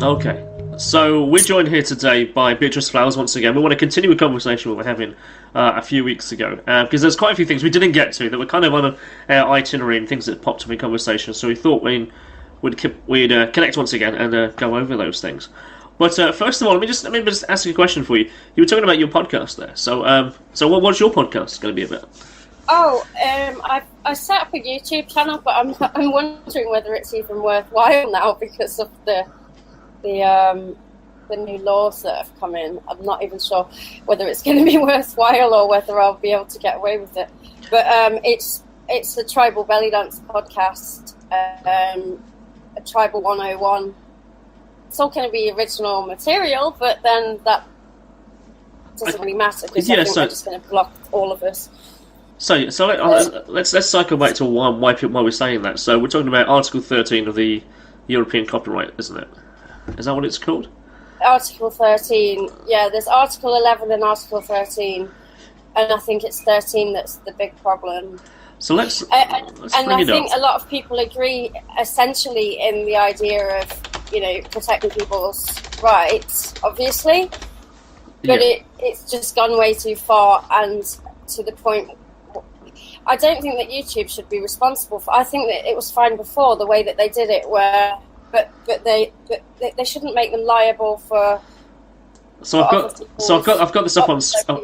Okay. So we're joined here today by Beatrice Flowers once again. We want to continue a conversation we were having a few weeks ago because there's quite a few things we didn't get to that were kind of on our itinerary and things that popped up in conversation. So we thought we'd connect once again and go over those things. But first of all, let me just ask you a question for you. You were talking about your podcast there. So what's your podcast going to be about? Oh, I set up a YouTube channel, but I'm wondering whether it's even worthwhile now because of the new laws that have come in. I'm not even sure whether it's going to be worthwhile or whether I'll be able to get away with it. But it's the Tribal Belly Dance podcast, a Tribal 101. It's all going to be original material, but then that doesn't really matter because I think they're just going to block all of us. So let's cycle back to why we're saying that. So we're talking about Article 13 of the European copyright, isn't it? Is that what it's called? Article 13. Yeah, there's Article 11 and Article 13, and I think it's 13 that's the big problem. So let's bring I think a lot of people agree essentially in the idea of protecting people's rights, obviously, but it's just gone way too far and to the point. I don't think that YouTube should be responsible for. I think that it was fine before the way that they did it, but they shouldn't make them liable for. So I've got this up on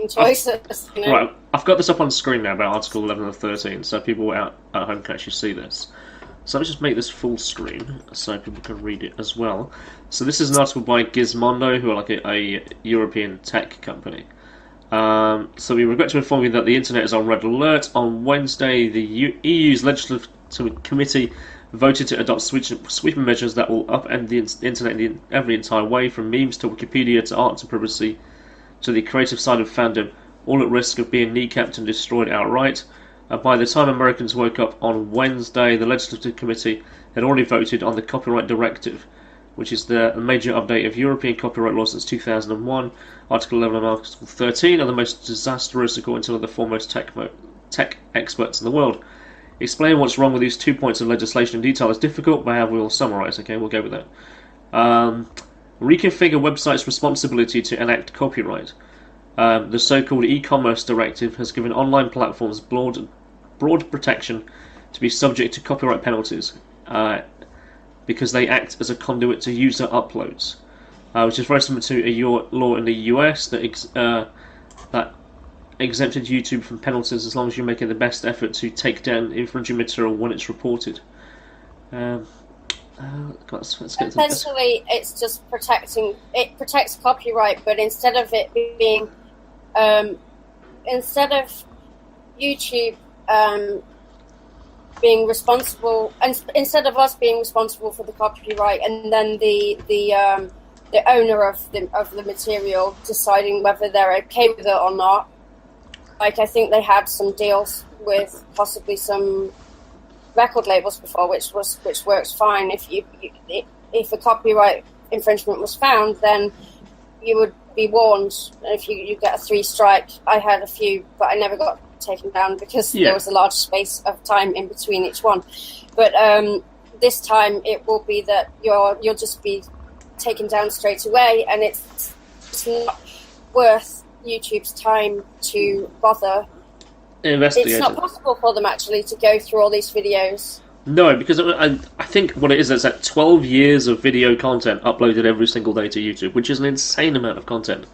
choices. Right, I've got this up on screen now about Article 11 and 13, so people out at home can actually see this. So let's just make this full screen so people can read it as well. So this is an article by Gizmondo, who are like a European tech company. So we regret to inform you that the internet is on red alert. On Wednesday, the EU's Legislative Committee voted to adopt sweeping measures that will upend the internet in every entire way, from memes to Wikipedia to art to privacy to the creative side of fandom, all at risk of being kneecapped and destroyed outright. By the time Americans woke up on Wednesday, the Legislative Committee had already voted on the Copyright Directive, which is the major update of European copyright law since 2001. Article 11 and Article 13 are the most disastrous, according to the foremost tech experts in the world. Explaining what's wrong with these 2 points of legislation in detail is difficult, but however we'll summarise. Okay, we'll go with that. Reconfigure websites' responsibility to enact copyright. The so-called e-commerce directive has given online platforms broad protection to be subject to copyright penalties because they act as a conduit to user uploads, which is very similar to a law in the US that exempted YouTube from penalties as long as you're making the best effort to take down infringing material when it's reported. Essentially, it's just protects copyright, but instead of it being, instead of YouTube being responsible, and instead of us being responsible for the copyright, and then the owner of the material deciding whether they're okay with it or not. Like, I think they had some deals with possibly some record labels before, which works fine. If a copyright infringement was found, then you would be warned. If you get a 3 strike, I had a few, but I never got taken down because there was a large space of time in between each one. But this time it will be that you'll just be taken down straight away, and it's not worth YouTube's time to bother. It's not possible for them actually to go through all these videos. No, because I think what it is that 12 years of video content uploaded every single day to YouTube, which is an insane amount of content.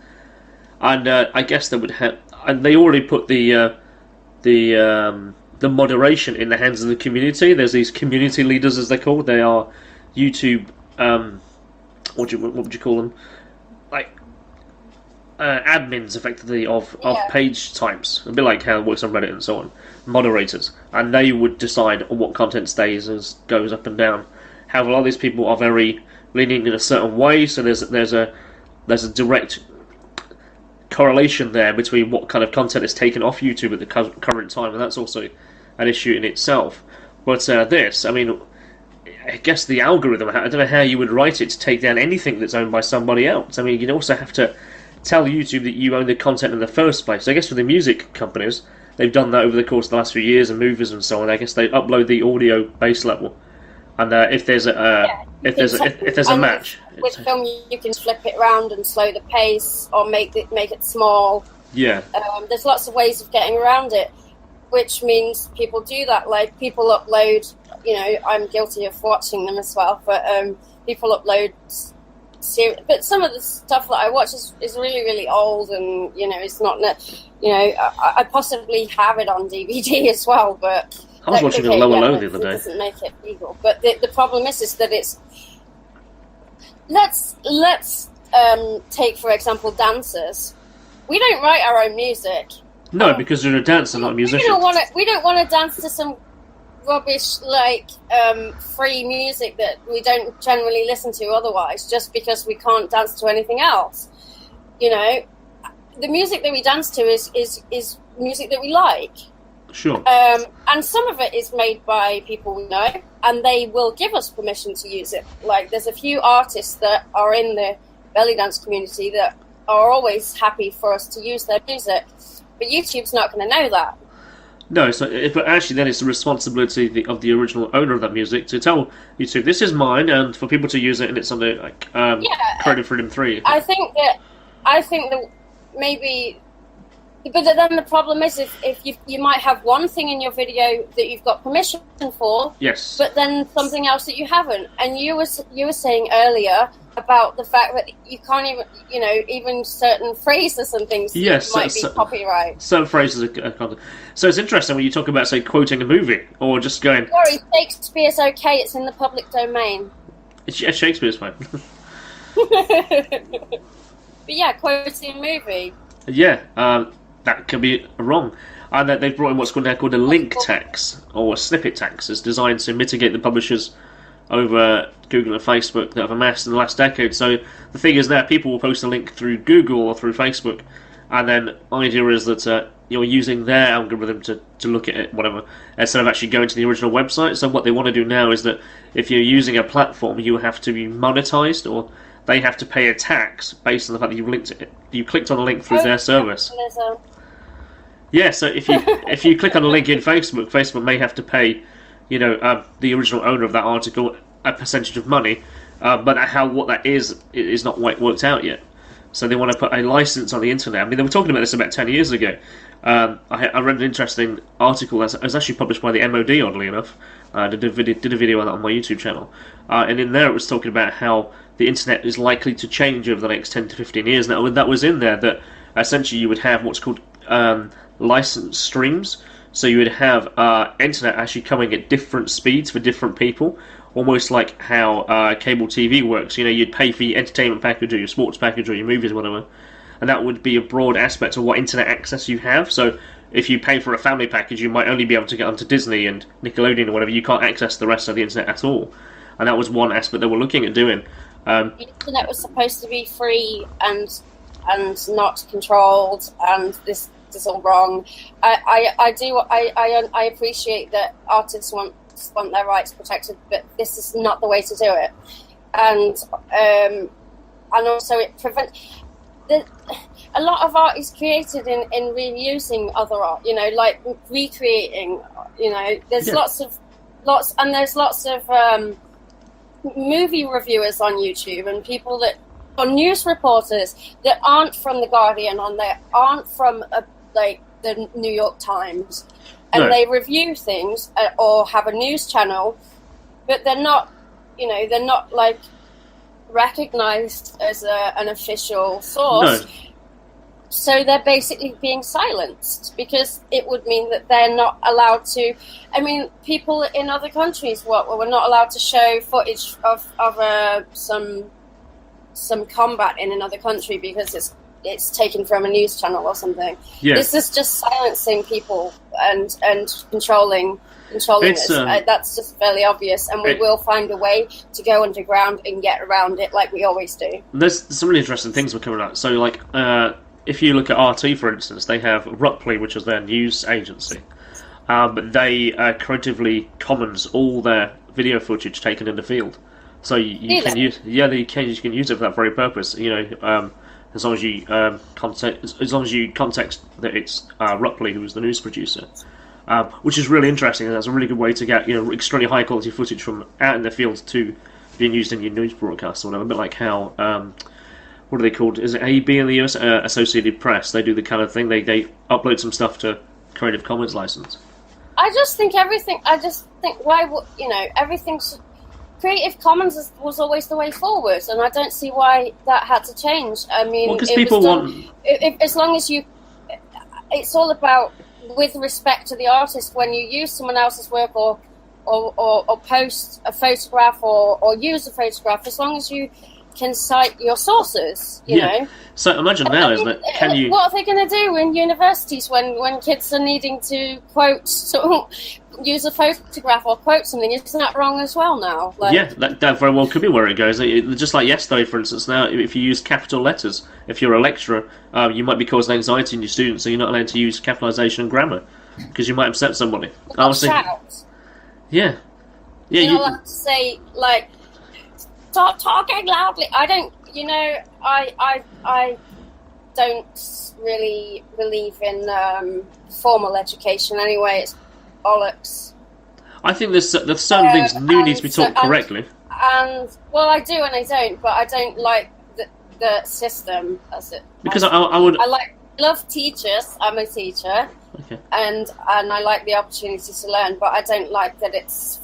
And I guess they would have, and they already put the moderation in the hands of the community. There's these community leaders, as they're called. They are YouTube. What would you call them? Like admins, effectively, of page types. A bit like how it works on Reddit and so on. Moderators, and they would decide on what content stays and goes up and down. However, a lot of these people are very lenient in a certain way, so there's a direct correlation there between what kind of content is taken off YouTube at the current time, and that's also an issue in itself. But I mean, I guess the algorithm, I don't know how you would write it to take down anything that's owned by somebody else. I mean, you'd also have to tell YouTube that you own the content in the first place. I guess for the music companies, they've done that over the course of the last few years, and movies and so on. I guess they upload the audio base level, and if there's if there's a match. With film, you can flip it around and slow the pace, or make it small. Yeah. There's lots of ways of getting around it, which means people do that. Like, people upload, I'm guilty of watching them as well, but people upload but some of the stuff that I watch is really, really old, and it's not. I possibly have it on DVD as well, but I was watching a lower low the other day. It doesn't make it legal. But the problem is that it's. Let's take, for example, dancers. We don't write our own music. No, because you're a dancer, not a musician. We don't want to dance to some rubbish free music that we don't generally listen to otherwise, just because we can't dance to anything else. The music that we dance to is music that we like. Sure. And some of it is made by people we know, and they will give us permission to use it. Like, there's a few artists that are in the belly dance community that are always happy for us to use their music, but YouTube's not going to know that. No, but actually then it's the responsibility of the original owner of that music to tell YouTube, this is mine, and for people to use it, and it's under Creative Freedom 3. I think that maybe. But then the problem is if you might have one thing in your video that you've got permission for, yes, but then something else that you haven't. And you were saying earlier about the fact that you can't even certain phrases and things might be copyright. Certain phrases are so it's interesting when you talk about, say, quoting a movie or just going. Sorry, Shakespeare's okay. It's in the public domain. Shakespeare's fine. But yeah, quoting a movie. Yeah. That could be wrong. And that they've brought in what's called a link tax, or a snippet tax, is designed to mitigate the publishers over Google and Facebook that have amassed in the last decade. So the thing is now, people will post a link through Google or through Facebook, and then the idea is that you're using their algorithm to look at it, whatever, instead of actually going to the original website. So what they want to do now is that if you're using a platform, you have to be monetized, or they have to pay a tax based on the fact that you clicked on a link through their service. Yeah, so if you click on a link in Facebook, Facebook may have to pay, the original owner of that article a percentage of money, but what that is not worked out yet. So they want to put a license on the internet. I mean, they were talking about this about 10 years ago. I read an interesting article that was actually published by the MOD, oddly enough. I did a video on that on my YouTube channel. And in there it was talking about how the internet is likely to change over the next 10 to 15 years. Now, that was in there that essentially you would have what's called licensed streams. So you would have internet actually coming at different speeds for different people, almost like how cable TV works. You'd pay for your entertainment package or your sports package or your movies or whatever, and that would be a broad aspect of what internet access you have. So if you pay for a family package, you might only be able to get onto Disney and Nickelodeon or whatever. You can't access the rest of the internet at all, and that was one aspect they were looking at doing. The internet was supposed to be free and not controlled, and this is all wrong. I appreciate that artists want their rights protected, but this is not the way to do it. And also it prevents a lot of art is created in reusing other art. Like recreating. There's lots of movie reviewers on YouTube and people that are news reporters that aren't from the Guardian, aren't from the New York Times, and they review things or have a news channel, but they're not recognized as an official source. No. So they're basically being silenced because it would mean that they're not allowed to. I mean, people in other countries were not allowed to show footage of some combat in another country because it's taken from a news channel or something. Yeah. This is just silencing people and controlling this. That's just fairly obvious, and we will find a way to go underground and get around it like we always do. There's some really interesting things we're coming out. So, if you look at RT, for instance, they have Rupley, which is their news agency, but they creatively commons all their video footage taken in the field. So you can use it for that very purpose. As long as you context that it's Rupley who is the news producer, which is really interesting. And that's a really good way to get extremely high quality footage from out in the field to being used in your news broadcasts or whatever. A bit like how what are they called? Is it AB in the US? Associated Press. They do the kind of thing. They upload some stuff to Creative Commons license. I just think why would everything should. Creative Commons was always the way forward, and I don't see why that had to change. I mean, because people want. As long as you, it's all about with respect to the artist. When you use someone else's work or post a photograph or use a photograph, as long as you can cite your sources, you know. So imagine now, isn't it? Can you? What are they going to do in universities when kids are needing to quote, use a photograph or quote something? Isn't that wrong as well now? That very well could be where it goes. Just like yesterday, for instance, now if you use capital letters, if you're a lecturer, you might be causing anxiety in your students, so you're not allowed to use capitalisation and grammar because you might upset somebody. I was thinking, yeah, you're not allowed to say like. Stop talking loudly. I don't, I don't really believe in formal education anyway. It's bollocks. I think there's certain things need to be taught correctly. I do and I don't, but I don't like the system as it. Because I love teachers. I'm a teacher. Okay. And I like the opportunity to learn, but I don't like that it's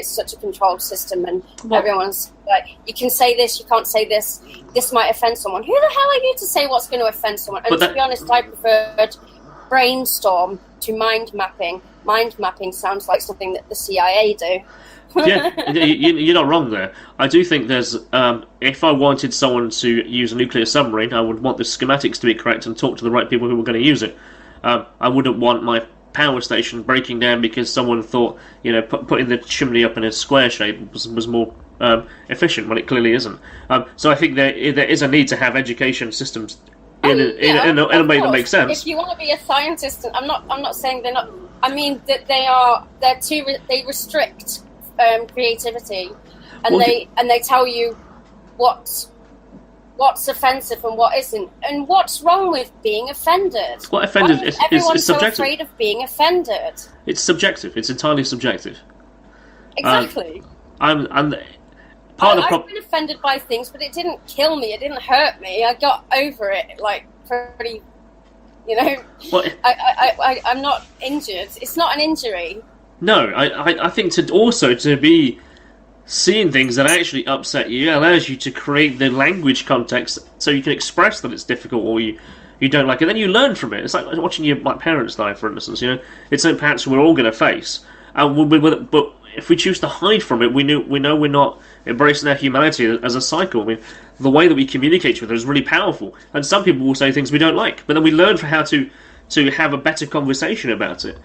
such a controlled system, and everyone's like, you can say this, you can't say this. This might offend someone. Who the hell are you to say what's going to offend someone? And to be honest, I preferred brainstorm to mind mapping. Mind mapping sounds like something that the CIA do. Yeah, you're not wrong there. I do think there's, if I wanted someone to use a nuclear submarine, I would want the schematics to be correct and talk to the right people who were going to use it. I wouldn't want my power station breaking down because someone thought, putting the chimney up in a square shape was more efficient when it clearly isn't. So I think there is a need to have education systems in a way that makes sense. If you want to be a scientist, I'm not saying they're not. I mean that they restrict creativity, and they tell you what's offensive and what isn't, and what's wrong with being offended. Well, offended is everyone's so subjective. afraid of being offended. It's subjective. It's entirely subjective. Exactly. I've been offended by things, but it didn't kill me. It didn't hurt me. I got over it like pretty. Well, I'm not injured. It's not an injury. No, I think to be seeing things that actually upset you allows you to create the language context so you can express that it's difficult or you don't like it. Then you learn from it. It's like watching your parents die, for instance. It's something perhaps we're all going to face, but if we choose to hide from it, we know we're not embracing our humanity as a cycle. I mean, the way that we communicate to each other is really powerful, and some people will say things we don't like, but then we learn for how to have a better conversation about it.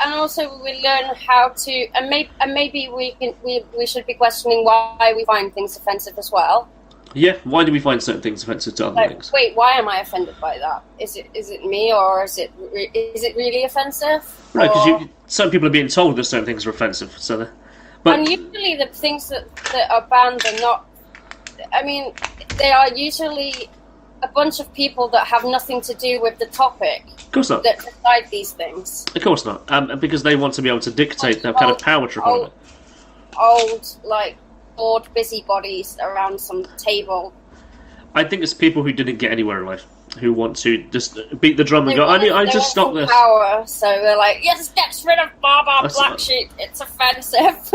And also we learn how to, and maybe we should be questioning why we find things offensive as well. Yeah, why do we find certain things offensive to other things? Wait, why am I offended by that? Is it me, or is it really offensive? Right, because some people are being told that certain things are offensive. And usually the things that are banned are not. I mean, they are usually a bunch of people that have nothing to do with the topic. Of course not. That decide these things. Of course not. Because they want to be able to dictate their kind of power trip on it. Old, bored busybodies around some table. I think it's people who didn't get anywhere in life, who want to just beat the drum and go, I just stop this. Power, so they're like, yes, get rid of black sheep. It's offensive.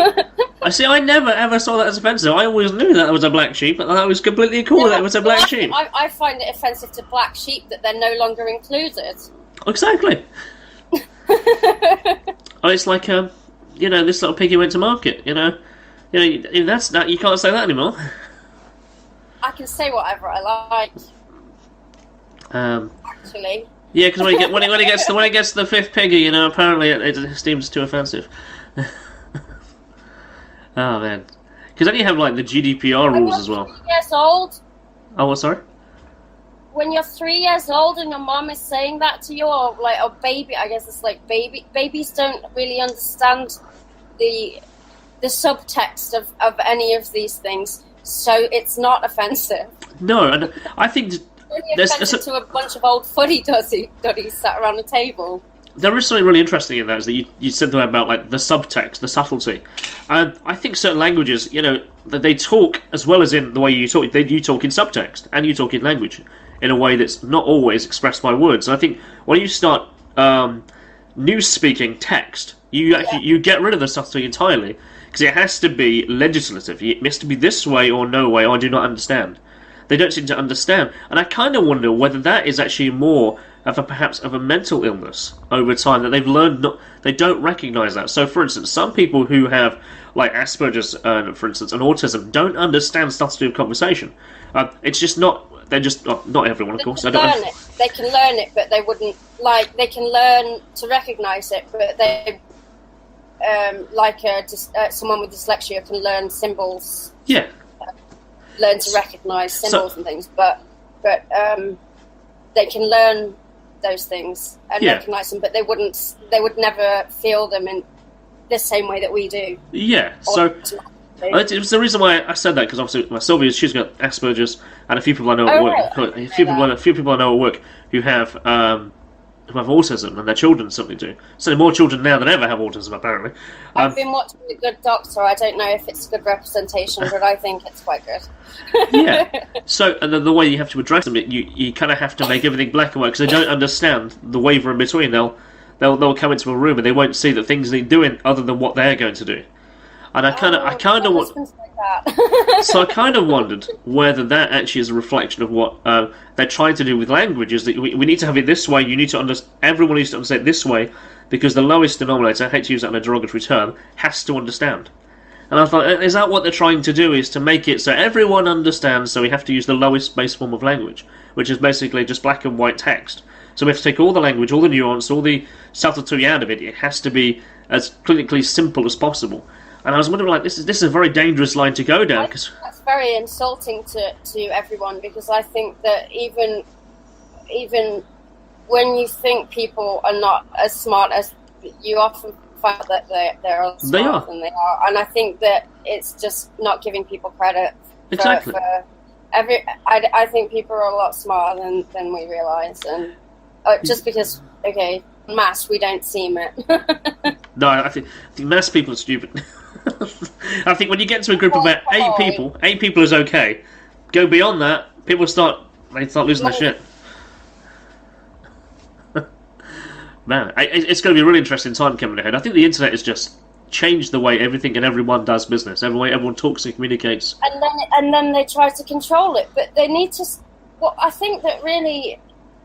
I see. I never ever saw that as offensive. I always knew that was a black sheep, and I was completely cool that it was a black sheep. I find it offensive to black sheep that they're no longer included. Exactly. It's like this little piggy went to market. That's not. You can't say that anymore. I can say whatever I like. Actually. Yeah, because when it gets to the fifth piggy, apparently it seems too offensive. Oh man, because then you have like the GDPR rules as well. 3 years old. Oh, what? Sorry. When you're 3 years old and your mom is saying that to you, or like a baby, I guess it's like babies don't really understand the subtext of any of these things, so it's not offensive. No, and I think it's offensive to a bunch of old fuddy-duddies sat around a table. there is something really interesting in that, is that you said there about like the subtext, the subtlety. And I think certain languages, you know, that they talk as well as in the way you talk. You talk in subtext and you talk in language in a way that's not always expressed by words. And I think when you start news speaking text, you get rid of the subtlety entirely, because it has to be legislative. It has to be this way or no way, or I do not understand. They don't seem to understand, and I kind of wonder whether that is actually more of a mental illness over time, that they've learned they don't recognise that. So, for instance, some people who have like Asperger's, for instance, and autism don't understand subtlety of conversation. It's just not. They're just not everyone, of course. They can learn it, but they wouldn't like. They can learn to recognise it, but they someone with dyslexia can learn symbols. Yeah. Learn to recognise symbols and things, but they can learn those things and recognise them, but they would never feel them in the same way that we do. Yeah. So it was the reason why I said that, because obviously Sylvia, she's got Asperger's, and a few people I know at work, a few people I know at work who have autism, and their children certainly do. So more children now than ever have autism, apparently. I've been watching The Good Doctor. I don't know if it's good representation, but I think it's quite good. Yeah. So, and then the way you have to address them, you kind of have to make everything black and white, because they don't understand the waver in between. They'll come into a room and they won't see that things need doing other than what they're going to do. And I kind of want. So I kind of wondered whether that actually is a reflection of what they're trying to do with language. Is that we need to have it this way. You need to understand. Everyone needs to understand it this way, because the lowest denominator, I hate to use that in a derogatory term, has to understand. And I thought, is that what they're trying to do? Is to make it so everyone understands? So we have to use the lowest base form of language, which is basically just black and white text. So we have to take all the language, all the nuance, all the subtlety out of it. It has to be as clinically simple as possible. And I was wondering, like, this is a very dangerous line to go down. Cause that's very insulting to everyone, because I think that even when you think people are not as smart as you often find that they're as smart than they are, and I think that it's just not giving people credit. Exactly. I think people are a lot smarter than we realise, and just because mass we don't seem it. No, I think mass people are stupid. I think when you get to a group of about 8 people is okay. Go beyond that, people start losing their shit. Man, it's going to be a really interesting time coming ahead. I think the internet has just changed the way everything and everyone does business, the way everyone talks and communicates. And then they try to control it, but they need to. Well, I think that really,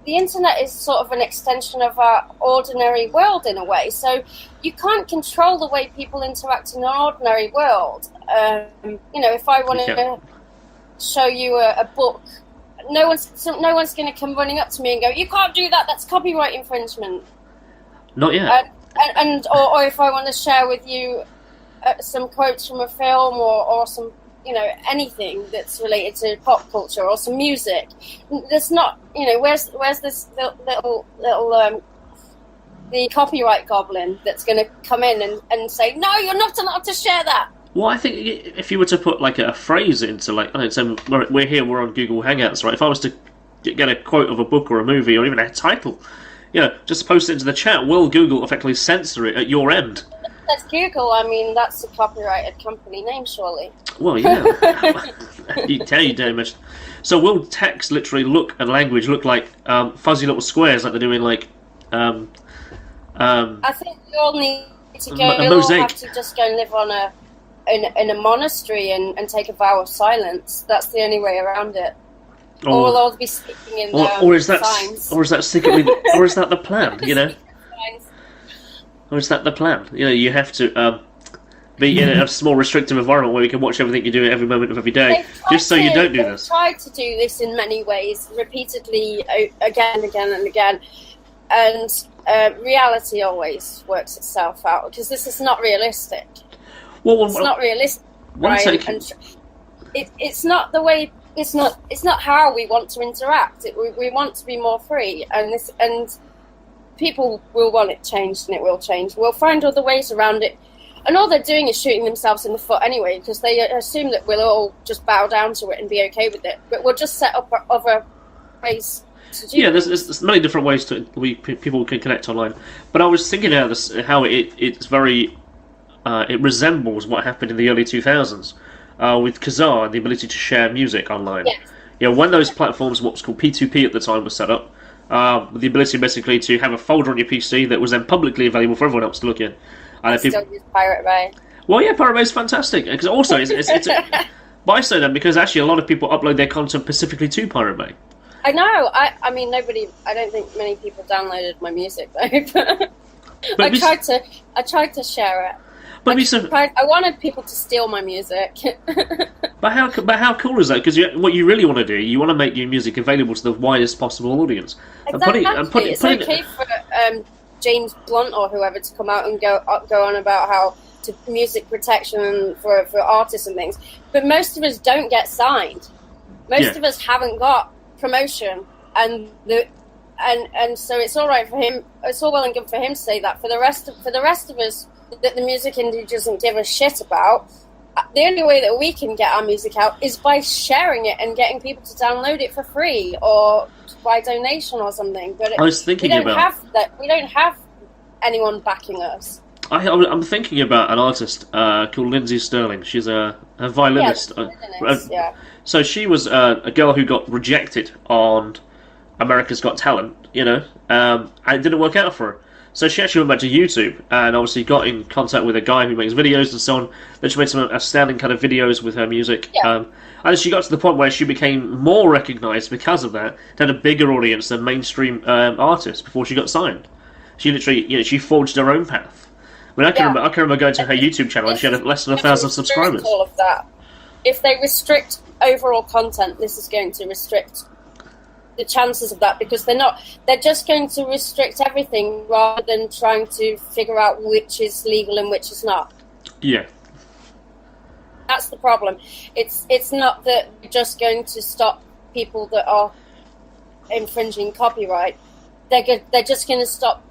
the internet is sort of an extension of our ordinary world in a way. So you can't control the way people interact in an ordinary world. If I want to show you a book, no one's going to come running up to me and go, "You can't do that. That's copyright infringement." Not yet. Or if I want to share with you some quotes from a film or some, anything that's related to pop culture or some music, there's not, where's this little the copyright goblin that's going to come in and say, no, you're not allowed to share that. Well, I think if you were to put like a phrase into, like, I don't know, we're on Google Hangouts, right? If I was to get a quote of a book or a movie or even a title, just post it into the chat, will Google effectively censor it at your end? That's Google. I mean, that's a copyrighted company name, surely. Well, yeah. You don't much. So will text literally and language look like fuzzy little squares like they're doing, like... I think we all need to go... A we'll mosaic. all have to just go and live in a monastery and take a vow of silence. That's the only way around it. Or we'll all be speaking in signs. Or is that secretly... or is that the plan, Or is that the plan? You have to be in a small restrictive environment where you can watch everything you do every moment of every day, just so you don't do this. They've tried to do this in many ways, repeatedly, again and again and again. And reality always works itself out, because this is not realistic. It's not realistic, right? And it's not the way. It's not how we want to interact. We want to be more free, and people will want it changed, and it will change. We'll find other ways around it, and all they're doing is shooting themselves in the foot anyway, because they assume that we'll all just bow down to it and be okay with it. But we'll just set up other ways Yeah, there's many different ways people can connect online. But I was thinking how it's very it resembles what happened in the early 2000s with Kazaa and the ability to share music online. Yes. You know, when those platforms, what was called P2P at the time, was set up, with the ability basically to have a folder on your PC that was then publicly available for everyone else to look in. I still use Pirate Bay. Well, yeah, Pirate Bay is fantastic because also it's but I say that because actually a lot of people upload their content specifically to Pirate Bay. I know. I mean, I don't think many people downloaded my music though. But I tried to share it. But I wanted people to steal my music. But how cool is that? Because what you really want to do, you want to make your music available to the widest possible audience. Exactly. It's okay for James Blunt or whoever to come out and go on about how to music protection for artists and things. But most of us don't get signed. Most of us haven't got promotion, and so it's all right for him. It's all well and good for him to say that. For the rest of us, that the music industry doesn't give a shit about. The only way that we can get our music out is by sharing it and getting people to download it for free or by donation or something. But I was thinking we don't have anyone backing us. I'm thinking about an artist called Lindsay Sterling. She's a violinist. Yeah. So she was a girl who got rejected on America's Got Talent, and it didn't work out for her. So she actually went back to YouTube and obviously got in contact with a guy who makes videos and so on. Then she made some outstanding kind of videos with her music. Yeah. And she got to the point where she became more recognised because of that, had a bigger audience than mainstream artists before she got signed. She literally, she forged her own path. I mean, I can remember going to her YouTube channel and she had less than 1,000 subscribers. All of that. If they restrict overall content, this is going to restrict the chances of that, because they're just going to restrict everything rather than trying to figure out which is legal and which is not. Yeah. That's the problem. It's not that they're just going to stop people that are infringing copyright. They're just going to stop.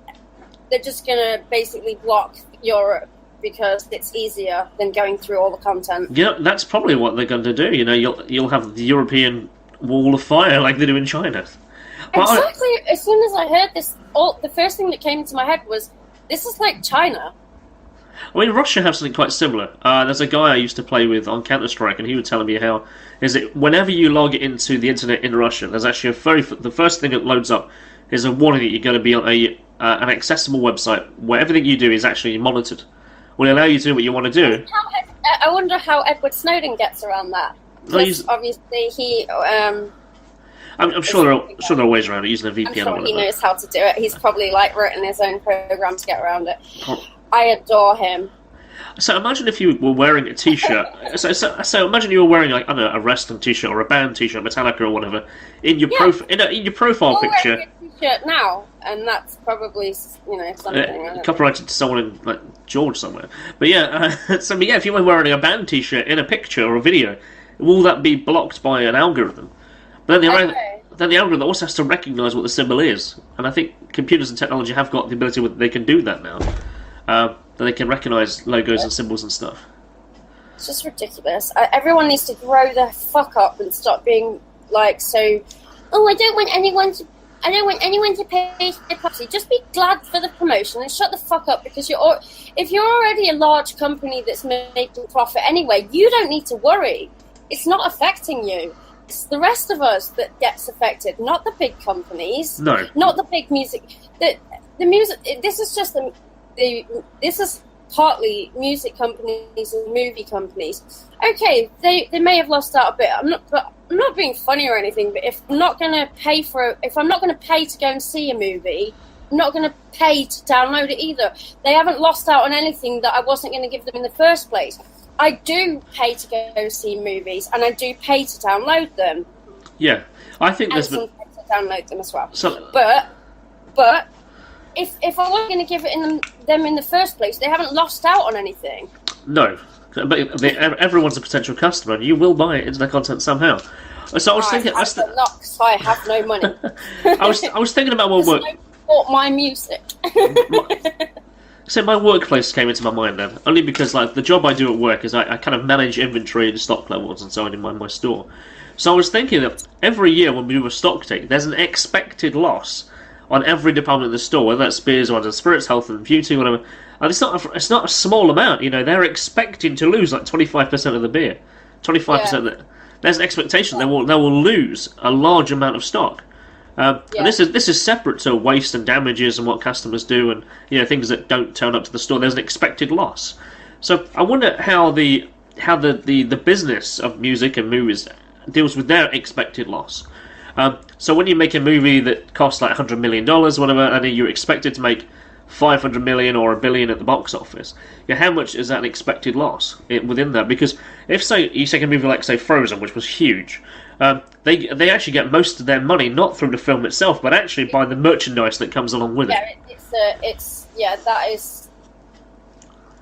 They're just going to basically block Europe because it's easier than going through all the content. Yeah, that's probably what they're going to do. You'll have the European wall of fire like they do in China. Exactly. As soon as I heard this, the first thing that came into my head was, this is like China. I mean, Russia have something quite similar. There's a guy I used to play with on Counter-Strike, and he was telling me how is it whenever you log into the internet in Russia, there's actually the first thing that loads up is a warning that you're going to be on an accessible website where everything you do is actually monitored. Will allow you to do what you want to do. I wonder how Edward Snowden gets around that. Obviously, he. I'm sure there are ways around it using a VPN. I'm sure he knows how to do it. He's probably written his own program to get around it. I adore him. So imagine if you were wearing a T-shirt. so imagine you were wearing a wrestling T-shirt or a band T-shirt, Metallica or whatever, in your profile picture. I'm wearing a T-shirt now, and that's probably something. Copyrighted to someone in George somewhere. But if you were wearing a band T-shirt in a picture or a video, will that be blocked by an algorithm? But then the algorithm also has to recognise what the symbol is, and I think computers and technology have got the ability they can do that now. That they can recognise logos and symbols and stuff. It's just ridiculous. Everyone needs to grow the fuck up and stop being so. Oh, I don't want anyone to pay for the property. Just be glad for the promotion and shut the fuck up, because if you're already a large company that's making profit anyway, you don't need to worry. It's not affecting you. It's the rest of us that gets affected, not the big companies. No. Not the big music. The music. This is just this is partly music companies and movie companies. Okay, they may have lost out a bit. I'm not being funny or anything. But if I'm not going to pay to go and see a movie, I'm not going to pay to download it either. They haven't lost out on anything that I wasn't going to give them in the first place. I do pay to go see movies, and I do pay to download them. Yeah, I think there's some pay to download them as well. But if I wasn't going to give it them in the first place, they haven't lost out on anything. No, but everyone's a potential customer, and you will buy internet content somehow. So I was thinking, because I have no money. I was thinking about what work. Bought my music. So my workplace came into my mind then, only because the job I do at work is I kind of manage inventory and stock levels and so on in my store. So I was thinking that every year when we do a stock take, there's an expected loss on every department of the store, whether that's beers or spirits, health and beauty, whatever. And it's not a small amount. They're expecting to lose like 25% of the beer, 25% of the. There's an expectation they will lose a large amount of stock. And this is separate to waste and damages and what customers do and things that don't turn up to the store. There's an expected loss. So I wonder how the business of music and movies deals with their expected loss. So when you make a movie that costs like $100 million, whatever, and you're expected to make 500 million or $1 billion at the box office, how much is that an expected loss within that? Because if, say, you take a movie like, say, Frozen, which was huge, they actually get most of their money not through the film itself, but actually by the merchandise that comes along with it.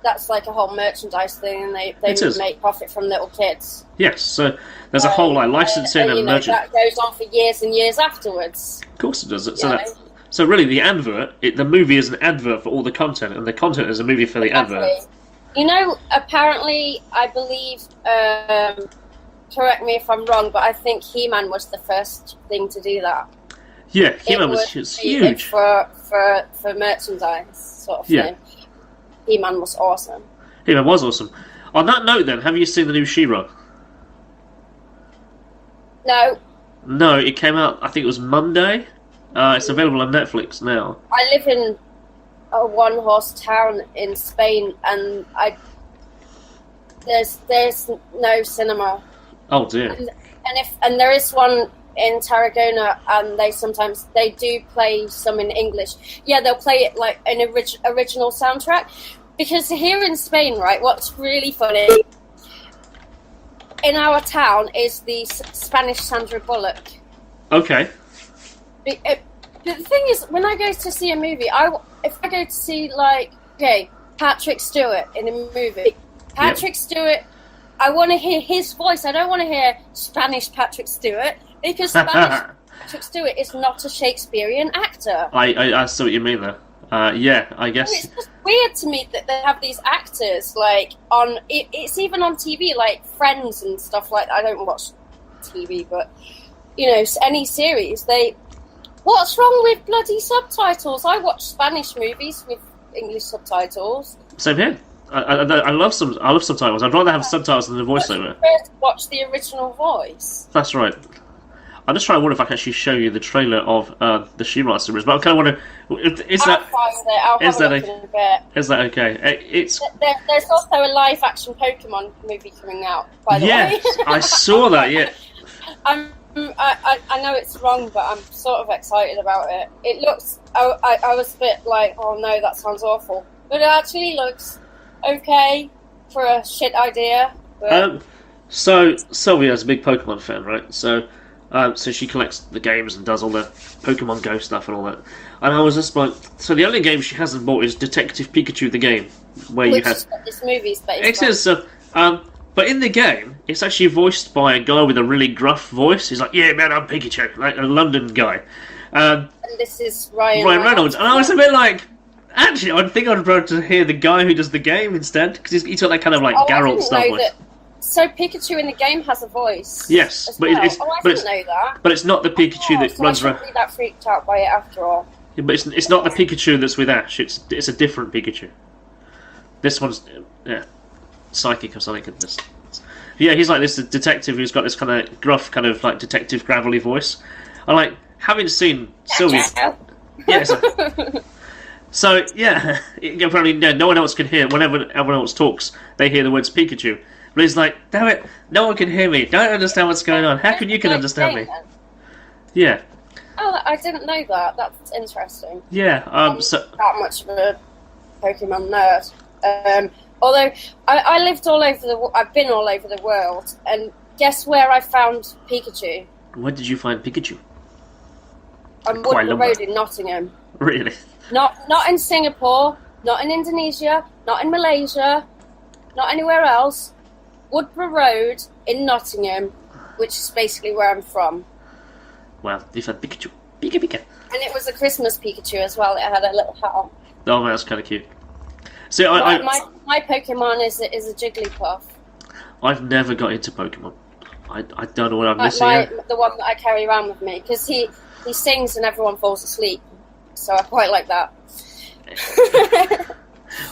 That's like a whole merchandise thing, and they make profit from little kids. Yes, so there's a whole licensing and merchandise. That goes on for years and years afterwards. Of course it does. So really, the advert, the movie is an advert for all the content, and the content is a movie for the advert. Apparently, I believe, correct me if I'm wrong, but I think He-Man was the first thing to do that. Yeah, He-Man was huge. For merchandise, sort of thing. He-Man was awesome. He-Man was awesome. On that note, then, have you seen the new She-Ra? No. No, it came out, I think it was Monday. It's available on Netflix now. I live in a one-horse town in Spain, and there's no cinema. Oh dear. And there is one in Tarragona, and they do play some in English. Yeah, they'll play it like an original soundtrack. Because here in Spain, right, what's really funny, in our town is the Spanish Sandra Bullock. Okay. The thing is, when I go to see a movie, if I go to see, Patrick Stewart in a movie, Stewart, I want to hear his voice. I don't want to hear Spanish Patrick Stewart, because Spanish Patrick Stewart is not a Shakespearean actor. I see what you mean there. I guess. It's just weird to me that they have these actors, it's even on TV, like Friends and stuff like that. I don't watch TV, but, any series, what's wrong with bloody subtitles? I watch Spanish movies with English subtitles. Same here. I love subtitles. I'd rather have subtitles than the voiceover. Watch the original voice. That's right. I'm just trying to wonder if I can actually show you the trailer of the She-Ra series, but I kind of wonder, is that okay? There's also a live-action Pokemon movie coming out, by the way. Yes, I saw that. Yeah. I know it's wrong, but I'm sort of excited about it. It looks. I was a bit like, oh no, that sounds awful, but it actually looks okay for a shit idea. So Sylvia's a big Pokemon fan, right? So she collects the games and does all the Pokemon Go stuff and all that. And I was just like, so the only game she hasn't bought is Detective Pikachu the game, where Which is what this movie's based on. It is. But in the game, it's actually voiced by a guy with a really gruff voice. He's like, yeah, man, I'm Pikachu, like a London guy. And this is Ryan Reynolds. And I was a bit like, actually, I think I'd rather to hear the guy who does the game instead, because he's got that kind of Geralt style voice. So Pikachu in the game has a voice. Yes, but I didn't know that. But it's not the Pikachu that runs around. I shouldn't be that freaked out by it after all. Yeah, but it's not the Pikachu that's with Ash. It's a different Pikachu. This one's psychic or something. Yeah, he's like this detective who's got this kind of gruff, kind of like detective gravelly voice. I having seen Sylvia. Yeah. So yeah, apparently no one else can hear. Whenever everyone else talks, they hear the words Pikachu. But he's like, damn it, no one can hear me. Don't understand what's going on. How can you understand me? Yeah. Oh, I didn't know that. That's interesting. Yeah. I'm not that much of a Pokemon nerd. Although I've been all over the world, and guess where I found Pikachu? Where did you find Pikachu? On Woodborough Road in Nottingham. Really? Not in Singapore, not in Indonesia, not in Malaysia, not anywhere else. Woodborough Road in Nottingham, which is basically where I'm from. Well, you found Pikachu. Pika. And it was a Christmas Pikachu as well. It had a little hat on. Oh, that's kind of cute. See, my Pokemon is a Jigglypuff. I've never got into Pokemon. I don't know what I'm missing. The one that I carry around with me, because he sings and everyone falls asleep, so I quite like that.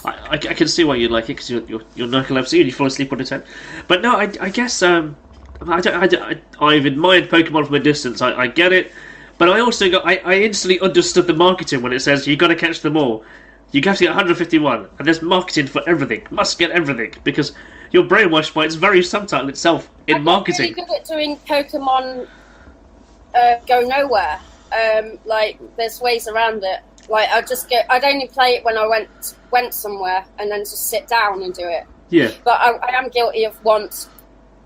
I can see why you like it, because you're narcolepsy and you fall asleep all the time. But no, I guess I've admired Pokemon from a distance. I get it, but I also I instantly understood the marketing when it says you got to catch them all. You have to get 151, and there's marketing for everything. Must get everything, because you're brainwashed by its very subtitle itself in marketing. I'm really good at doing Pokemon go nowhere. Like, there's ways around it. Like, I'd only play it when I went somewhere and then just sit down and do it. Yeah. But I am guilty of once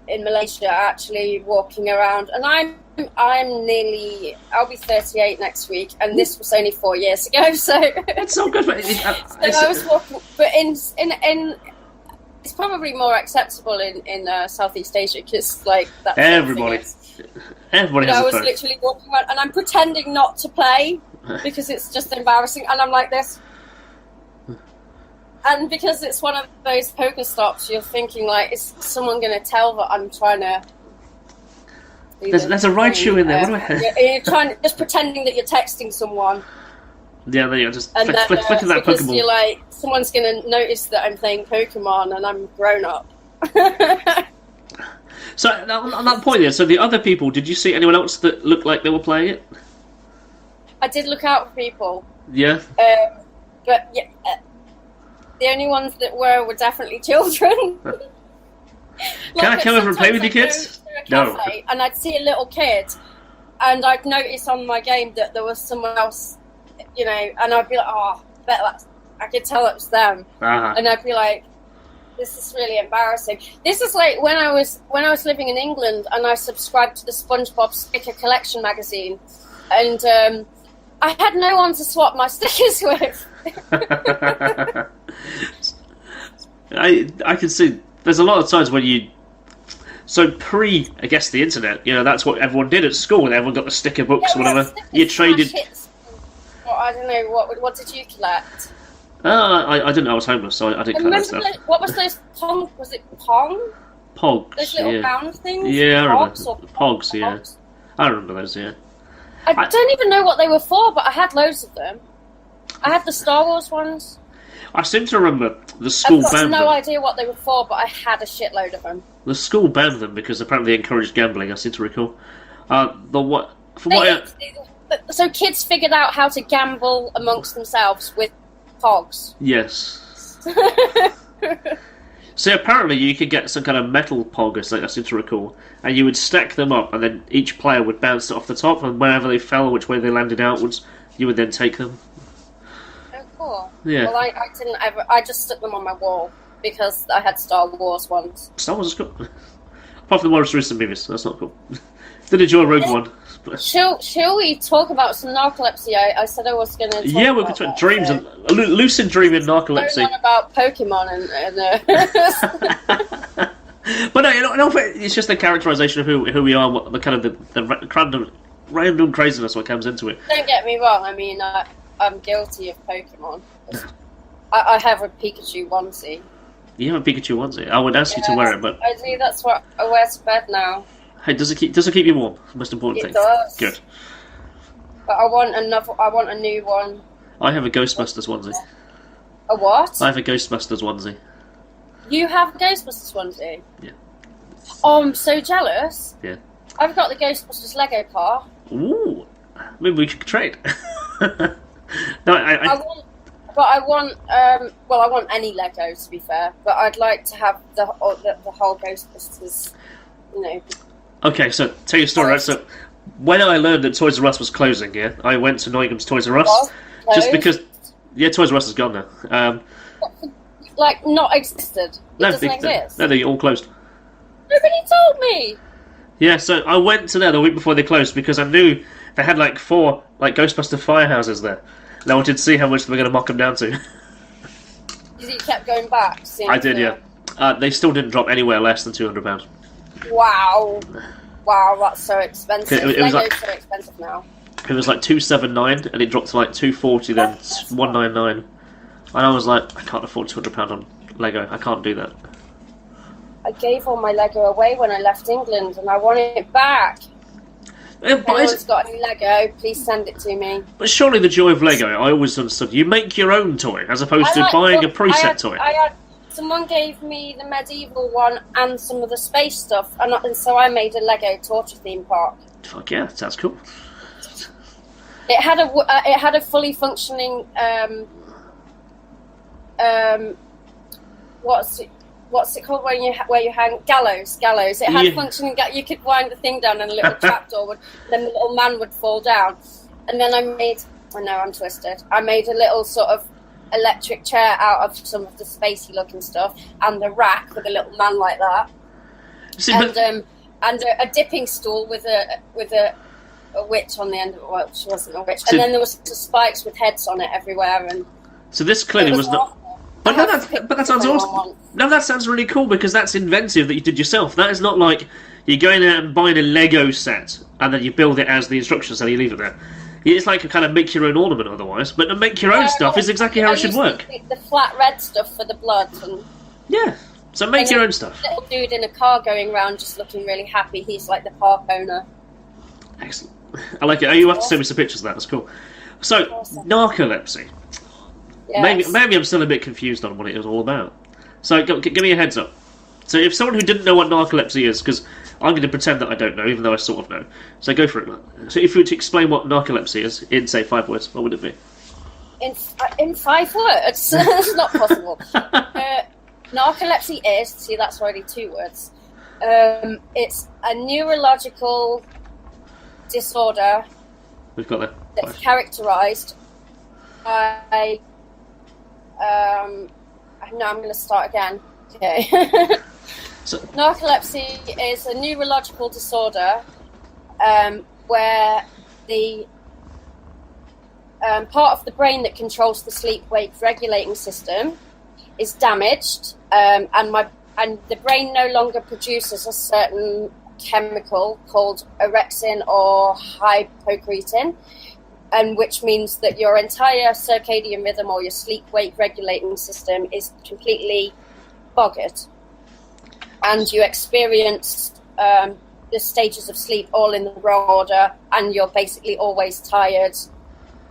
in Malaysia actually walking around, and I'll be 38 next week, and this was only 4 years ago, so it's so good. But I was walking, but in it's probably more acceptable in Southeast Asia, because like that's everybody has I was a phone. literally walking around, and I'm pretending not to play because it's just embarrassing, and I'm like this. And because it's one of those poker stops, you're thinking, like, is someone going to tell that I'm trying to... There's a Raichu in there. You're just pretending that you're texting someone. Yeah, there you go. Just flicking that because Pokemon. You're like, someone's going to notice that I'm playing Pokemon and I'm grown up. So, on that point there, so the other people, did you see anyone else that looked like they were playing it? I did look out for people. Yeah? But, yeah... the only ones that were definitely children. Can I come over and play with you kids? No. And I'd see a little kid, and I'd notice on my game that there was someone else, and I'd be like, oh, I could tell it was them. Uh-huh. And I'd be like, this is really embarrassing. This is like when I was living in England, and I subscribed to the SpongeBob Sticker Collection magazine, and I had no one to swap my stickers with. I can see there's a lot of times when I guess the internet, that's what everyone did at school, and everyone got the sticker books or whatever. You traded. Well, I don't know, what did you collect? I didn't know, I was homeless, so I didn't collect that stuff. What was those Pong? Was it Pong? Pogs. Those little round things? Yeah, I remember. Pogs, yeah. I remember those, yeah. I don't even know what they were for, but I had loads of them. I had the Star Wars ones. I seem to remember the school banned them. I've got no idea what they were for, but I had a shitload of them. The school banned them because apparently they encouraged gambling, I seem to recall. So kids figured out how to gamble amongst themselves with Pogs. Yes. So apparently you could get some kind of metal Pog, I seem to recall, and you would stack them up, and then each player would bounce it off the top, and wherever they fell, which way they landed outwards, you would then take them. Oh, cool. Yeah. Well, I didn't ever. I just stuck them on my wall because I had Star Wars ones. Star Wars is cool. Apart from the most recent movies, that's not cool. Did enjoy Rogue One. Shall we talk about some narcolepsy? I said I was going to talk yeah, we're going to dreams and lucid dreaming narcolepsy. Going on about Pokemon and But no, it's just the characterization of who we are, what the kind of the random craziness what comes into it. Don't get me wrong. I mean, I'm guilty of Pokemon. I have a Pikachu onesie. You have a Pikachu onesie. I would ask you to wear it, but I do. That's what I wear to bed now. Hey, does it keep you warm? Most important thing. It does. Good. But I want a new one. I have a Ghostbusters onesie. A what? I have a Ghostbusters onesie. You have a Ghostbusters onesie? Yeah. Oh, I'm so jealous. Yeah. I've got the Ghostbusters Lego car. Ooh. Maybe we could trade. No, I want any Lego, to be fair. But I'd like to have the whole Ghostbusters, Okay, so tell you a story, right? So when I learned that Toys R Us was closing, I went to Nottingham's Toys R Us just because. Yeah, Toys R Us is gone now. Not existed. It doesn't exist. No, they're all closed. Nobody told me. Yeah, so I went to there the week before they closed because I knew they had 4 Ghostbuster firehouses there, and I wanted to see how much they were going to mock them down to. You kept going back. I did, yeah. They still didn't drop anywhere less than £200. Wow, that's so expensive. It was Lego's so expensive now. It was $279, and it dropped to $240, then $199, and I was like, I can't afford £200 on Lego. I can't do that. I gave all my Lego away when I left England, and I want it back. If anyone's got any Lego, please send it to me. But surely the joy of Lego, I always understood, you make your own toy, as opposed to buying a preset toy. Someone gave me the medieval one and some of the space stuff, and so I made a Lego torture theme park. Fuck yeah, that sounds cool. It had a fully functioning what's it called where you hang gallows. It had functioning. You could wind the thing down, and a little trapdoor would. Then the little man would fall down, and then I made. I know I'm twisted. I made a little sort of electric chair out of some of the spacey looking stuff, and a rack with a little man like that, and a dipping stool with a witch on the end of it. Well, she wasn't a witch, and then there was the spikes with heads on it everywhere, and so this clearly was not. But that sounds awesome. No, that sounds really cool because that's inventive that you did yourself. That is not like you're going out and buying a Lego set and then you build it as the instructions and you leave it there. It's like a kind of make your own ornament otherwise, but to make your own stuff is exactly how it should work. The flat red stuff for the blood. Yeah, so make your own stuff. Little dude in a car going around just looking really happy. He's like the park owner. Excellent. I like it. Oh, you have to send me some pictures of that. That's cool. So, narcolepsy. Yes. Maybe I'm still a bit confused on what it is all about. So give me a heads up. So if someone who didn't know what narcolepsy is, because I'm going to pretend that I don't know, even though I sort of know. So go for it. So if you were to explain what narcolepsy is in, say, 5 words, what would it be? In 5 words? That's not possible. Narcolepsy is, see, that's already 2 words. It's a neurological disorder. We've got that. That's characterised by... no, I'm going to start again. Okay. So, narcolepsy is a neurological disorder where the part of the brain that controls the sleep-wake regulating system is damaged, and the brain no longer produces a certain chemical called orexin or hypocretin, and which means that your entire circadian rhythm or your sleep-wake regulating system is completely boggled, and you experience the stages of sleep all in the wrong order, and you're basically always tired,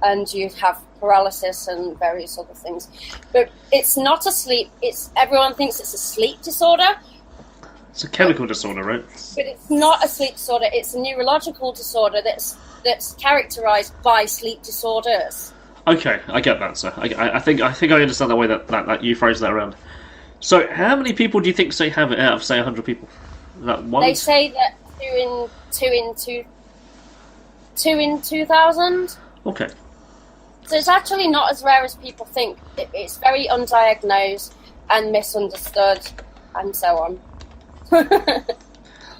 and you have paralysis and various other things. But it's not a sleep. Everyone thinks it's a sleep disorder. It's a chemical disorder, right? But it's not a sleep disorder. It's a neurological disorder that's characterized by sleep disorders. Okay, I get that, sir. I think I understand the way that you phrase that around. So, how many people do you think say have it out of, say, 100 people? That one? They say that two in 2,000. Okay. So it's actually not as rare as people think. It's very undiagnosed and misunderstood, and so on.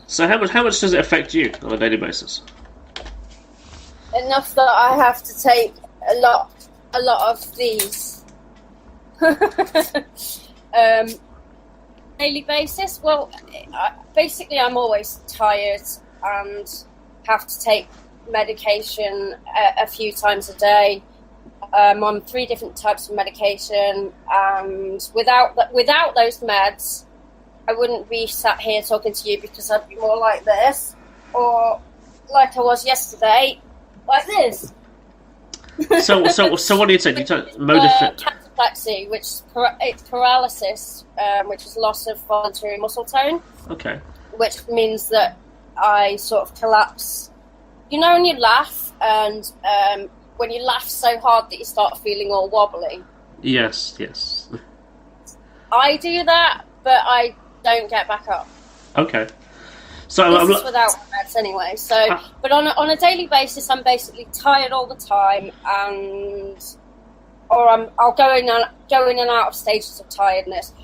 So how much does it affect you on a daily basis? Enough that I have to take a lot of these. Daily basis? Well, basically I'm always tired and have to take medication a few times a day. I'm on 3 different types of medication, and without those meds, I wouldn't be sat here talking to you, because I'd be more like this, or like I was yesterday, like this. So what do you take? You take cataplexy, which it's paralysis, which is loss of voluntary muscle tone. Okay. Which means that I sort of collapse. You know when you laugh, and when you laugh so hard that you start feeling all wobbly? Yes. I do that, but I don't get back up. Okay. So this is without meds anyway. So, but on a daily basis, I'm basically tired all the time, I'll go in and out of stages of tiredness,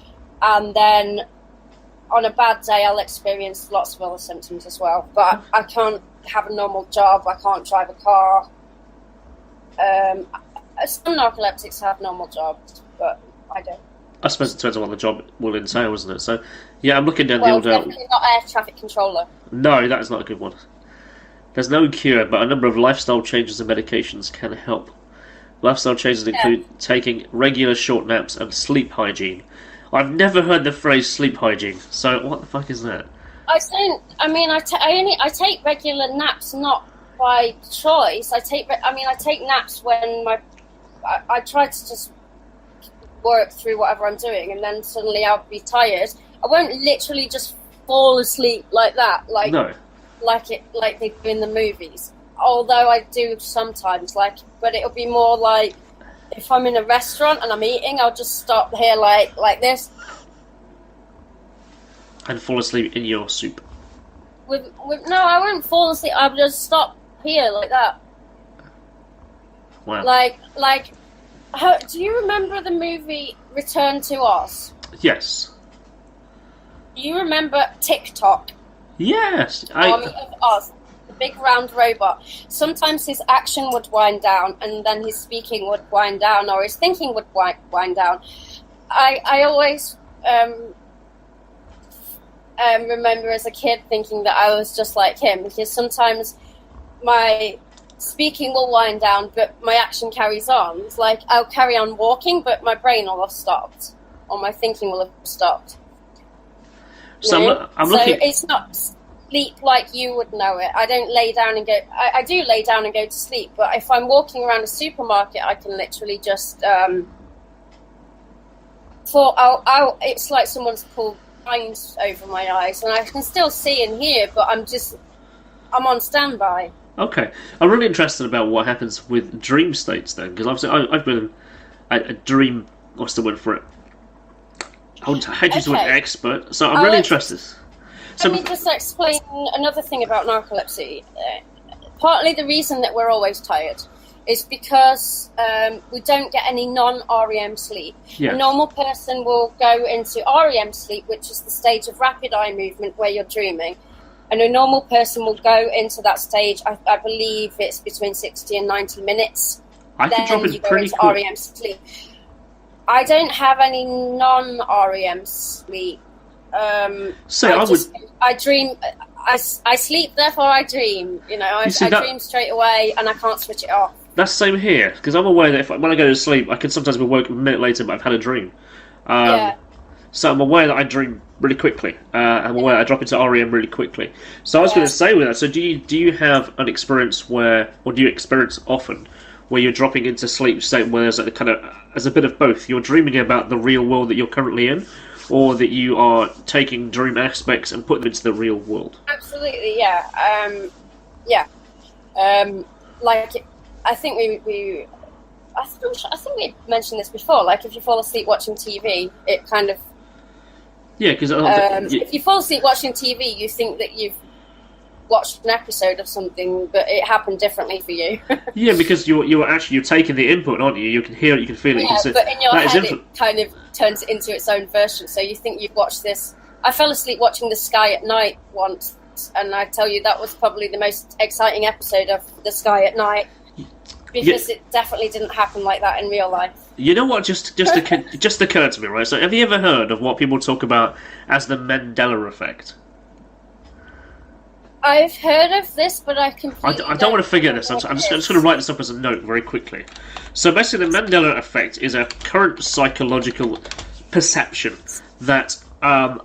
and then on a bad day, I'll experience lots of other symptoms as well. But I can't have a normal job. I can't drive a car. Some narcoleptics have normal jobs, but I don't. I suppose it depends on what the job will entail, isn't it? So, yeah, I'm looking down definitely not air traffic controller. No, that is not a good one. There's no cure, but a number of lifestyle changes and medications can help. Lifestyle changes include taking regular short naps and sleep hygiene. I've never heard the phrase sleep hygiene. So what the fuck is that? I don't. I mean, I take regular naps, not by choice. I take naps when I try to just work through whatever I'm doing, and then suddenly I'll be tired. I won't literally just fall asleep like that, like they do in the movies. Although I do sometimes, but it'll be more like if I'm in a restaurant and I'm eating, I'll just stop here like this. And fall asleep in your soup. No, I won't fall asleep. I'll just stop here like that. Wow. Do you remember the movie Return to Oz? Yes. Do you remember TikTok? Yes. Army of Oz, the big round robot. Sometimes his action would wind down, and then his speaking would wind down, or his thinking would wind down. I always remember as a kid thinking that I was just like him, because sometimes my speaking will wind down, but my action carries on. It's like I'll carry on walking, but my brain will have stopped, or my thinking will have stopped. So it's not sleep like you would know it. I don't lay down and go. I do lay down and go to sleep, but if I'm walking around a supermarket, I can literally just it's like someone's pulled blinds over my eyes, and I can still see and hear, but I'm on standby. Okay, I'm really interested about what happens with dream states then, because obviously I've been a dream. What's the word for it? I hate to use the word expert, so I'm really interested. Let me just explain another thing about narcolepsy. Partly the reason that we're always tired is because we don't get any non-REM sleep. Yes. A normal person will go into REM sleep, which is the stage of rapid eye movement where you're dreaming. And a normal person will go into that stage, I believe it's between 60 and 90 minutes. I can drop it pretty quick. REM sleep. I don't have any non-REM sleep. I dream. I sleep, therefore I dream. I dream straight away, and I can't switch it off. That's the same here, because I'm aware that when I go to sleep, I can sometimes be woke a minute later, but I've had a dream. So I'm aware that I dream really quickly. I'm aware I drop into REM really quickly. So I was going to say with that, so do you have an experience or do you experience often, where you're dropping into sleep state where there's a bit of both? You're dreaming about the real world that you're currently in, or that you are taking dream aspects and putting them into the real world? Absolutely, yeah. I think we mentioned this before. Like, if you fall asleep watching TV, it kind of... Yeah, because... if you fall asleep watching TV, you think that you've watched an episode of something, but it happened differently for you. Yeah, because you're taking the input, aren't you? You can hear it, you can feel it. Yeah, but in your head, it kind of turns it into its own version. So you think you've watched this. I fell asleep watching The Sky at Night once, and I tell you that was probably the most exciting episode of The Sky at Night, because it definitely didn't happen like that in real life. You know what just occurred to me, right? So have you ever heard of what people talk about as the Mandela effect? I've heard of this, but I completely I don't want to forget this. I'm just going to write this up as a note very quickly. So basically, the Mandela effect is a current psychological perception that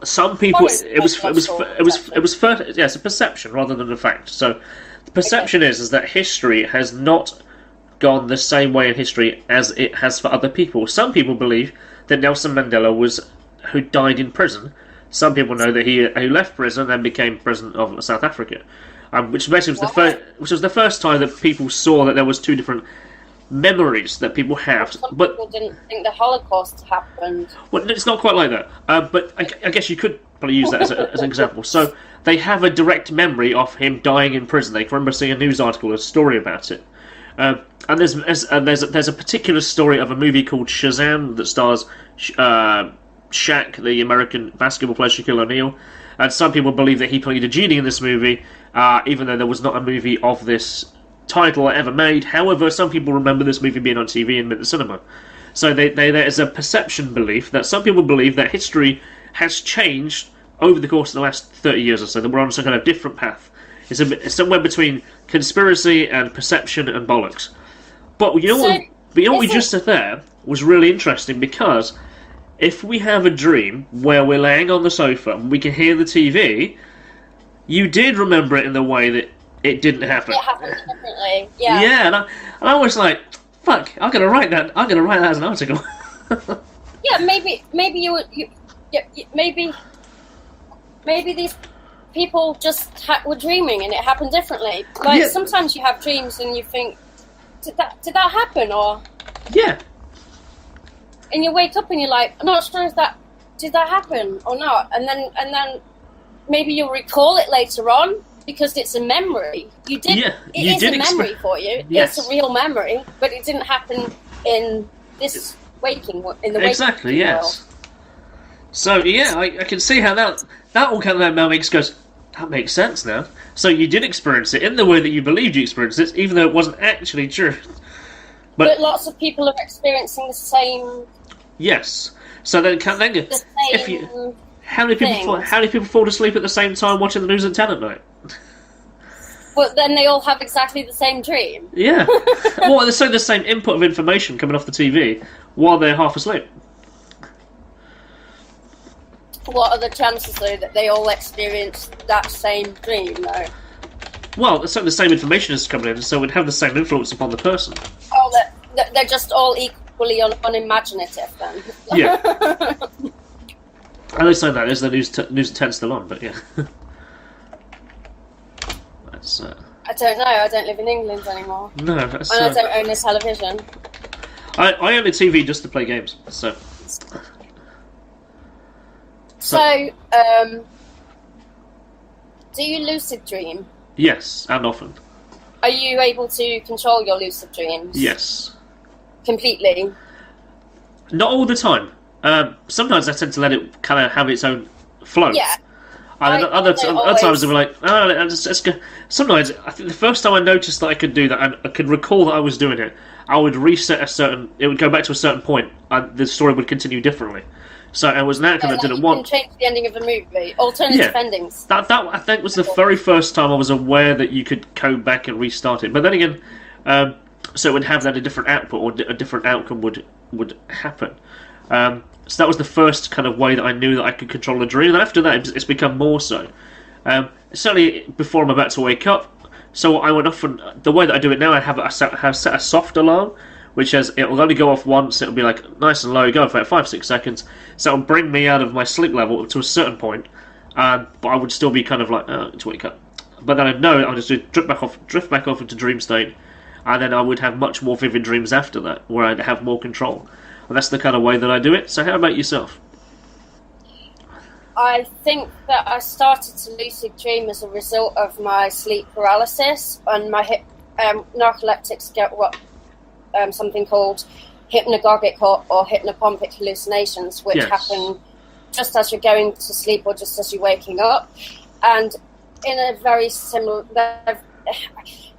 some people. It's a perception rather than a fact. So the perception is that history has not gone the same way in history as it has for other people. Some people believe that Nelson Mandela who died in prison. Some people know that he left prison and became president of South Africa, which basically was the first time that people saw that there was two different memories that people have. Some people didn't think the Holocaust happened. Well, it's not quite like that. But I guess you could probably use that as an example. So they have a direct memory of him dying in prison. They can remember seeing a news article, a story about it. And there's a particular story of a movie called Shazam that stars Shaq, the American basketball player Shaquille O'Neal, and some people believe that he played a genie in this movie, even though there was not a movie of this title ever made. However, some people remember this movie being on TV and at the cinema. So there is a perception belief that some people believe that history has changed over the course of the last 30 years or so, that we're on some kind of different path. It's somewhere between conspiracy and perception and bollocks. But what we just said there was really interesting, because if we have a dream where we're laying on the sofa and we can hear the TV, you did remember it in the way that it didn't happen. It happened differently. Yeah. Yeah, and I was like, fuck, I'm gonna write that as an article. Yeah, maybe maybe these people just were dreaming and it happened differently. Like, sometimes you have dreams and you think, did that happen? Or yeah, and you wake up and you're like, I'm not sure if did that happen or not, and then maybe you'll recall it later on because it's a memory. It is a memory for you. Yes. It's a real memory, but it didn't happen in this waking exactly. Yes. World. So yeah, I can see how that all kind of now goes. That makes sense now. So you did experience it in the way that you believed you experienced it, even though it wasn't actually true. But lots of people are experiencing the same. Yes. So then, how many people fall asleep at the same time watching the news at 10 at night? Well, then they all have exactly the same dream. Yeah. Well, so the same input of information coming off the TV while they're half asleep. What are the chances, though, that they all experience that same dream, though? Well, so the same information is coming in, so it would have the same influence upon the person. Oh, they're just all equally unimaginative, then. Yeah. I don't say that. There's the news at 10 still on, but yeah. That's, I don't know. I don't live in England anymore. No, that's... And I don't own a television. I own a TV just to play games, so... So, do you lucid dream? Yes, and often. Are you able to control your lucid dreams? Yes. Completely? Not all the time. Sometimes I tend to let it kind of have its own flow. Yeah. And other times I'm like, let's go. Sometimes, I think the first time I noticed that I could do that, and I could recall that I was doing it, I would reset it would go back to a certain point, and the story would continue differently. So it was an outcome I didn't want. You can change the ending of the movie. Alternative endings. That I think was the very first time I was aware that you could go back and restart it. But then again, so it would have that a different output or a different outcome would happen. So that was the first kind of way that I knew that I could control a dream. And after that, it's become more so. Certainly before I'm about to wake up. So I would often, the way that I do it now, I set a soft alarm, which is, it will only go off once. It'll be like nice and low, go for about 5-6 seconds. So it'll bring me out of my sleep level to a certain point, but I would still be kind of like, to wake up. But then I'd know I'll just drift back off into dream state, and then I would have much more vivid dreams after that, where I'd have more control. And that's the kind of way that I do it. So how about yourself? I think that I started to lucid dream as a result of my sleep paralysis, and my narcoleptics get something called hypnagogic or hypnopompic hallucinations, which happen just as you're going to sleep or just as you're waking up. And in a very similar...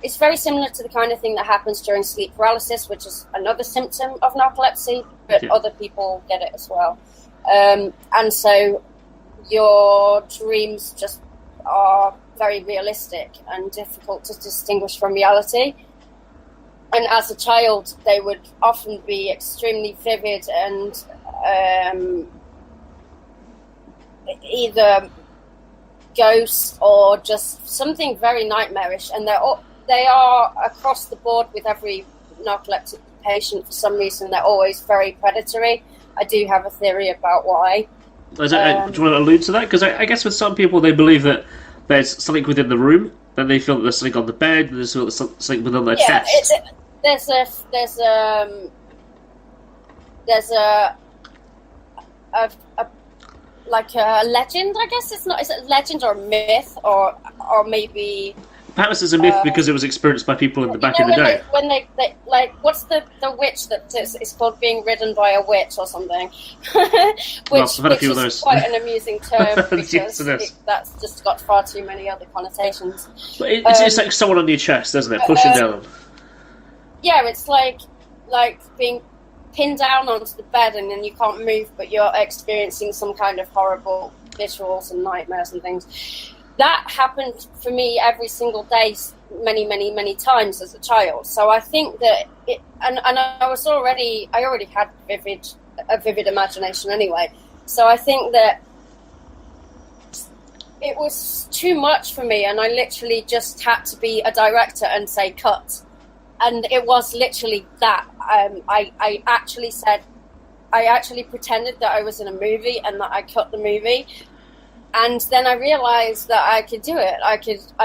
It's very similar to the kind of thing that happens during sleep paralysis, which is another symptom of narcolepsy, but other people get it as well. And so your dreams just are very realistic and difficult to distinguish from reality. And as a child, they would often be extremely vivid and either ghosts or just something very nightmarish. And they are across the board with every narcoleptic patient. For some reason, they're always very predatory. I do have a theory about why. Do you want to allude to that? Because I guess with some people, they believe that there's something within the room, then they feel that there's something on the bed, and there's something within their chest. There's a like a legend, I guess. It's not. Is it a legend or a myth or maybe? Perhaps it's a myth because it was experienced by people in the back in the day. When they like, what's the witch that is called being ridden by a witch or something? which I've had a few of those. Is quite an amusing term because yes, that's just got far too many other connotations. But it's like someone on your chest, isn't it? Pushing down. Yeah, it's like being pinned down onto the bed and then you can't move, but you're experiencing some kind of horrible visuals and nightmares and things. That happened for me every single day, many, many, many times as a child. So I think that I already had vivid a vivid imagination anyway. So I think that it was too much for me, and I literally just had to be a director and say cut. And it was literally that. I actually pretended that I was in a movie and that I cut the movie. And then I realized that I could do it. I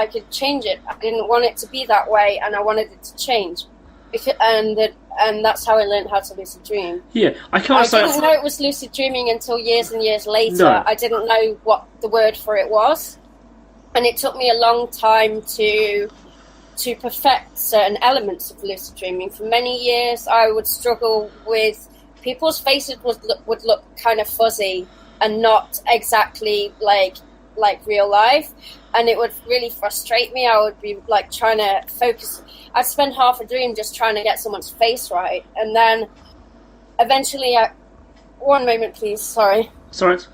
could change it. I didn't want it to be that way, and I wanted it to change. And that's how I learned how to lucid dream. Yeah, I didn't know it was lucid dreaming until years and years later. No. I didn't know what the word for it was, and it took me a long time to perfect certain elements of lucid dreaming. For many years, I would struggle with people's faces would look kind of fuzzy and not exactly like real life, and it would really frustrate me. I would be like trying to focus. I'd spend half a dream just trying to get someone's face right, and then eventually, one moment, please. Sorry. It's all right.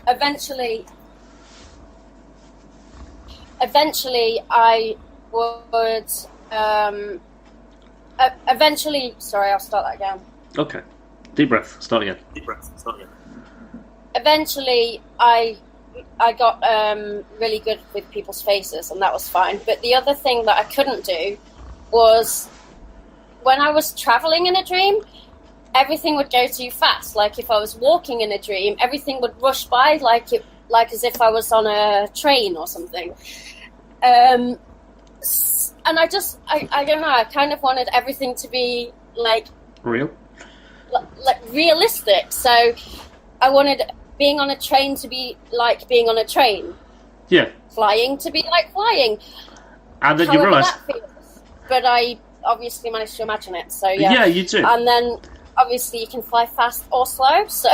Eventually, I would. Sorry, I'll start that again. Okay. Deep breath. Start again. Eventually, I got really good with people's faces, and that was fine. But the other thing that I couldn't do was when I was traveling in a dream, everything would go too fast. Like if I was walking in a dream, everything would rush by like as if I was on a train or something. And I don't know, I kind of wanted everything to be like realistic. So I wanted being on a train to be like being on a train. Yeah. Flying to be like flying. And then you realise. But I obviously managed to imagine it. So yeah. Yeah, you do. And then obviously you can fly fast or slow. So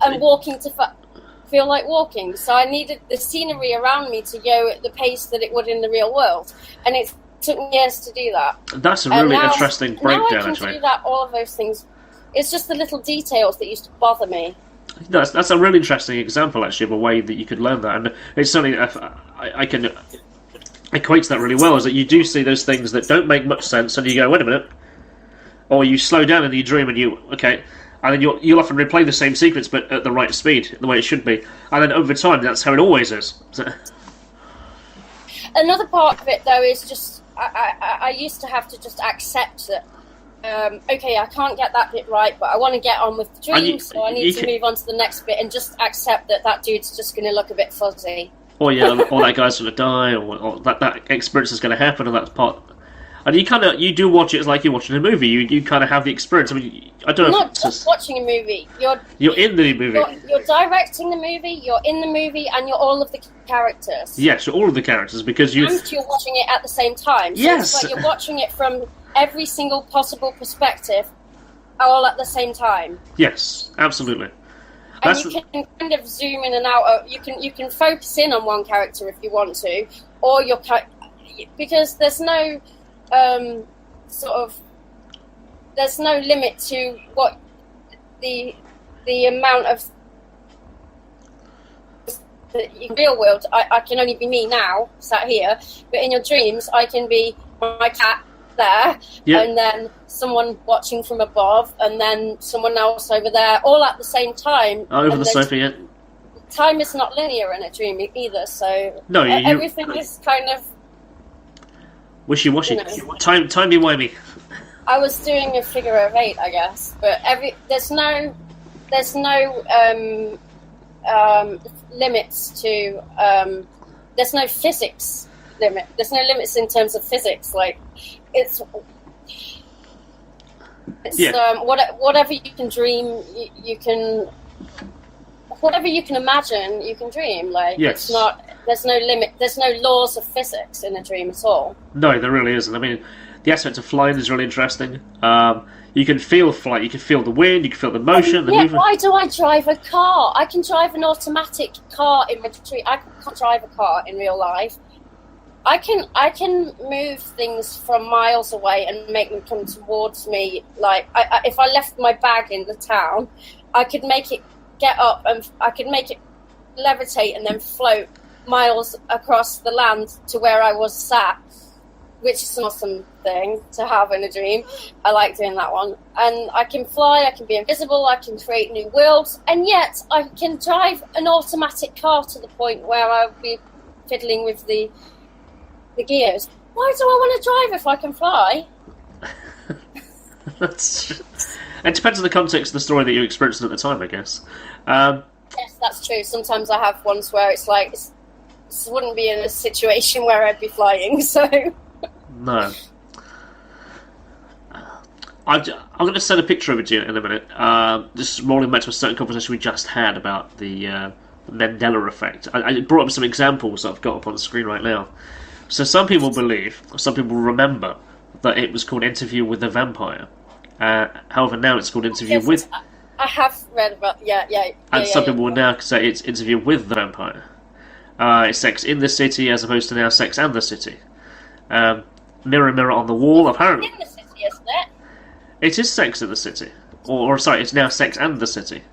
and walking to feel like walking. So I needed the scenery around me to go at the pace that it would in the real world, and it took me years to do that. That's a really interesting breakdown. Now I can do that. All of those things. It's just the little details that used to bother me. That's a really interesting example, actually, of a way that you could learn that, and it's something I can equate to that really well. Is that you do see those things that don't make much sense, and you go, "Wait a minute," or you slow down in your dream, and and then you'll often replay the same sequence, but at the right speed, the way it should be. And then over time, that's how it always is. Another part of it, though, is just I used to have to just accept that, okay, I can't get that bit right, but I want to get on with the dream, so I need to move on to the next bit and just accept that dude's just going to look a bit fuzzy. Or that guy's going to die, or that experience is going to happen, and that's part... And you do watch it as like you're watching a movie. You kind of have the experience. I mean, I don't know. Not just watching a movie. You're in the movie. You're directing the movie. You're in the movie, and you're all of the characters. Yes, you're all of the characters because you. And you're watching it at the same time. So yes. It's like you're watching it from every single possible perspective, all at the same time. Yes, absolutely. And you can kind of zoom in and out. You can focus in on one character if you want to, or because there's no. There's no limit to what the amount of the real world. I can only be me now, sat here, but in your dreams, I can be my cat there, yep. And then someone watching from above, and then someone else over there, all at the same time. Over the sofa, yeah. Time is not linear in a dream either, so no, everything is kind of. Wishy-washy. Timey-wimey. I was doing a figure of 8, I guess, but there's no limits to there's no physics limit. There's no limits in terms of physics. Like it's yeah. Whatever you can dream, you can. Whatever you can imagine, you can dream. Like yes. It's not. There's no limit. There's no laws of physics in a dream at all. No, there really isn't. I mean, the aspect of flying is really interesting. You can feel flight. You can feel the wind. You can feel the motion. The movement. Why do I drive a car? I can drive an automatic car in my dream. I can't drive a car in real life. I can move things from miles away and make them come towards me. Like if I left my bag in the town, I could make it get up and I could make it levitate and then float miles across the land to where I was sat, which is an awesome thing to have in a dream. I like doing that one. And I can fly, I can be invisible, I can create new worlds, and yet I can drive an automatic car to the point where I'll be fiddling with the gears. Why do I want to drive if I can fly? It depends on the context of the story that you're experiencing at the time, I guess. Yes, that's true. Sometimes I have ones where it's like, this wouldn't be in a situation where I'd be flying, so... No. I'm going to send a picture over to you in a minute. Just rolling back to a certain conversation we just had about the Mandela effect. I brought up some examples that I've got up on the screen right now. So some people believe, or some people remember, that it was called Interview with the Vampire. However, now it's called Interview with... I have read about... And some people will now say it's Interview with the Vampire. It's Sex in the City as opposed to now Sex and the City. Mirror, Mirror on the Wall, apparently. In the City, isn't it? It is Sex in the City. Or sorry, it's now Sex and the City.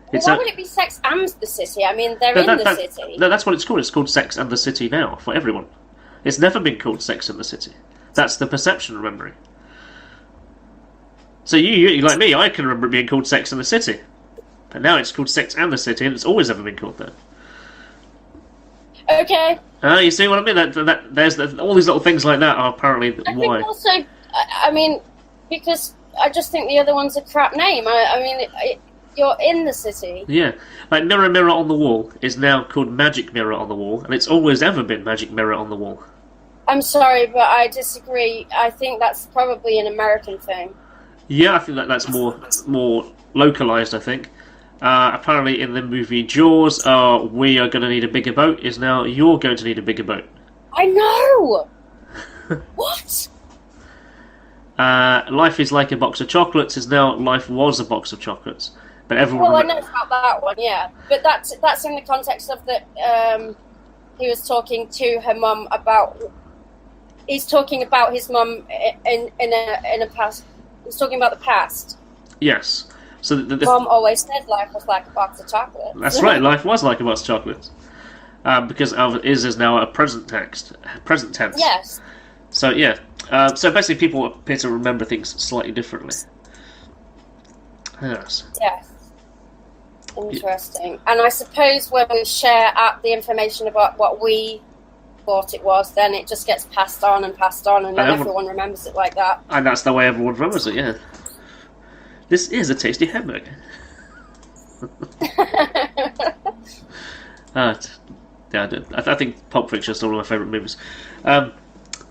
Why would it be Sex and the City? I mean, they're in the city. No, that's what it's called. It's called Sex and the City now, for everyone. It's never been called Sex in the City. That's the perception, remembering. So you like me, I can remember it being called Sex in the City. But now it's called Sex and the City, and it's always ever been called that. Okay. You see what I mean? There's all these little things like that are apparently I why. think also, I mean, because I just think the other one's a crap name. I mean, you're in the city. Yeah. Like Mirror, Mirror on the Wall is now called Magic Mirror on the Wall, and it's always ever been Magic Mirror on the Wall. I'm sorry, but I disagree. I think that's probably an American thing. Yeah, I think that's more localized, I think. Apparently in the movie Jaws, we are going to need a bigger boat is now you're going to need a bigger boat. I know! What? Life is like a box of chocolates is now life was a box of chocolates. But everyone... Well, I know about that one, yeah. But that's in the context of that he was talking to her mum about... He's talking about his mum in a past... He's talking about the past. Yes. So Mum always said life was like a box of chocolates. That's right, life was like a box of chocolates. Because is now a present tense. Yes. So, yeah. So basically people appear to remember things slightly differently. Yes. Yes. Interesting. And I suppose when we share the information about what we thought it was, then it just gets passed on, and then everyone remembers it like that. And that's the way everyone remembers it, yeah. This is a tasty hamburger. I think Pulp Fiction is still one of my favourite movies. But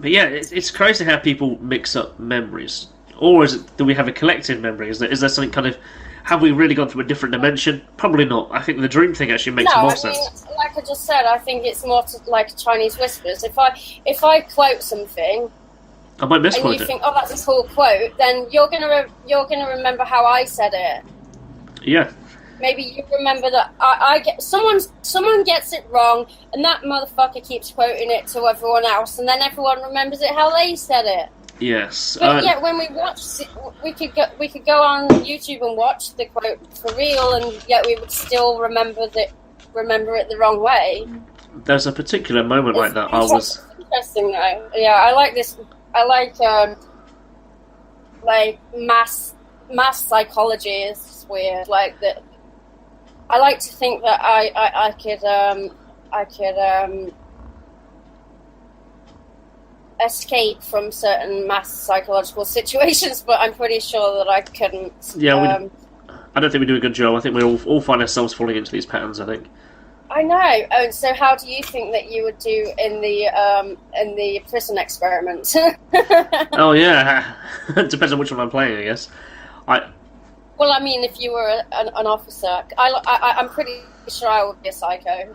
yeah, it's crazy how people mix up memories. Or do we have a collective memory? Is there something kind of... Have we really gone through a different dimension? Probably not. I think the dream thing actually makes more sense. Like I just said, I think it's more like Chinese whispers. If I quote something... I might misquote and you think, oh, that's a cool quote, then you're gonna remember how I said it. Yeah. Maybe you remember that I get someone gets it wrong, and that motherfucker keeps quoting it to everyone else, and then everyone remembers it how they said it. Yes. But yeah, when we watch it, we could go on YouTube and watch the quote for real, and yet we would still remember it the wrong way. There's a particular moment like that. Interesting though. Yeah, I like this. I like mass psychology is weird. Like that, I like to think that I could escape from certain mass psychological situations, but I'm pretty sure that I couldn't. Yeah, I don't think we do a good job. I think we all find ourselves falling into these patterns, I think. I know. Oh, so how do you think that you would do in the prison experiment? Oh yeah, it depends on which one I'm playing, I guess. Well, I mean, if you were an officer, I'm pretty sure I would be a psycho.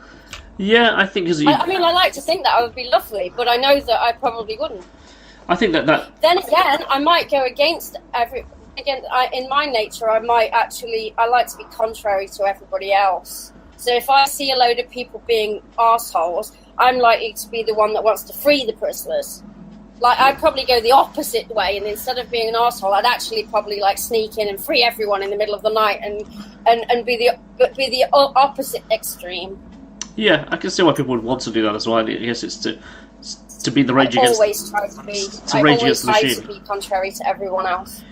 Yeah, I think I mean, I like to think that I would be lovely, but I know that I probably wouldn't. I think that... Then again, I might go against in my nature, I like to be contrary to everybody else. So if I see a load of people being arseholes, I'm likely to be the one that wants to free the prisoners. Like, I'd probably go the opposite way, and instead of being an arsehole, I'd actually probably like sneak in and free everyone in the middle of the night and be the opposite extreme. Yeah, I can see why people would want to do that as well. I guess it's to be the rage against. Always try to be. To rage against the machine. To be contrary to everyone else.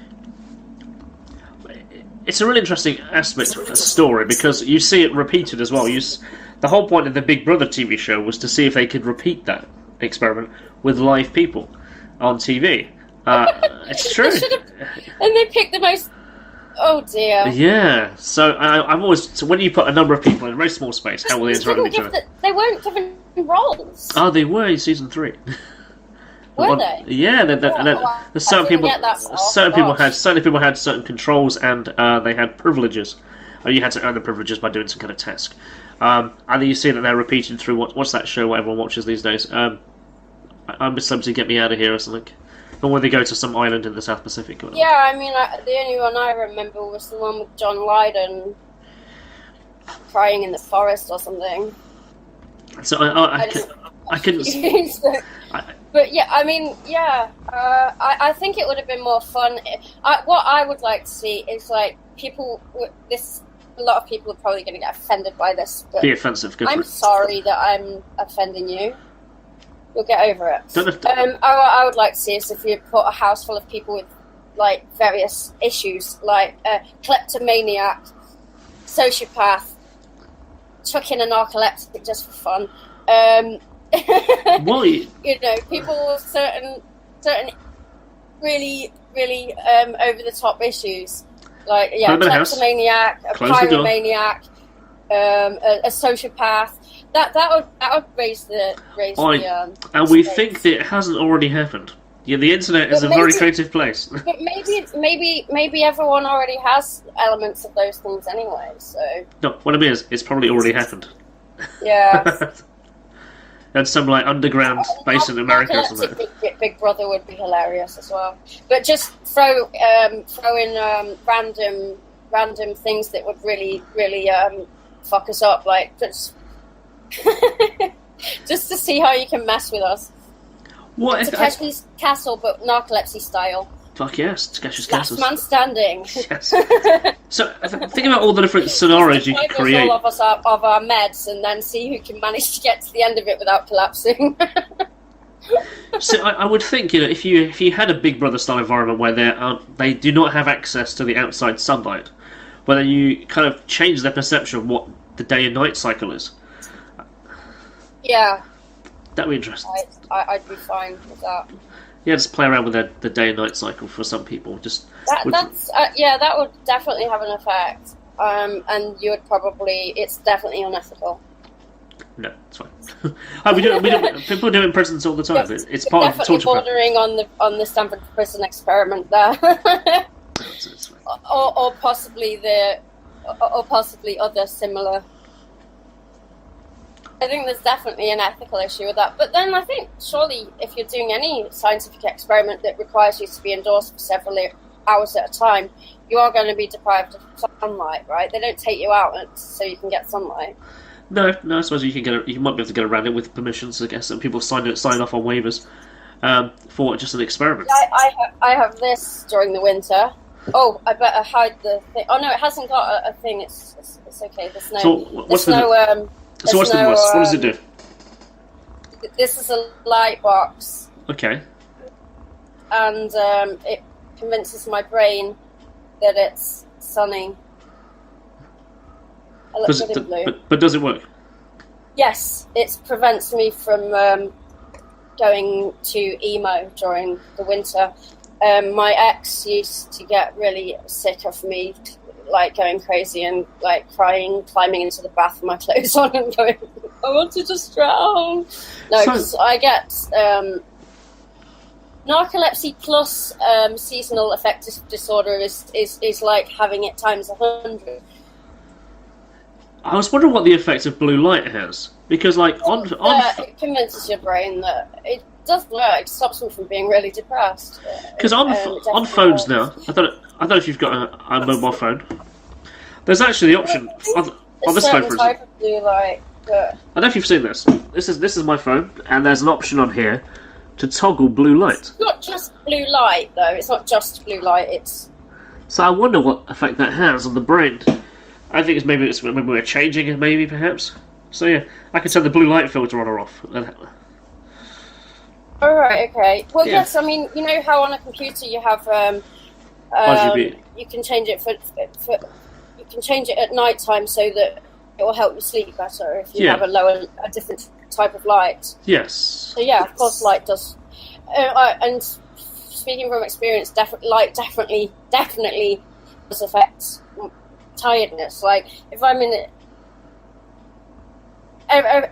It's a really interesting aspect of the story because you see it repeated as well. The whole point of the Big Brother TV show was to see if they could repeat that experiment with live people on TV. It's true. And they picked the most... Oh dear. Yeah, so I'm always... So when you put a number of people in a very small space, how will they interact with each other? They weren't given roles. Oh, they were in season 3. Were they? Yeah, certain people had certain controls and they had privileges. You had to earn the privileges by doing some kind of task. And then you see that they're repeated through what's that show what everyone watches these days? I'm Somebody Get Me Out of Here or something. Or when they go to some island in the South Pacific. Yeah, I mean, the only one I remember was the one with John Lydon crying in the forest or something. So I couldn't. But yeah, I mean, yeah, I think it would have been more fun. What I would like to see is like people. A lot of people are probably going to get offended by this. But be offensive. I'm sorry that I'm offending you. You'll get over it. I would like to see is if you put a house full of people with like various issues, like kleptomaniac, sociopath, chuck in a narcoleptic just for fun. Well, you know, people with certain really over the top issues, like kleptomaniac, a pyromaniac, a sociopath. That would raise the and we think that it hasn't already happened. Yeah, the internet is a very creative place. But maybe everyone already has elements of those things anyway. So no, what I mean is, it's probably already happened. Yeah. And some like underground base in America or something. Big Brother would be hilarious as well. But just throw in random things that would really fuck us up, like just just to see how you can mess with us. What if Takeshi's Castle, but narcolepsy style? Fuck yes, Takeshi's Castle. Last man standing. Yes. So think about all the different scenarios you could create. All of us of our meds, and then see who can manage to get to the end of it without collapsing. So I would think, if you had a Big Brother style environment where they do not have access to the outside sunlight, but then you kind of change their perception of what the day and night cycle is. Yeah. That'd be interesting. I'd be fine with that. Yeah, just play around with the day and night cycle for some people. That would definitely have an effect. And you would probably... It's definitely unethical. No, it's fine. People do it in prisons all the time. It's part of the torture. Bordering on the Stanford prison experiment there. or possibly other similar... I think there's definitely an ethical issue with that. But then I think, surely, if you're doing any scientific experiment that requires you to be indoors for several hours at a time, you are going to be deprived of sunlight, right? They don't take you out so you can get sunlight. No, I suppose you might be able to get around it with permissions, I guess, and people sign off on waivers for just an experiment. I have this during the winter. Oh, I better hide the thing. Oh no, it hasn't got a thing. It's okay. There's no. So what does it do? This is a light box. Okay. And it convinces my brain that it's sunny. But does it work? Yes, it prevents me from going to emo during the winter. My ex used to get really sick of me, like going crazy and like crying, climbing into the bath with my clothes on and going, I want to just drown. No, because I get narcolepsy plus seasonal affective disorder is like having it times 100. I was wondering what the effect of blue light has, because like it convinces your brain that it does work. It stops me from being really depressed. Because on phones now, I don't know if you've got a mobile phone. There's actually the option on this phone, for type of blue light. I don't know if you've seen this. This is my phone, and there's an option on here to toggle blue light. It's not just blue light, though. It's not just blue light. So I wonder what effect that has on the brain. I think maybe we're changing it, maybe perhaps. So yeah, I can turn the blue light filter on or off. All right. Okay. Well, Yeah. yes. I mean, you know how on a computer you have RGB. you can change it for you can change it at night time so that it will help you sleep better if you Yeah. have a different type of light. Yes. So yeah, of course, light does. And speaking from experience, light definitely does affect tiredness. Like if I'm in it,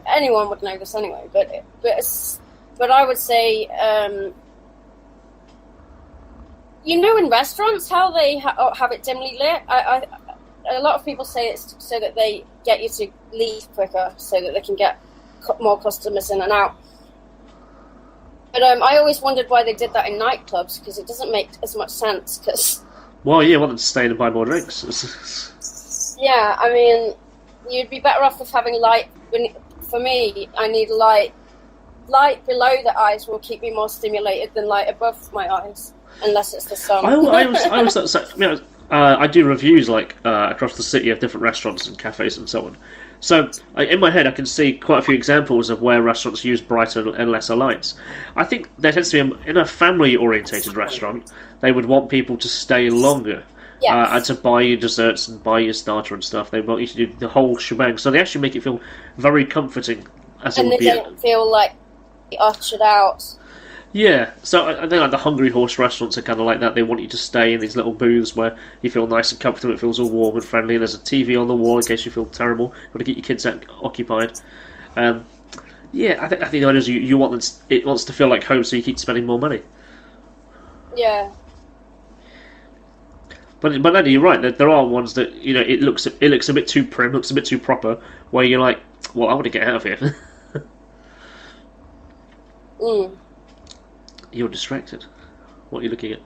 anyone would know this anyway. But I would say, you know, in restaurants how they have it dimly lit. A lot of people say it's so that they get you to leave quicker, so that they can get more customers in and out. But I always wondered why they did that in nightclubs, because it doesn't make as much sense. Cause, Well, yeah, I want them to stay in and buy more drinks. yeah, I mean, you'd be better off with having light. For me, I need light. Light below the eyes will keep me more stimulated than light above my eyes, unless it's the sun. I do reviews across the city of different restaurants and cafes and so on. So in my head, I can see quite a few examples of where restaurants use brighter and lesser lights. I think there tends to be in a family-orientated restaurant, they would want people to stay longer. Yes. And to buy you desserts and buy you starter and stuff. They want you to do the whole shebang. So they actually make it feel very comforting, as it and would they be. don't feel like ushered out. Yeah, so I think like the Hungry Horse restaurants are kind of like that. They want you to stay in these little booths where you feel nice and comfortable. It feels all warm and friendly. And there's a TV on the wall in case you feel terrible. You want to keep your kids occupied. Yeah, I think the idea is you want it wants to feel like home, so you keep spending more money. Yeah. But then you're right. There are ones that it looks a bit too prim, looks a bit too proper. Where you're like, well, I want to get out of here. You're distracted. What are you looking at?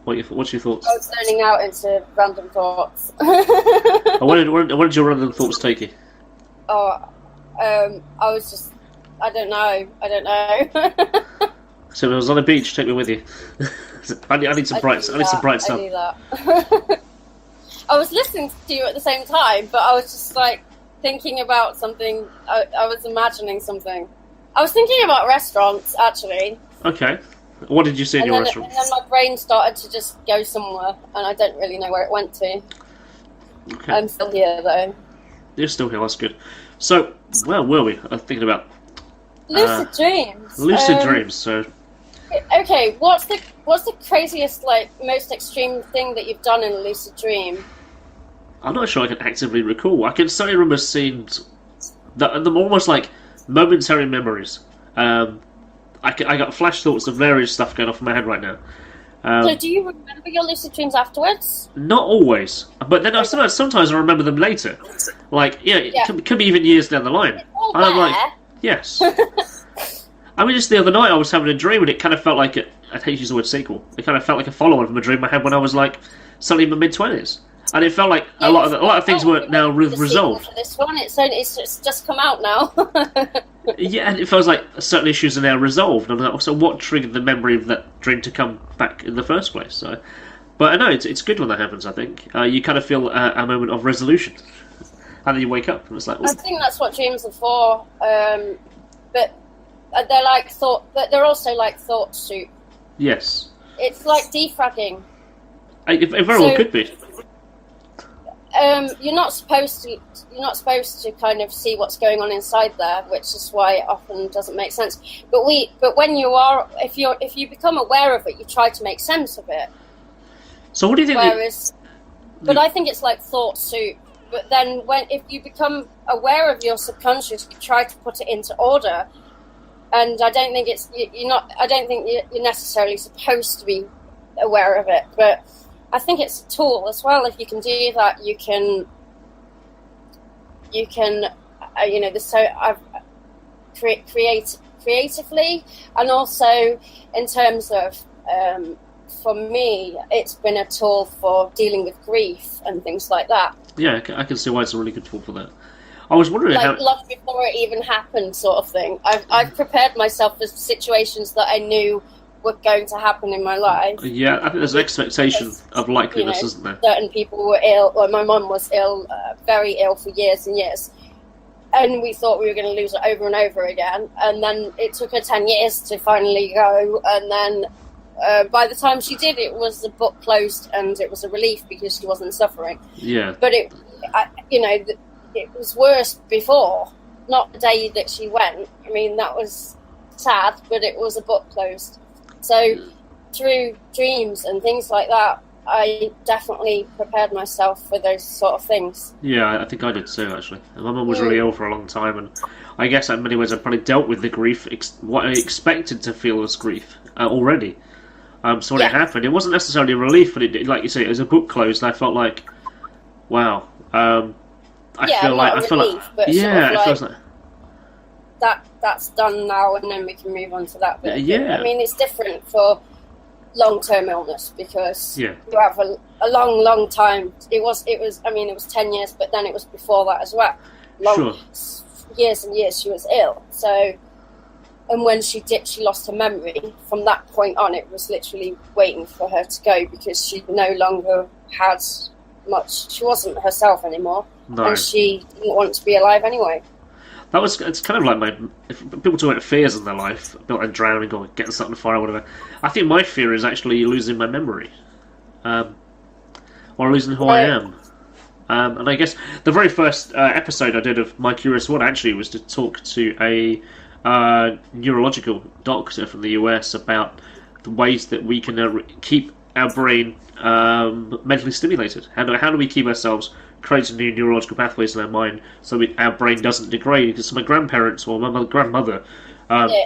What's your thoughts? I was turning out into random thoughts. Where did your random thoughts take you? I was just, I don't know. So if I was on a beach, take me with you. I need some bright sun. I knew that. I was listening to you at the same time, but I was just like thinking about something. I was imagining something. I was thinking about restaurants, actually. Okay. What did you see in your restaurant? And then my brain started to just go somewhere, and I don't really know where it went to. Okay. I'm still here, though. You're still here, that's good. So, where were we? I'm thinking about... Lucid dreams. Lucid dreams, so... Okay, what's the craziest, most extreme thing that you've done in a lucid dream? I'm not sure I can actively recall. I can certainly remember scenes that are almost like momentary memories. I got flash thoughts of various stuff going off in my head right now. So do you remember your lucid dreams afterwards? Not always, but then sometimes I remember them later. It could be even years down the line. It's all And I'm there. like, yes. I mean, just the other night I was having a dream and it kind of felt like I hate to use the word sequel. It kind of felt like a follow-on from a dream I had when I was suddenly in my mid-20s. And it felt like a lot of things were now resolved. This one, it's just come out now. Yeah, and it feels like certain issues are now resolved. And I'm like, so what triggered the memory of that dream to come back in the first place? So, but I know it's good when that happens. I think you kind of feel a moment of resolution, and then you wake up and it's like. Ooh. I think that's what dreams are for. But they're like thought. But they're also like thought soup. Yes. It's like defragging. It very well could be. You're not supposed to kind of see what's going on inside there, which is why it often doesn't make sense. But when you are, if you become aware of it, you try to make sense of it. So what do you think? But I think it's like thought soup. But then if you become aware of your subconscious, you try to put it into order. And I don't think you're necessarily supposed to be aware of it, but I think it's a tool as well. If you can do that, you can I've creatively, and also in terms of for me, it's been a tool for dealing with grief and things like that. Yeah, I can see why it's a really good tool for that. I was wondering how... love before it even happened, sort of thing. I've prepared myself for situations that I knew were going to happen in my life. Yeah, I think there's an expectation of likeliness, isn't there? Certain people were ill, or my mum was ill, very ill for years and years. and we thought we were going to lose it over and over again. And then it took her 10 years to finally go. And then by the time she did, the book closed, and it was a relief because she wasn't suffering. Yeah. But it was worse before, not the day that she went. I mean, that was sad, but it was a book closed. So through dreams and things like that, I definitely prepared myself for those sort of things. Yeah, I think I did too, actually. My mum was really ill for a long time, and I guess in many ways I probably dealt with the grief, what I expected to feel as grief already. So when it happened, it wasn't necessarily a relief, but it, like you say, it was a book closed, and I felt like, wow. It feels like that's done now, and then we can move on to that. But I mean, it's different for long-term illness because you have a long time. It was 10 years, but then it was before that as well. Years and years she was ill. So, and when she lost her memory. From that point on, it was literally waiting for her to go because she no longer had much. She wasn't herself anymore, and she didn't want to be alive anyway. It's kind of like if people talk about fears in their life, about like drowning or getting set on fire or whatever. I think my fear is actually losing my memory, or losing who I am. And I guess the very first episode I did of My Curious World actually was to talk to a neurological doctor from the US about the ways that we can keep our brain mentally stimulated. How do we keep ourselves creating new neurological pathways in our mind so our brain doesn't degrade? Because my grandparents, or my grandmother,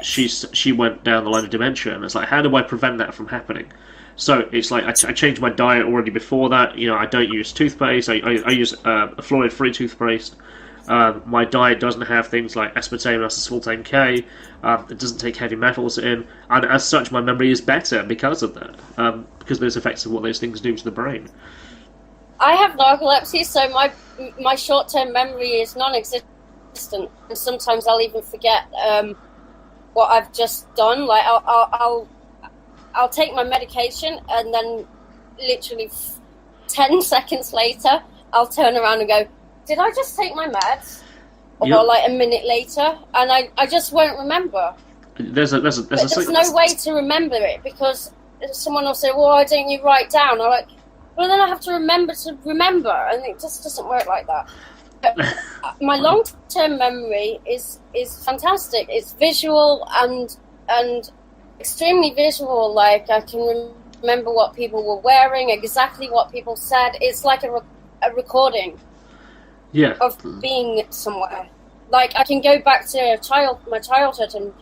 she went down the line of dementia, and it's like, how do I prevent that from happening? So it's like I changed my diet already before that. I don't use toothpaste. I use a fluoride-free toothpaste. My diet doesn't have things like aspartame, aspartame K. It doesn't take heavy metals in, and as such, my memory is better because of that. Because there's effects of what those things do to the brain. I have narcolepsy, so my short-term memory is non-existent, and sometimes I'll even forget what I've just done. Like I'll take my medication, and then literally 10 seconds later, I'll turn around and go, "Did I just take my meds?" Or like a minute later, and I just won't remember. There's no way to remember it because someone will say, "Well, why don't you write down?" I'm like, well, then I have to remember, and it just doesn't work like that. But my long-term memory is fantastic. It's visual and extremely visual. Like, I can remember what people were wearing, exactly what people said. It's like a recording of being somewhere. Like, I can go back to my childhood and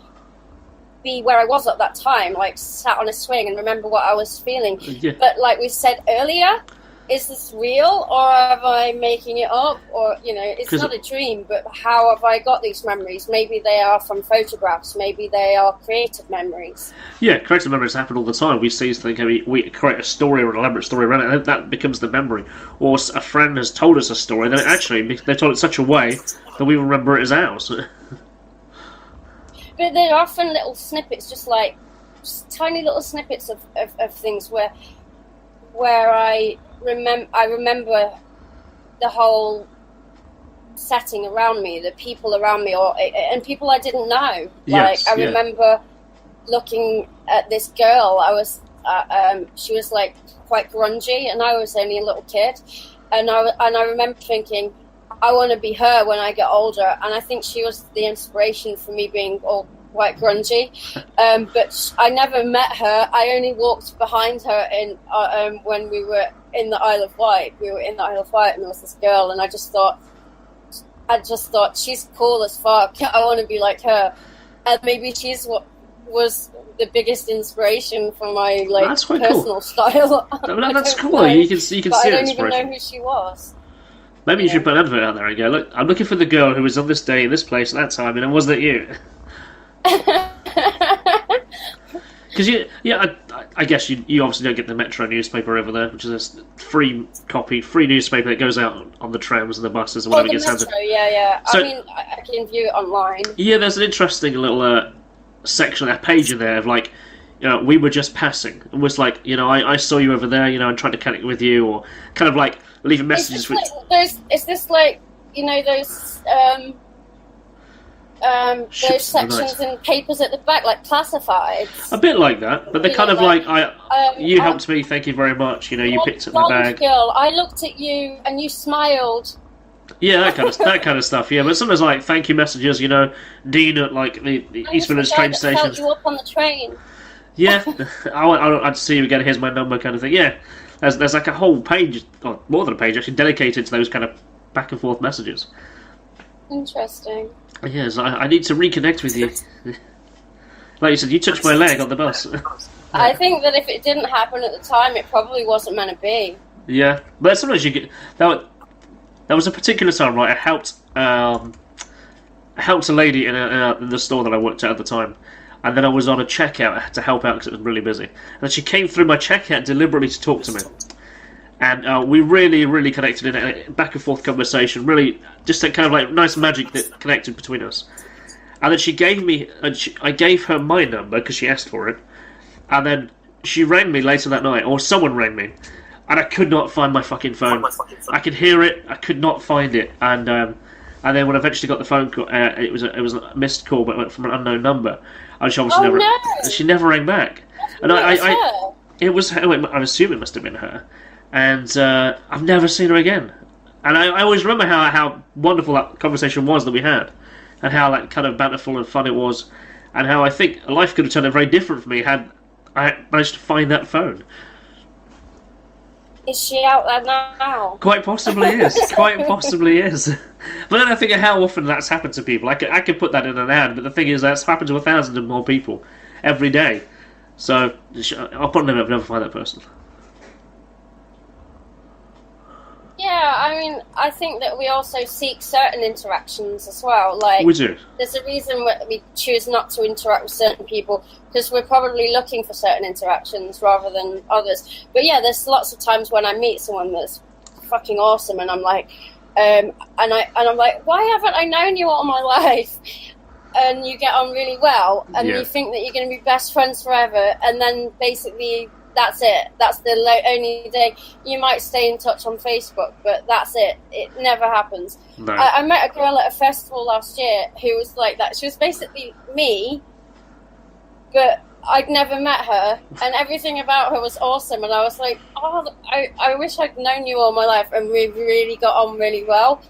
be where I was at that time, like sat on a swing and remember what I was feeling. But like we said earlier, is this real or am I making it up? Or, it's not a dream, but how have I got these memories? Maybe they are from photographs, maybe they are creative memories. Yeah, creative memories happen all the time. We see something, we create a story or an elaborate story around it, and that becomes the memory. Or a friend has told us a story, then they told it in such a way that we remember it as ours. But they're often little snippets, just tiny little snippets of things where I remember the whole setting around me, the people around me, and people I didn't know. I remember looking at this girl. She was like quite grungy, and I was only a little kid, and I remember thinking, I want to be her when I get older, and I think she was the inspiration for me being all quite grungy. But I never met her. I only walked behind her when we were in the Isle of Wight. We were in the Isle of Wight, and there was this girl, and I just thought she's cool as fuck. I want to be like her, and maybe she's what was the biggest inspiration for my personal style. That's cool. You can see. I don't even know who she was. Maybe you should put an advert out there and go, look, I'm looking for the girl who was on this day, in this place, at that time, and it wasn't you. Because I guess you obviously don't get the Metro newspaper over there, which is a free newspaper that goes out on the trams and the buses and whatever gets handed. So, I mean, I can view it online. Yeah, there's an interesting little section, a page in there of we were just passing. It was like, I saw you over there, and tried to connect with you, or kind of like leaving messages. Those those sections and papers at the back, like classifieds. A bit like that, but they're kind of like you helped me, thank you very much. You picked up my bag. Girl, I looked at you and you smiled. Yeah, that kind of stuff. Yeah, but sometimes like thank you messages. Dean at like the East Village train station. Felt you up on the train. Yeah, I'd see you again. Here's my number, kind of thing. Yeah, there's like a whole page, or more than a page, actually dedicated to those kind of back and forth messages. Interesting. Yes, I need to reconnect with you. Like you said, you touched my leg on the bus. I think that if it didn't happen at the time, it probably wasn't meant to be. Yeah, but sometimes you get that was a particular time, right? I helped a lady in the store that I worked at the time, and then I was on a checkout to help out because it was really busy. And she came through my checkout deliberately to talk to me. And we really, really connected in a back and forth conversation. Really, just a kind of like nice magic that connected between us. And then she gave me, I gave her my number because she asked for it. And then she rang me later that night, or someone rang me, and I could not find my fucking phone. I could hear it, I could not find it. And then when I eventually got the phone call, it was a missed call, but it went from an unknown number. And she obviously she never rang back. And it was her. I assume it must have been her. And I've never seen her again. And I always remember how wonderful that conversation was that we had, and how like kind of banterful and fun it was, and how I think life could have turned out very different for me had I managed to find that phone. Is she out there now? Quite possibly is. Quite possibly is. But then I think of how often that's happened to people. I could put that in an ad, but the thing is that's happened to 1,000 and more people every day. So I'll put them up, never find that person. Yeah, I mean, I think that we also seek certain interactions as well. Like, we do. There's a reason we choose not to interact with certain people, because we're probably looking for certain interactions rather than others. But yeah, there's lots of times when I meet someone that's fucking awesome, and I'm like, and I'm like, why haven't I known you all my life? And you get on really well, and you think that you're going to be best friends forever, and then basically that's it. That's the only day. You might stay in touch on Facebook, but that's it. It never happens. No. I met a girl at a festival last year who was like that. She was basically me, but I'd never met her, and everything about her was awesome. And I was like, oh, I wish I'd known you all my life, and we really got on really well.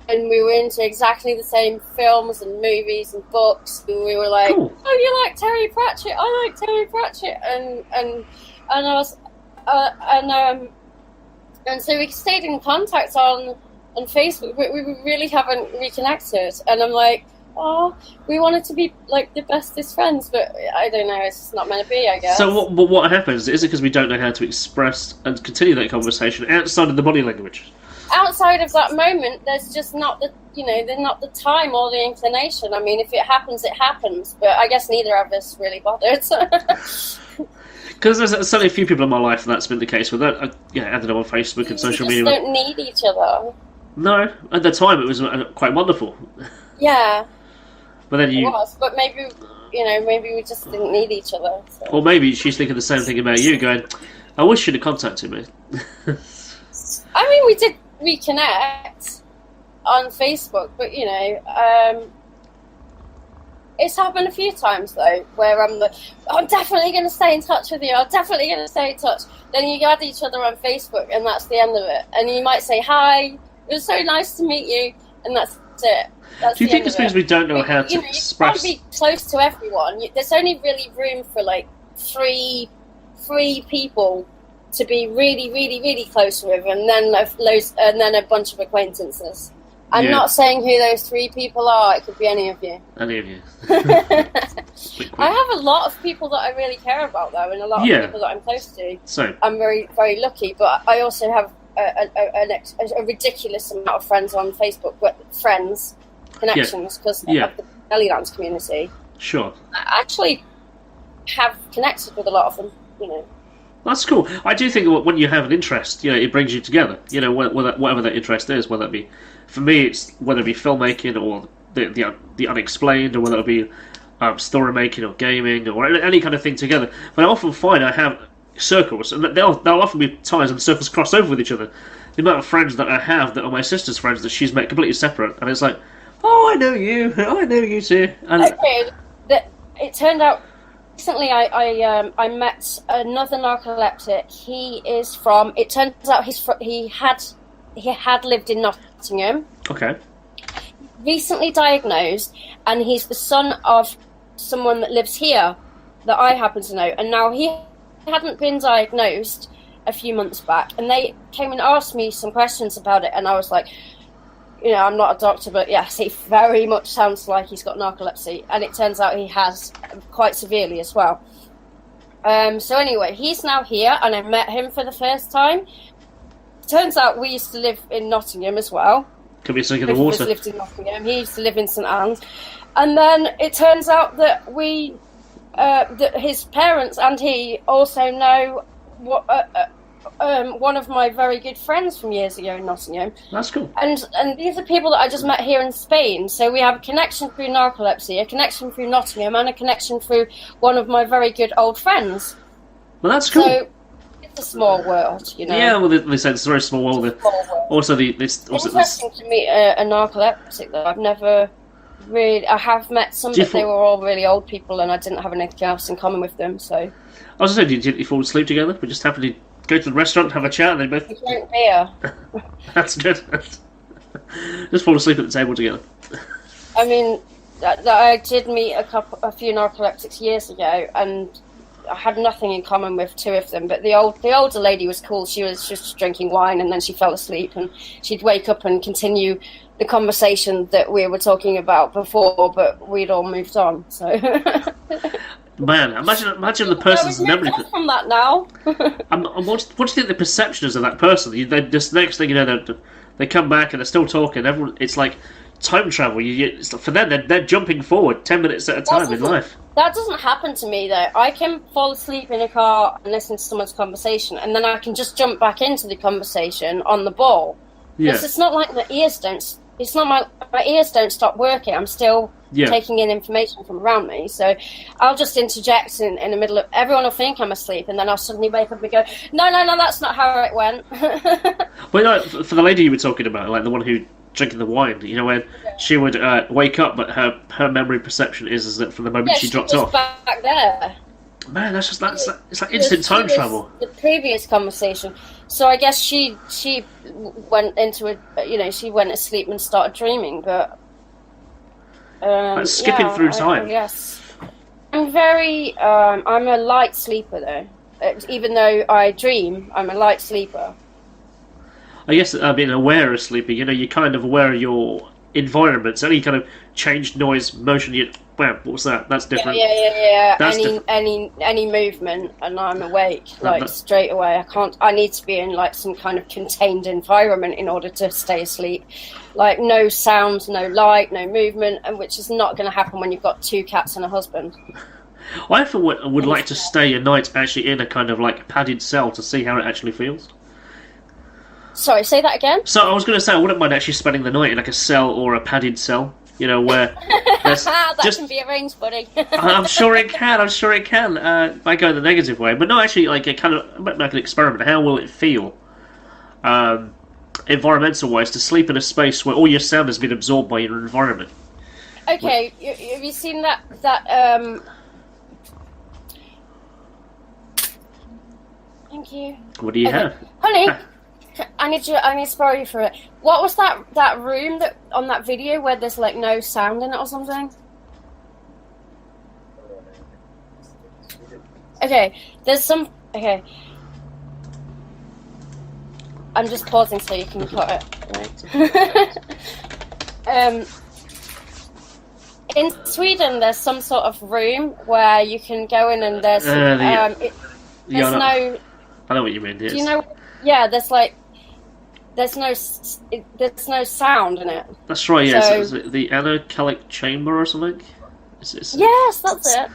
And we were into exactly the same films and movies and books, and we were like, cool. Oh, you like Terry Pratchett? I like Terry Pratchett, and I was, and so we stayed in contact on Facebook, but we really haven't reconnected. And I'm like, oh, we wanted to be like the bestest friends, but I don't know, it's just not meant to be, I guess. So what happens? Is it because we don't know how to express and continue that conversation outside of the body language? Outside of that moment, there's just not there's not the time or the inclination. I mean, if it happens, it happens. But I guess neither of us really bothered. Because there's certainly a few people in my life that's been the case with that. I added them on Facebook and social media. We don't need each other. No, at the time it was quite wonderful. Yeah. But then it was, but maybe we just didn't need each other. So. Or maybe she's thinking the same thing about you, going, I wish you'd have contacted me. I mean, we did reconnect on Facebook, but it's happened a few times though, where I'm definitely going to stay in touch with you. I'm definitely going to stay in touch. Then you add each other on Facebook, and that's the end of it. And you might say hi. It was so nice to meet you, and that's it. Do you think it's because we don't know how to express? You can't be close to everyone. There's only really room for like three people to be really, really, really close with, and then a bunch of acquaintances. I'm not saying who those 3 people are. It could be any of you. Any of you. I have a lot of people that I really care about, though, and a lot of people that I'm close to. So I'm very, very lucky, but I also have a ridiculous amount of friends on Facebook, connections, because of the belly dance community. Sure. I actually have connected with a lot of them, That's cool. I do think when you have an interest, it brings you together. Whatever that interest is, whether it be, for me, it's whether it be filmmaking or the unexplained, or whether it be story making or gaming or any kind of thing together. But I often find I have circles, and there'll often be times when circles cross over with each other. The amount of friends that I have that are my sister's friends that she's met completely separate, and it's like, Oh, I know you. Oh, I know you too. And Okay, it turned out recently I met another narcoleptic. He is from. It turns out he had lived in Nottingham. okay. Recently diagnosed, and he's the son of someone that lives here that I happen to know. And now he hadn't been diagnosed a few months back, and they came and asked me some questions about it, and I was like, I'm not a doctor, but yes, he very much sounds like he's got narcolepsy, and it turns out he has quite severely as well. So anyway, he's now here, and I met him for the first time. Turns out we used to live in Nottingham as well. Could be sick of the water. Lived in Nottingham. He used to live in St Anne's, and then it turns out that that his parents and he also know one of my very good friends from years ago in Nottingham. That's cool. And these are people that I just met here in Spain. So we have a connection through narcolepsy, a connection through Nottingham, and a connection through one of my very good old friends. Well, that's cool. So it's a small world, Yeah, well, they said it's a very small world. Also, it's interesting to meet a narcoleptic that I've never really. I have met some, but they were all really old people, and I didn't have anything else in common with them. So I was going to say, did you fall asleep together? We just happened to go to the restaurant, have a chat, and they both. We drink beer. That's good. Just fall asleep at the table together. I mean, I did meet a few narcoleptics years ago, and I had nothing in common with two of them. But the older lady was cool. She was just drinking wine, and then she fell asleep, and she'd wake up and continue the conversation that we were talking about before, but we'd all moved on. So, man, imagine the person's memory from that now. What do you think the perception is of that person? They just next thing you know, they come back and they're still talking. Everyone, it's like time travel. For them, they're jumping forward 10 minutes at a time in life. That doesn't happen to me, though. I can fall asleep in a car and listen to someone's conversation, and then I can just jump back into the conversation on the ball. Yeah. Because it's not like my ears don't. It's not my ears don't stop working. I'm still taking in information from around me. So I'll just interject in the middle of. Everyone will think I'm asleep, and then I'll suddenly wake up and go, "No, that's not how it went." Well, no, for the lady you were talking about, like the one who drinking the wine, when she would wake up, but her memory perception is that from the moment she dropped off. Back there. Man, it's like instant time travel. The previous conversation. So I guess she went into she went asleep and started dreaming, but like skipping through time. Yes, I'm very. I'm a light sleeper though. Even though I dream, I'm a light sleeper. I guess being aware of sleeping, you're kind of aware of your environment. So any kind of change, noise, motion, what's that? That's different. Yeah. That's any movement, and I'm awake straight away. I need to be in like some kind of contained environment in order to stay asleep. Like no sound, no light, no movement, and which is not going to happen when you've got two cats and a husband. I would like to stay a night actually in a kind of like padded cell to see how it actually feels. Sorry, say that again? So I was going to say I wouldn't mind actually spending the night in like a cell or a padded cell, where that can be arranged, buddy. I'm sure it can. I go the negative way, but no, actually, like it kind of like an experiment. How will it feel, environmental wise, to sleep in a space where all your sound has been absorbed by your environment? Okay, have you seen that? Thank you. What do you have, honey? I need to borrow you for it. What was that room that on that video where there's like no sound in it or something? Okay, there's some. Okay, I'm just pausing so you can cut it. Right. In Sweden, there's some sort of room where you can go in and there's no. I know what you mean. Yes. Do you know? Yeah, there's no sound in it. That's right. Yeah, so, is it the anechoic chamber or something? Yes, that's it.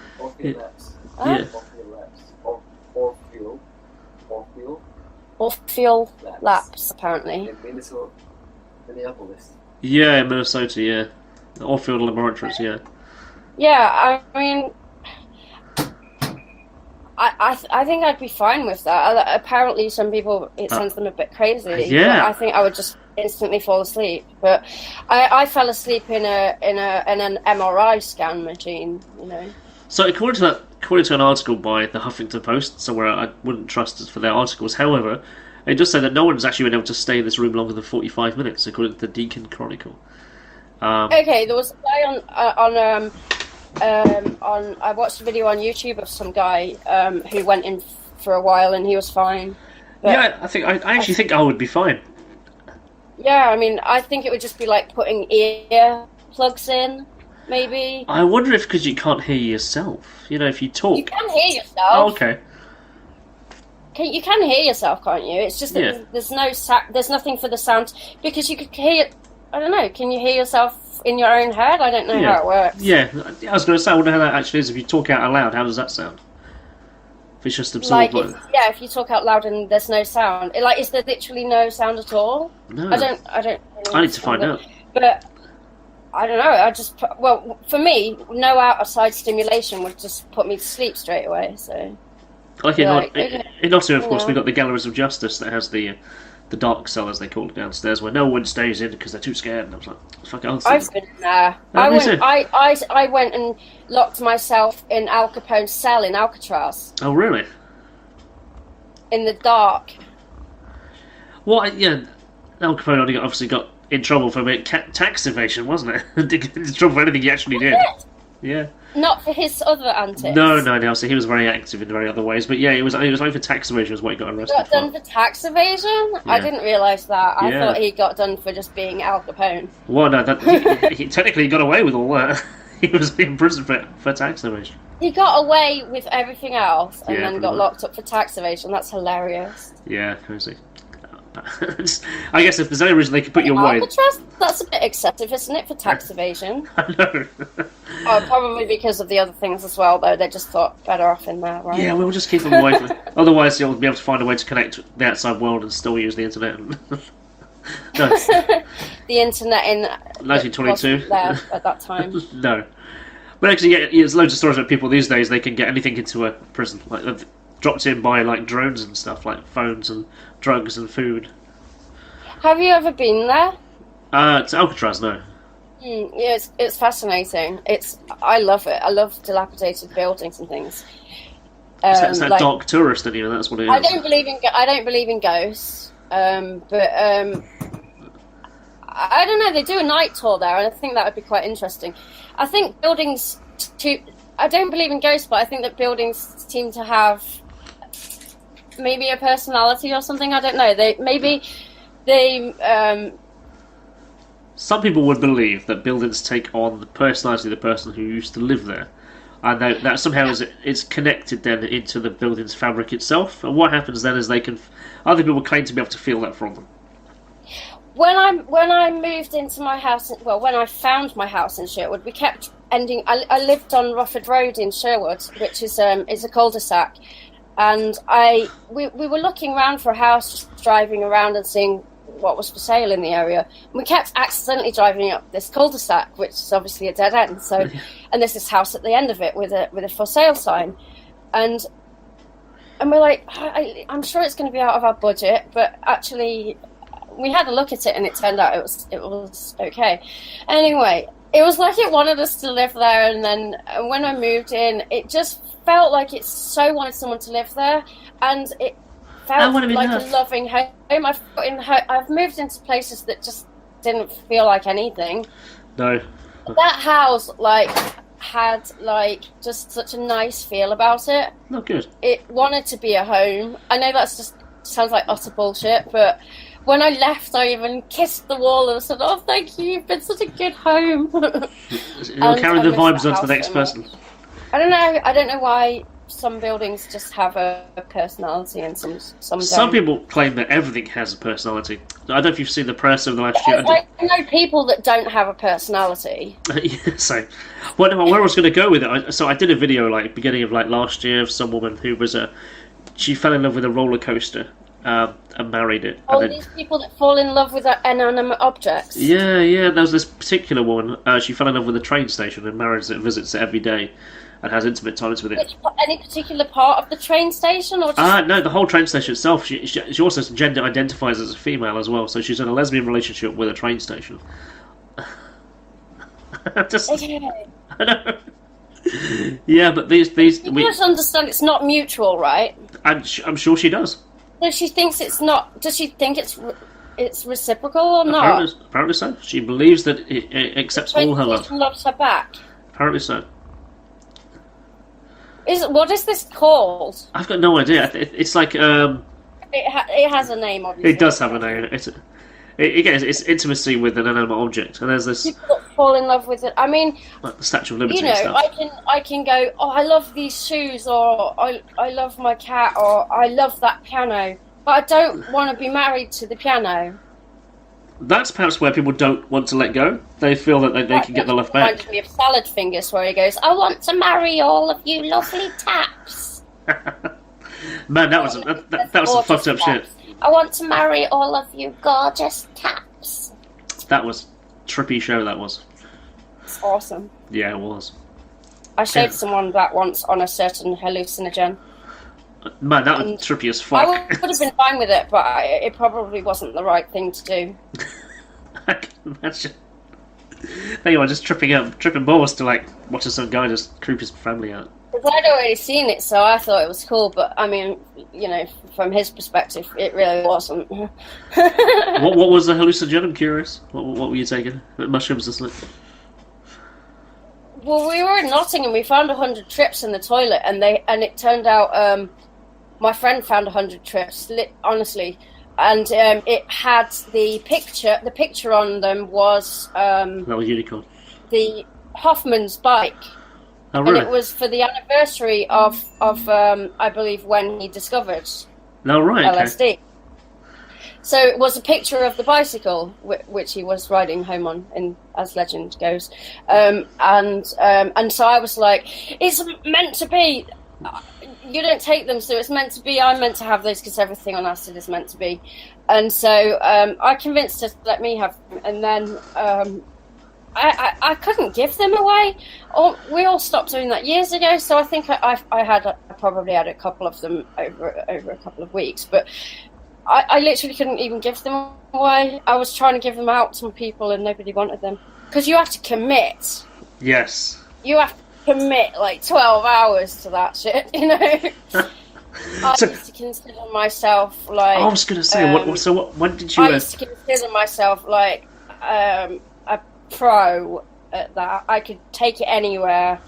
Orpheal Labs, apparently. In Minneapolis. Yeah, in Minnesota. Yeah, the Orpheal Laboratories. Yeah. Yeah, I mean, I think I'd be fine with that. Apparently, some people it sends them a bit crazy. Yeah, but I think I would just instantly fall asleep. But I fell asleep in an MRI scan machine. You know. So according to an article by the Huffington Post, somewhere I wouldn't trust it for their articles. However, it does say that no one's actually been able to stay in this room longer than 45 minutes, according to the Deacon Chronicle. Okay, there was a guy on I watched a video on YouTube of some guy who went in for a while and he was fine. But yeah, I actually think I would be fine. Yeah, I mean, I think it would just be like putting ear plugs in, maybe. I wonder if because you can't hear yourself. You know, if you talk. You can hear yourself. Oh, okay. You can hear yourself, can't you? It's just that there's nothing for the sound because you could hear. I don't know. Can you hear yourself in your own head? I don't know how it works. Yeah, I was going to say, I wonder how that actually is. If you talk out loud, how does that sound? If it's just absorbed. If you talk out loud and there's no sound, is there literally no sound at all? No. I don't. I need to find out. But I don't know. For me, no outside stimulation would just put me to sleep straight away. So. In Nottingham, of course, we've got the Galleries of Justice that has the dark cell, as they call it, downstairs, where no one stays in because they're too scared. And I was like, fuck it, I've been there. I went and locked myself in Al Capone's cell in Alcatraz. Oh, really? In the dark. Well, yeah, Al Capone obviously got in trouble for tax evasion, wasn't it? In trouble for anything he actually did. Yeah. Not for his other antics. No. So he was very active in very other ways. But yeah, it was only for tax evasion was what he got arrested for. Got done for tax evasion? Yeah. I didn't realise that. I thought he got done for just being Al Capone. Well, no, he technically got away with all that. He was in prison for tax evasion. He got away with everything else and then got locked up for tax evasion. That's hilarious. Yeah, crazy. I guess if there's any reason they could put you away... That's a bit excessive, isn't it, for tax evasion? I know. Probably because of the other things as well, though. They just thought better off in there, right? Yeah, we'll just keep them away. Otherwise, you'll be able to find a way to connect the outside world and still use the internet. No. The internet in 1922 there at that time. No, but actually, there's loads of stories about people these days. They can get anything into a prison, like they've dropped in by like drones and stuff, like phones and drugs and food. Have you ever been there? To Alcatraz, no. Yeah, it's fascinating. I love it. I love dilapidated buildings and things. It's that dark tourist in you. That's what it is. I don't believe in ghosts. But I don't know. They do a night tour there, and I think that would be quite interesting. I think buildings. I don't believe in ghosts, but I think that buildings seem to have maybe a personality or something. I don't know. Some people would believe that buildings take on the personality of the person who used to live there, and that somehow is connected then into the building's fabric itself. And what happens then is other people claim to be able to feel that from them. When I moved into my house, when I found my house in Sherwood, we kept ending. I lived on Rufford Road in Sherwood, which is a cul-de-sac, and we were looking around for a house, just driving around and seeing what was for sale in the area. And we kept accidentally driving up this cul-de-sac, which is obviously a dead end. So, and there's this house at the end of it with a for sale sign, and we're like, I'm sure it's going to be out of our budget, but actually, we had a look at it and it turned out it was okay. Anyway, it was like it wanted us to live there, and then when I moved in, it just felt like it so wanted someone to live there, and it felt like a loving home. I've moved into places that just didn't feel like anything. No. That house had just such a nice feel about it. Not good. It wanted to be a home. I know that's just sounds like utter bullshit, but when I left, I even kissed the wall and said, "Oh, thank you, you've been such a good home." You'll carry the vibes on to the next person. I don't know why some buildings just have a personality and some don't. Some people claim that everything has a personality. I don't know if you've seen the press over the last year. I know people that don't have a personality. So, where I was going to go with it, I did a video beginning of last year of some woman who was she fell in love with a roller coaster and married it. These people that fall in love with inanimate objects. Yeah. There was this particular woman. She fell in love with a train station and visits it every day. and has intimate times with it. Any particular part of the train station, or just... No, the whole train station itself. She also gender identifies as a female as well, so she's in a lesbian relationship with a train station. Okay. I know. Yeah, but these you must understand it's not mutual, right? I'm sure she does. So she thinks it's not. Does she think it's reciprocal or not? Apparently so. She believes that it accepts all her love. Loves her back. Apparently so. What is this called? I've got no idea. It's like It has a name, obviously. It does have a name. It's intimacy with an inanimate object, and there's this. People fall in love with it. I mean, like the Statue of Liberty. You know, stuff. I can go. Oh, I love these shoes, or I love my cat, or I love that piano. But I don't want to be married to the piano. That's perhaps where people don't want to let go. They feel that they can get the love back. Reminds me of Salad Fingers, where he goes, "I want to marry all of you lovely taps." Man, that was some fucked up shit. I want to marry all of you gorgeous taps. That was trippy show. That was. It's awesome. Yeah, it was. I showed someone that once on a certain hallucinogen. Man, that was trippy as fuck. I would have been fine with it, but it probably wasn't the right thing to do. I can imagine. There you are, just tripping balls to like watching some guy just creep his family out. Because I'd already seen it, so I thought it was cool. But I mean, you know, from his perspective, it really wasn't. What was the hallucinogen? I'm curious. What were you taking? Mushrooms, isn't it? Well, we were in Nottingham. We found 100 trips in the toilet, and it turned out my friend found 100 trips. Honestly, and it had the picture. The picture on them was that was unicorn. The Hoffman's bike. Oh, really? And it was for the anniversary of I believe when he discovered LSD. Okay. So it was a picture of the bicycle which he was riding home on, as legend goes, and so I was like, it's meant to be. You don't take them, so it's meant to be. I'm meant to have those because everything on acid is meant to be, and so I convinced her to let me have them, and then I couldn't give them away. We all stopped doing that years ago, so I think I probably had a couple of them over a couple of weeks, but. I literally couldn't even give them away. I was trying to give them out to people and nobody wanted them. Because you have to commit. Yes. You have to commit like 12 hours to that shit, you know? I used to consider myself like... I was going to say, when did you... I used to consider myself like a pro at that. I could take it anywhere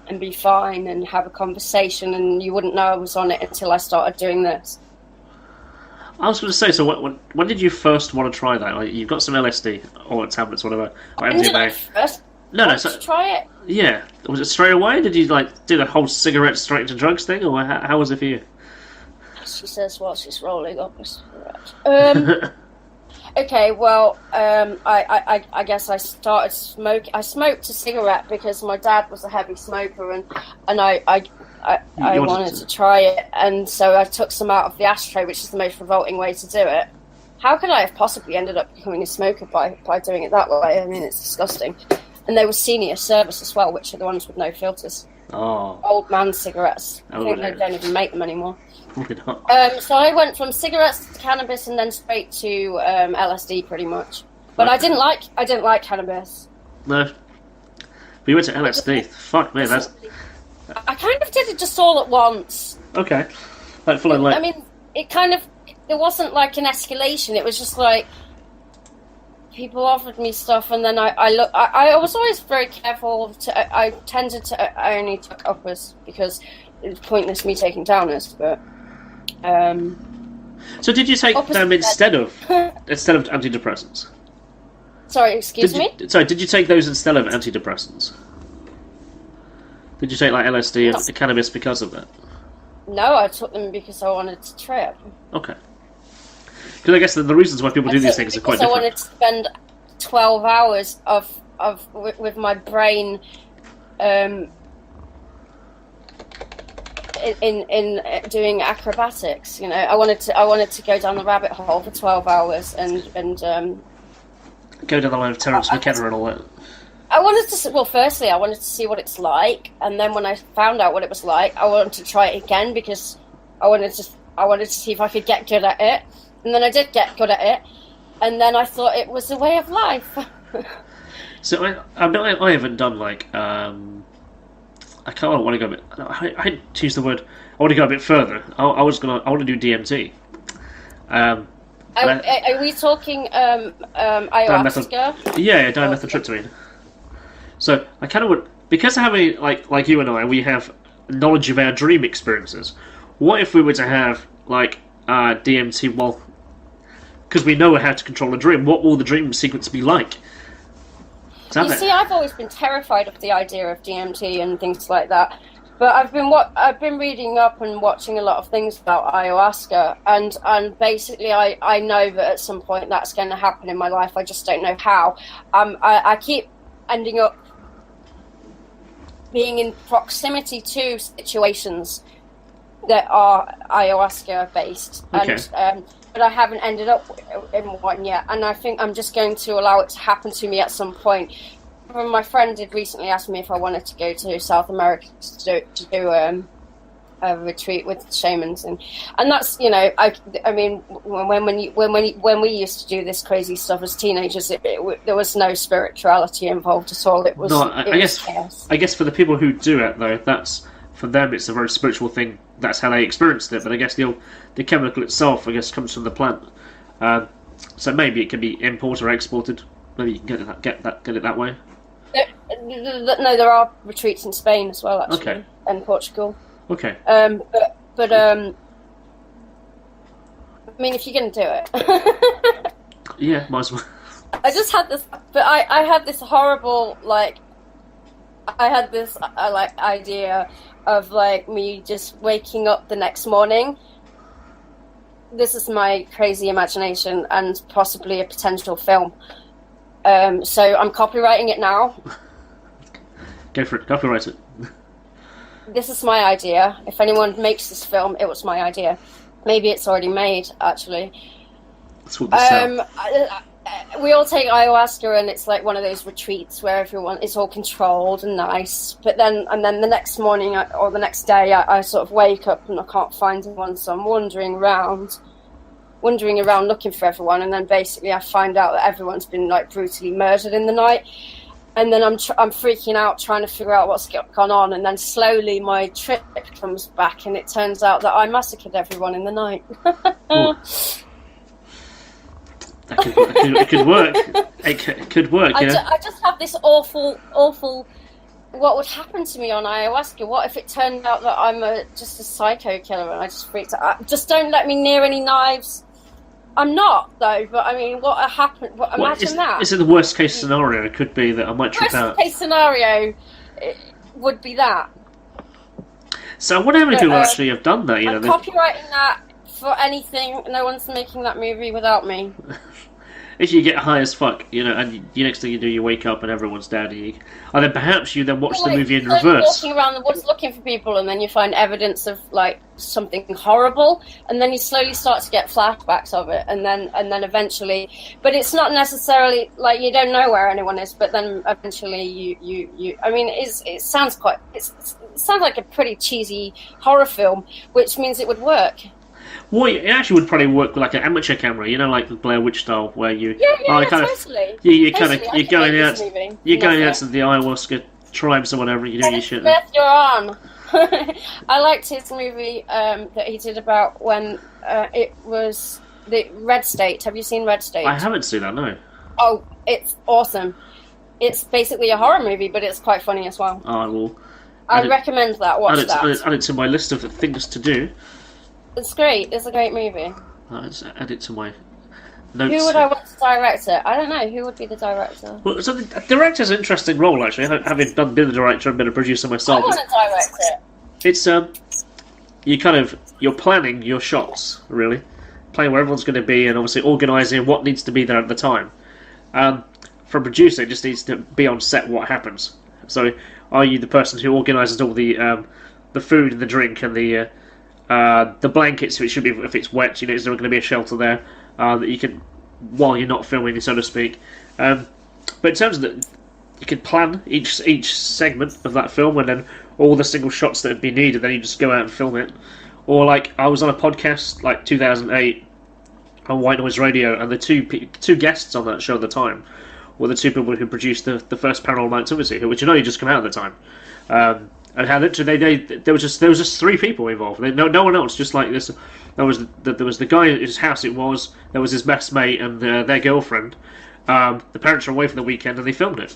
and be fine and have a conversation and you wouldn't know I was on it until I started doing this. I was going to say, so when did you first want to try that? Like, you've got some LSD or tablets, whatever. Or MDMA. First? No. So try it. Yeah, was it straight away? Did you like do the whole cigarette straight into drugs thing, or how was it for you? She says while she's rolling up a cigarette. Okay, well, I guess I started smoking. I smoked a cigarette because my dad was a heavy smoker, and I wanted to try it, and so I took some out of the ashtray, which is the most revolting way to do it. How could I have possibly ended up becoming a smoker by doing it that way? I mean, it's disgusting. And they were senior service as well, which are the ones with no filters. Oh. Old man cigarettes. I think they don't even make them anymore. So I went from cigarettes to cannabis and then straight to LSD pretty much. But okay. I didn't like cannabis. No. But you went to LSD. Fuck me, that's... I kind of did it just all at once. Okay. Like full on like... I mean, it kind of... There wasn't like an escalation. It was just like... People offered me stuff and then I was always very careful. I tended to... I only took uppers because it was pointless me taking downers, but... So did you take them instead of antidepressants? Sorry, excuse me? Sorry, did you take those instead of antidepressants? Did you take like LSD and cannabis because of that? No, I took them because I wanted to trip. Okay. Because I guess the reasons why people do these things are quite different. I wanted to spend 12 hours with my brain in doing acrobatics. You know, I wanted to go down the rabbit hole for 12 hours and go down the line of Terence McKenna and all that. I wanted to. Well, firstly, I wanted to see what it's like, and then when I found out what it was like, I wanted to try it again because I wanted to see if I could get good at it, and then I did get good at it, and then I thought it was a way of life. So I haven't done like I want to go a bit. I choose the word. I want to go a bit further. I want to do DMT. Are we talking ayahuasca? Yeah, dimethyltryptamine. So I kind of would, because I have like you and I, we have knowledge of our dream experiences. What if we were to have like DMT? Well, because we know how to control a dream. What will the dream sequence be like? You see, I've always been terrified of the idea of DMT and things like that. But I've been reading up and watching a lot of things about ayahuasca, and basically I know that at some point that's going to happen in my life. I just don't know how. I keep ending up being in proximity to situations that are ayahuasca based, okay. But I haven't ended up in one yet, and I think I'm just going to allow it to happen to me at some point. My friend did recently ask me if I wanted to go to South America to do a retreat with shamans, and that's, you know, I mean when we used to do this crazy stuff as teenagers, there was no spirituality involved at all. It was no. I guess for the people who do it though, that's for them. It's a very spiritual thing. That's how they experienced it. But I guess the chemical itself, I guess, comes from the plant. So maybe it can be imported or exported. Maybe you can get it that way. No, there are retreats in Spain as well, actually, okay. And Portugal. Okay. But I mean, if you're going to do it, yeah, might as well. I just had this, but I had this horrible idea of like me just waking up the next morning. This is my crazy imagination and possibly a potential film. So I'm copywriting it now. Go for it. Copyright it. This is my idea. If anyone makes this film, it was my idea. Maybe it's already made, actually. That's what this sounds. We all take ayahuasca, and it's like one of those retreats where everyone is all controlled and nice. But then the next morning or the next day, I sort of wake up and I can't find anyone, so I'm wandering around looking for everyone, and then basically I find out that everyone's been like brutally murdered in the night, and then I'm freaking out trying to figure out what's gone on, and then slowly my trip comes back, and it turns out that I massacred everyone in the night. It could work. It could work. I just have this awful. What would happen to me on ayahuasca? What if it turned out that I'm just a psycho killer and I just freaked out? Just don't let me near any knives. I'm not, though, but I mean, what happened? Imagine that. Is it the worst case scenario? It could be that I might trip out. Worst case scenario would be that. So I wonder how many people actually have done that. I'm copywriting that for anything. No one's making that movie without me. If you get high as fuck, and the next thing you do, you wake up and everyone's dead, and then perhaps you then watch the movie in reverse. Walking around the woods looking for people, and then you find evidence of like something horrible, and then you slowly start to get flashbacks of it, and then eventually, but it's not necessarily like you don't know where anyone is, but then eventually you. I mean, it sounds like a pretty cheesy horror film, which means it would work. Well, it actually would probably work with like an amateur camera, like the Blair Witch style, where you totally. You're going out to the ayahuasca tribes or whatever. You do your shit. Beth, you're on. I liked his movie that he did about when it was the Red State. Have you seen Red State? I haven't seen that. No. Oh, it's awesome. It's basically a horror movie, but it's quite funny as well. I will. I recommend that. Watch that. Add it to my list of things to do. It's great. It's a great movie. Let's add it to my notes. Who would I want to direct it? I don't know. Who would be the director? Well, so the director's an interesting role, actually. Having been a director and been a producer myself. I want to direct it. It's you're planning your shots, really, planning where everyone's going to be, and obviously organising what needs to be there at the time. For a producer, it just needs to be on set what happens. So, are you the person who organises all the food and the drink and the blankets? So it should be, if it's wet, is there going to be a shelter there that you can, while you're not filming, so to speak. But in terms of you could plan each segment of that film, and then all the single shots that would be needed, then you just go out and film it. Or like I was on a podcast like 2008 on White Noise Radio, and the two guests on that show at the time were the two people who produced the first Paranormal Activity, which had only just come out at the time. And how literally there was just three people involved. No one else. Just like this, there was the guy at his house. There was his best mate and their girlfriend. The parents were away for the weekend, and they filmed it.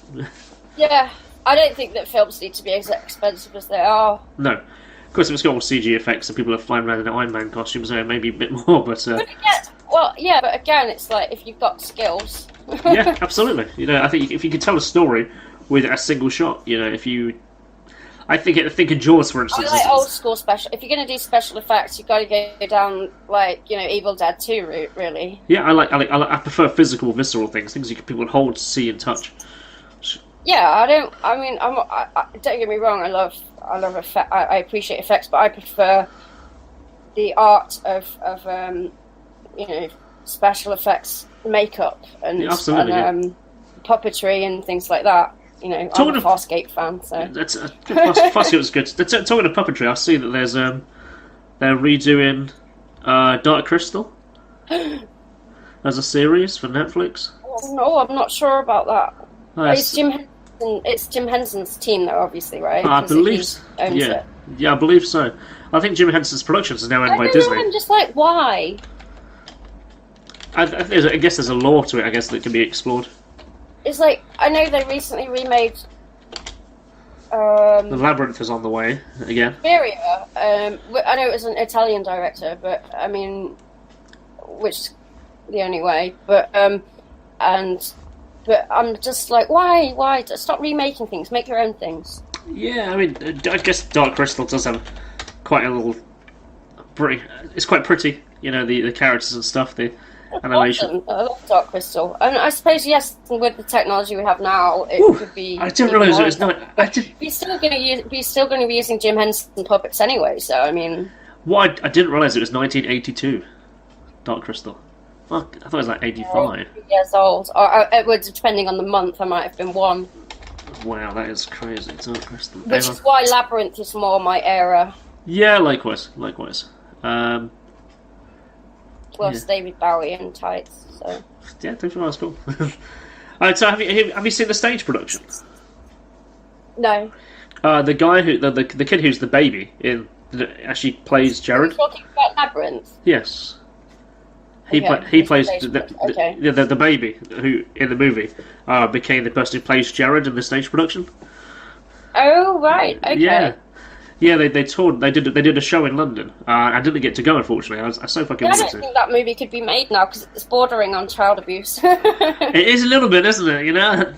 Yeah, I don't think that films need to be as expensive as they are. No, of course, if it's got all CG effects and people are flying around in Iron Man costumes, maybe a bit more. But again, it's like if you've got skills. Yeah, absolutely. You know, I think if you could tell a story with a single shot, you know, I think of Jaws, for instance. I like old school special. If you're going to do special effects, you've got to go down like Evil Dead 2 route, really. Yeah, I prefer physical, visceral things people can hold, see, and touch. Yeah, don't get me wrong. I love effect. I appreciate effects, but I prefer the art of special effects, makeup, and puppetry and things like that. I'm a Farscape fan, so Farscape was good. Talking of puppetry, I see that there's they're redoing Dark Crystal as a series for Netflix. No, I'm not sure about that. Oh, it's Jim Henson's team, though, obviously, right? I believe so. It. Yeah, I believe so. I think Jim Henson's Productions is now owned by Disney. I'm just like, why? I guess there's a lore to it. I guess that can be explored. It's like, I know they recently remade The Labyrinth is on the way again. Suspiria. I know it was an Italian director, but I mean, which is the only way. But I'm just like, why? Stop remaking things. Make your own things. Yeah, I mean, I guess Dark Crystal does have quite a little it's quite pretty. You know, the characters and stuff. The animation. I love Dark Crystal, and I suppose yes, with the technology we have now, it could be. I didn't realise it was not. We're still going to be using Jim Henson puppets anyway. So I mean, I didn't realise it was 1982. Dark Crystal. Fuck, I thought it was like 85. 2 years old, or depending on the month, I might have been one. Wow, that is crazy. Dark Crystal. Which is why Labyrinth is more my era. Yeah, likewise. Plus David Bowie in tights. So yeah, that's cool. Alright, so have you seen the stage production? No. The guy the kid who's the baby actually plays Jared. Are you talking about Labyrinth? Yes. He plays the baby who in the movie became the person who plays Jared in the stage production. Oh right, okay. Yeah, they toured. They did a show in London. I didn't get to go, unfortunately. I was so fucking. I don't think that movie could be made now because it's bordering on child abuse. It is a little bit, isn't it? You know,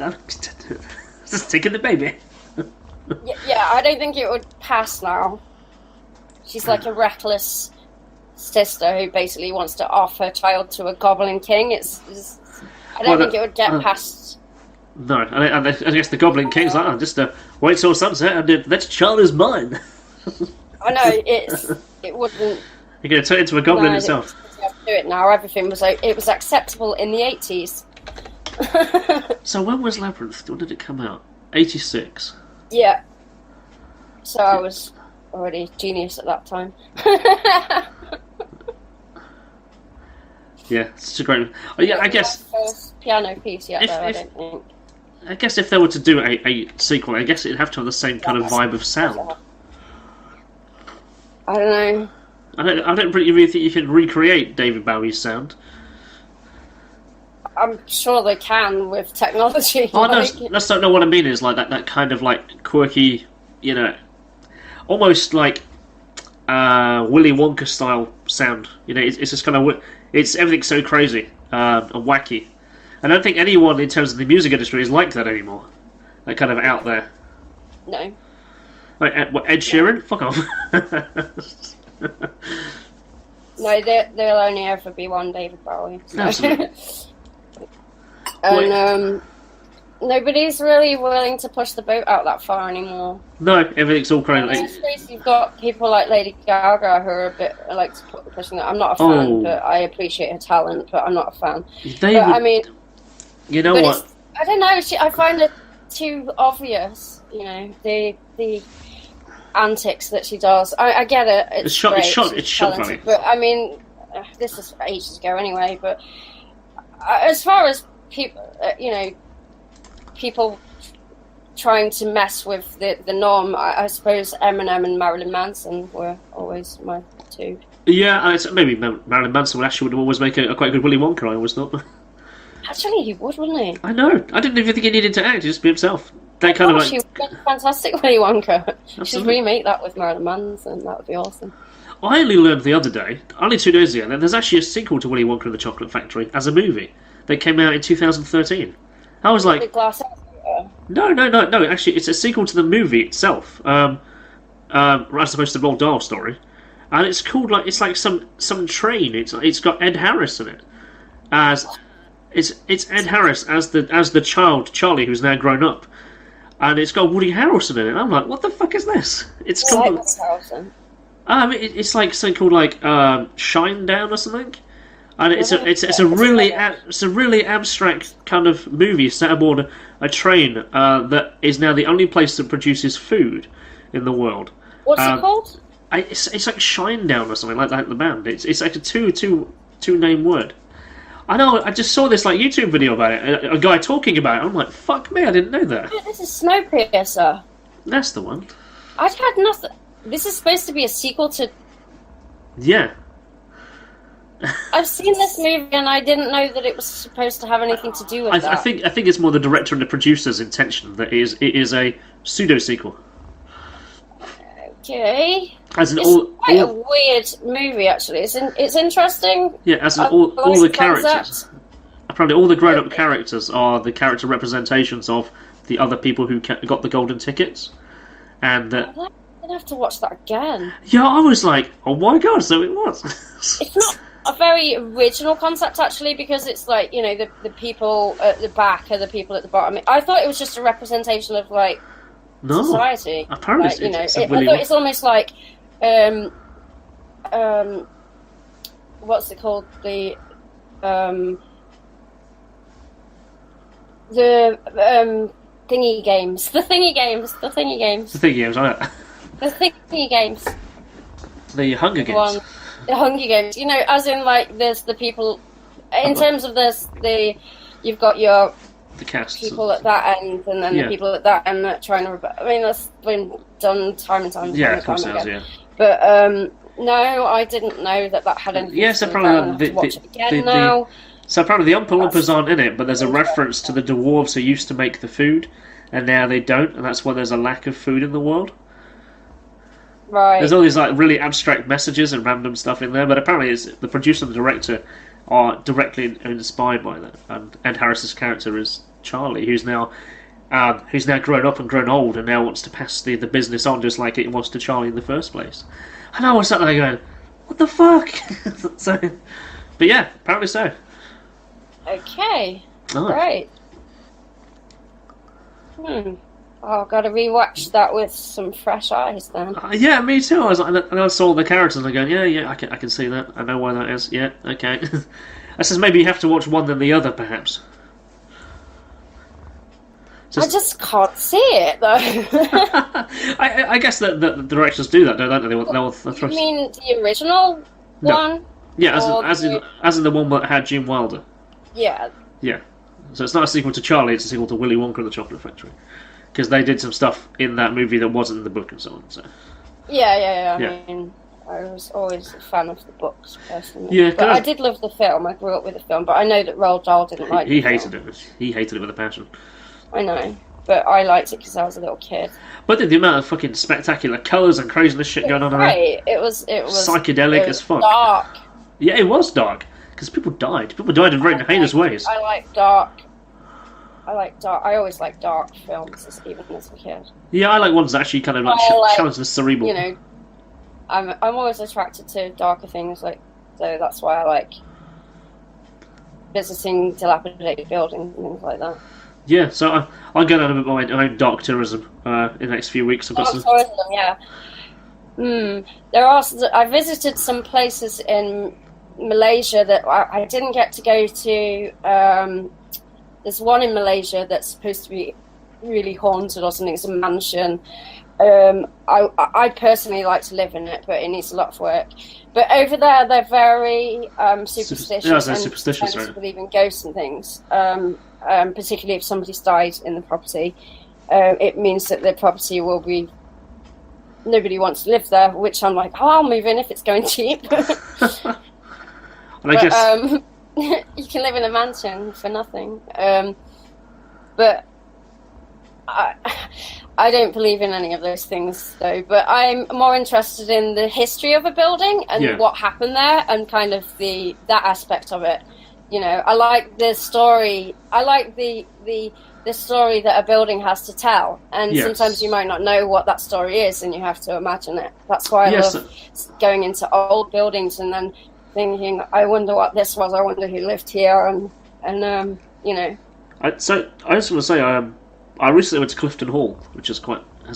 just taking the baby. Yeah, I don't think it would pass now. She's like a reckless sister who basically wants to off her child to a Goblin King. I don't think it would get past. No, and I guess the Goblin King's like, just wait till sunset and that child is mine. I know, it wouldn't... You're going to turn into a goblin itself. You have to do it now. Everything was acceptable in the 80s. So when was Labyrinth? When did it come out? 86. Yeah. So I was already a genius at that time. Yeah, it's a great... Oh, yeah, I guess... First piano piece yet, though, I don't think. I guess if they were to do a sequel, I guess it'd have to have the same kind of vibe of sound. I don't know. I don't really think you can recreate David Bowie's sound. I'm sure they can with technology. Oh, no, that's not what I mean. Is like that kind of like quirky, you know, almost like Willy Wonka style sound. You know, it's just kind of everything's so crazy and wacky. I don't think anyone in terms of the music industry is like that anymore. They're kind of out there. No. Like, Ed Sheeran? Fuck off. No, there'll only ever be one David Bowie. So. Absolutely. And nobody's really willing to push the boat out that far anymore. No, everything's all crazy. In space, you've got people like Lady Gaga who are a bit like pushing that. I'm not a fan, but I appreciate her talent, but I'm not a fan. David, but I mean, you know what? I don't know. I find too obvious, the antics that she does. I get it. It's shock value. But I mean, this is ages ago anyway. But as far as people, people trying to mess with the norm, I suppose Eminem and Marilyn Manson were always my two. Yeah, maybe Marilyn Manson would always make a quite good Willy Wonka, I always thought. Actually, he would, wouldn't he? I know. I didn't even think he needed to act, just be himself. That kind of like... She would make a fantastic Willy Wonka. She should remake that with Marilyn Manson, that would be awesome. I only learned the other day, only 2 days ago, that there's actually a sequel to Willy Wonka and the Chocolate Factory as a movie that came out in 2013. I was like... The glass No, actually, it's a sequel to the movie itself, as opposed to the Roald Dahl story. And it's called it's like some train. It's got Ed Harris in it, it's Ed Harris as the child Charlie, who's now grown up, and it's got Woody Harrelson in it. And I'm like, what the fuck is this? It's called. Woody Harrelson. It's like something called Shinedown or something, and it's a really abstract kind of movie set aboard a train that is now the only place that produces food in the world. What's it called? It's like Shinedown or something like that. The band. It's like a two name word. I know. I just saw this YouTube video about it. A guy talking about it. I'm like, fuck me, I didn't know that. Oh, this is Snowpiercer. That's the one. I'd had nothing. This is supposed to be a sequel to. Yeah. I've seen this movie and I didn't know that it was supposed to have anything to do with that. I think it's more the director and the producer's intention that it is a pseudo sequel. Okay. As in it's quite a weird movie, actually. It's interesting. Yeah, as in all the characters. Apparently, all the grown-up characters are the character representations of the other people who got the golden tickets, and I'm gonna have to watch that again. Yeah, I was like, oh my god, so it was. It's not a very original concept, actually, because it's like the people at the back are the people at the bottom. I thought it was just a representation of society. Apparently, I thought it's almost like what's it called? The thingy games. The thingy games. The thingy games, I know. The thingy games. The Hunger Games. The Hunger Games. As in there's the people. In terms of you've got your. The cast. People at that end, and then the people at that end that trying to. I mean, that's been done time and time. Yeah, of course it has. Yeah. But no, I didn't know that had anything. Yes, apparently so apparently the Oompa Loompas aren't in it, but there's a reference to the dwarves who used to make the food, and now they don't, and that's why there's a lack of food in the world. Right. There's all these really abstract messages and random stuff in there, but apparently the producer and the director are directly inspired by that. And Ed Harris's character is Charlie, who's now grown up and grown old, and now wants to pass the business on just like it was to Charlie in the first place. And I was sat there going, what the fuck? But yeah, apparently so. Okay. Right. Oh, I've got to rewatch that with some fresh eyes then. Yeah, me too. I saw the characters and I'm going, yeah, I can see that. I know why that is. Yeah, okay. I says maybe you have to watch one than the other, perhaps. I just can't see it, though. I guess that the directors do that, don't they? You mean the original one? Yeah, as in the one that had Gene Wilder. Yeah. Yeah. So it's not a sequel to Charlie, it's a sequel to Willy Wonka and the Chocolate Factory. Because they did some stuff in that movie that wasn't in the book and so on. So. Yeah. I mean, I was always a fan of the books, personally. Yeah, but I did love the film. I grew up with the film, but I know that Roald Dahl didn't like it. He hated it. He hated it with a passion. I know. But I liked it because I was a little kid. But the amount of fucking spectacular colours and craziness shit going on in there. It was psychedelic as fuck. Dark. Yeah, it was dark. Because people died. People died in very heinous ways. I like dark. I always like dark films, even as a kid. Yeah, I like ones that actually kind of challenge the cerebral. I'm always attracted to darker things, so that's why I like visiting dilapidated buildings and things like that. Yeah, so I'll go down a bit my own dark tourism in the next few weeks. Tourism, yeah. I visited some places in Malaysia that I didn't get to go to. There's one in Malaysia that's supposed to be really haunted or something. It's a mansion. I personally like to live in it, but it needs a lot of work. But over there, they're very superstitious. Yeah, they're superstitious, right? Believe in ghosts and things. Particularly if somebody's died in the property, it means that the property will be. Nobody wants to live there, which I'm like, oh, I'll move in if it's going cheap. And I guess you can live in a mansion for nothing. But I don't believe in any of those things, though. But I'm more interested in the history of a building and what happened there, and kind of that aspect of it. You know, I like the story. I like the story that a building has to tell, and sometimes you might not know what that story is, and you have to imagine it. That's why I love going into old buildings and then thinking, I wonder what this was. I wonder who lived here, and you know. So I just want to say, I recently went to Clifton Hall, which has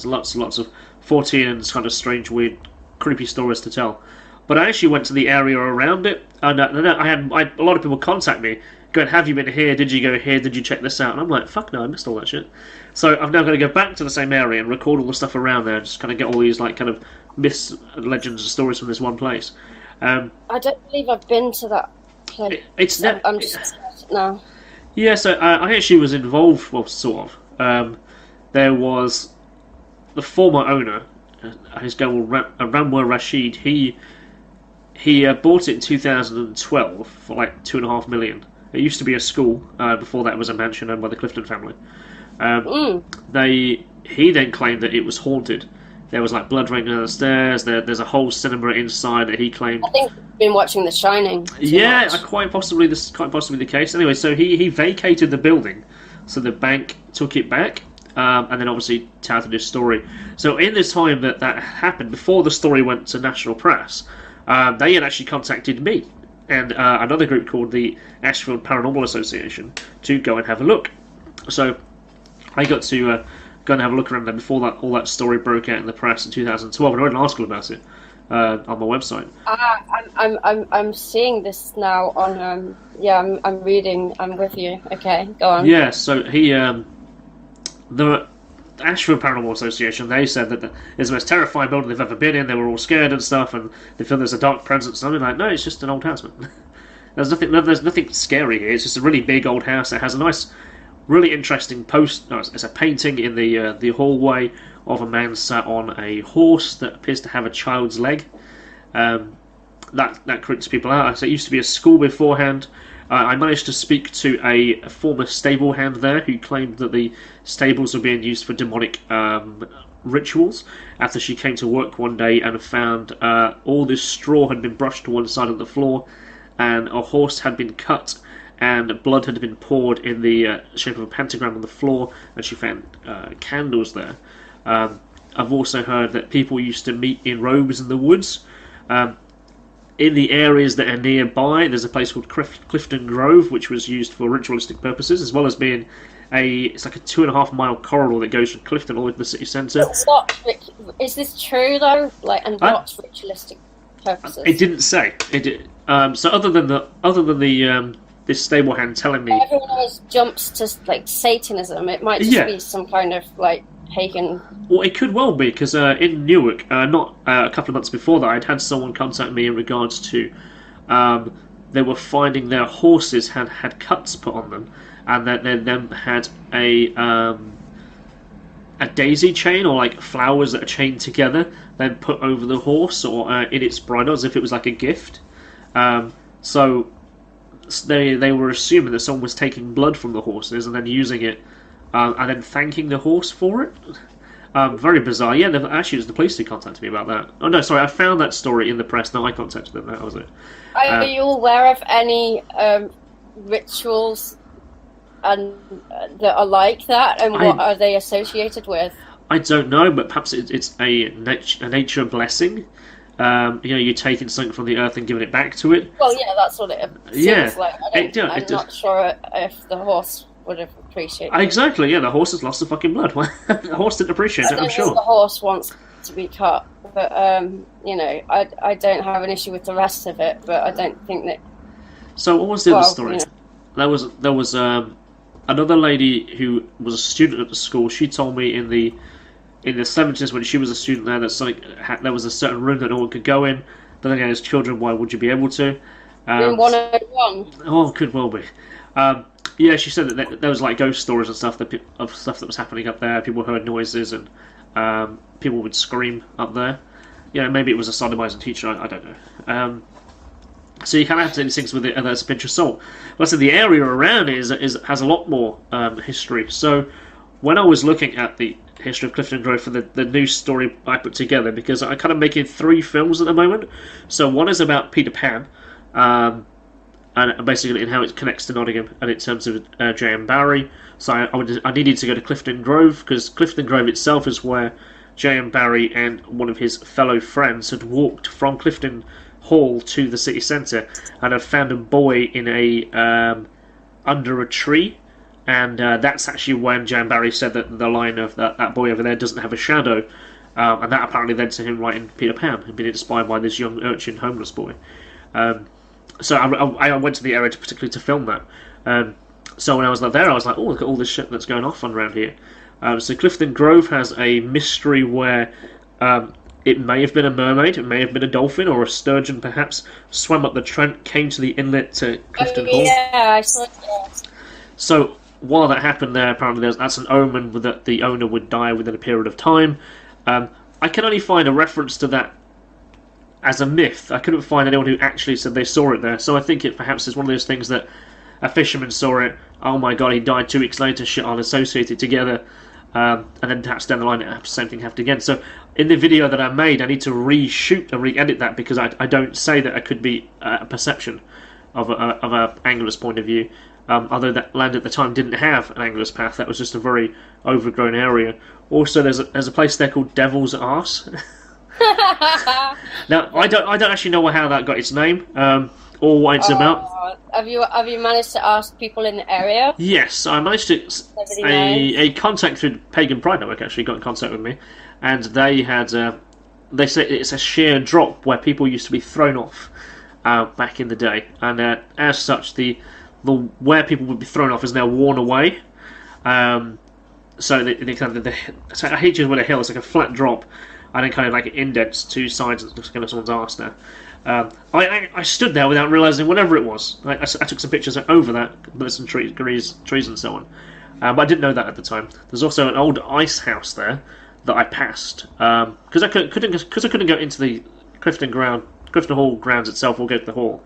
lots and lots of 14 and kind of strange, weird, creepy stories to tell. But I actually went to the area around it, and I had a lot of people contact me, going, "Have you been here? Did you go here? Did you check this out?" And I'm like, "Fuck no, I missed all that shit." So I'm now going to go back to the same area and record all the stuff around there, and just kind of get all these like kind of myths, legends, and stories from this one place. I don't believe I've been to that place. I'm just no. Yeah, so I actually was involved, well, sort of. There was the former owner, his guy was Ramwar Rashid. He bought it in 2012 for like $2.5 million. It used to be a school. Before that, it was a mansion owned by the Clifton family. He then claimed that it was haunted. There was like blood raining down the stairs. There's a whole cinema inside that he claimed. I think you've been watching The Shining. Yeah, quite possibly the case. Anyway, so he vacated the building, so the bank took it back, and then obviously touted his story. So in this time that happened, before the story went to national press, they had actually contacted me and another group called the Ashfield Paranormal Association to go and have a look. So I got to go and have a look around there before all that story broke out in the press in 2012, and I wrote an article about it on my website. I'm seeing this now on. I'm reading. I'm with you. Okay, go on. Yeah, so the Ashfield Paranormal Association, they said that it's the most terrifying building they've ever been in. They were all scared and stuff, and they feel there's a dark presence. And I'm like, no, it's just an old house, man. There's nothing scary here. It's just a really big old house that has a nice, really interesting it's a painting in the hallway of a man sat on a horse that appears to have a child's leg. That creeps people out. So it used to be a school beforehand. I managed to speak to a former stable hand there who claimed that the stables were being used for demonic rituals, after she came to work one day and found all this straw had been brushed to one side of the floor, and a horse had been cut, and blood had been poured in the shape of a pentagram on the floor, and she found candles there. I've also heard that people used to meet in robes in the woods. In the areas that are nearby, there's a place called Clifton Grove, which was used for ritualistic purposes, as well as being it's like a 2.5 mile corridor that goes from Clifton all the way to the city centre. Is this true though? And not ritualistic purposes? It didn't say. It did. So other than the this stable hand telling me, everyone always jumps to like Satanism. It might just be some kind of like pagan. Well, it could well be, because in Newark, not a couple of months before that, I'd had someone contact me in regards to they were finding their horses had cuts put on them, and that they then had a daisy chain, or like flowers that are chained together, then put over the horse or in its bridle as if it was like a gift. So they were assuming that someone was taking blood from the horses and then using it, and then thanking the horse for it. Very bizarre. Yeah, actually, it was the police who contacted me about that. Oh no, sorry, I found that story in the press. No, I contacted them. That was it. Are you aware of any rituals that are like that, and what are they associated with? I don't know, but perhaps it's a nature blessing. You're taking something from the earth and giving it back to it. Well, yeah, that's what it seems like. I'm not sure if the horse would have appreciated it. Exactly, yeah, the horse has lost the fucking blood. The horse didn't appreciate it, I'm sure. The horse wants to be cut, but, I don't have an issue with the rest of it, but I don't think that... So what was the other story? There was a another lady who was a student at the school, she told me in the 70s when she was a student there that there was a certain room that no one could go in. Then again, as children, why would you be able to? In 101. Oh, could well be. Yeah, she said that there was like ghost stories and stuff of stuff that was happening up there. People heard noises and people would scream up there. Yeah, maybe it was a sodomizing teacher. I don't know. So you kind of have to do these things with it, and that's a pinch of salt. But I said the area around it has a lot more history. So when I was looking at the history of Clifton Grove for the new story I put together, because I'm kind of making 3 films at the moment. So one is about Peter Pan, and basically in how it connects to Nottingham, and in terms of J.M. Barrie. So I needed to go to Clifton Grove, because Clifton Grove itself is where J.M. Barrie and one of his fellow friends had walked from Clifton Hall to the city centre, and had found a boy in under a tree. And that's actually when Jan Barrie said that the line of that boy over there doesn't have a shadow, and that apparently led to him writing Peter Pan and being inspired by this young urchin homeless boy. So I went to the area particularly to film that. So when I was there, I was like, oh, look at all this shit that's going off around here. So Clifton Grove has a mystery where it may have been a mermaid, it may have been a dolphin, or a sturgeon perhaps, swam up the Trent, came to the inlet to Clifton Hall. Yeah, I saw that. So while that happened there, apparently that's an omen that the owner would die within a period of time. I can only find a reference to that as a myth. I couldn't find anyone who actually said they saw it there. So I think it perhaps is one of those things that a fisherman saw it, oh my god, he died 2 weeks later, shit, I'll associate it together, and then perhaps down the line the same thing happened again. So in the video that I made, I need to reshoot and re-edit that, because I don't say that it could be a perception of a angler's point of view. Although that land at the time didn't have an angler's path, that was just a very overgrown area. Also, there's a place there called Devil's Arse. Now, I don't actually know how that got its name, or what it's about. Have you managed to ask people in the area? Yes, I managed to. A contact through Pagan Pride Network actually got in contact with me, and they had. They said it's a sheer drop where people used to be thrown off back in the day, and as such, the where people would be thrown off is now worn away. So they kind of so I hate you with a hill. It's like a flat drop, and then kind of like it indents 2 sides. It looks kind of someone's arse there. I stood there without realising whatever it was. I took some pictures over that, there's some trees and so on. But I didn't know that at the time. There's also an old ice house there that I passed because I couldn't go into the Clifton Hall grounds itself or go to the hall.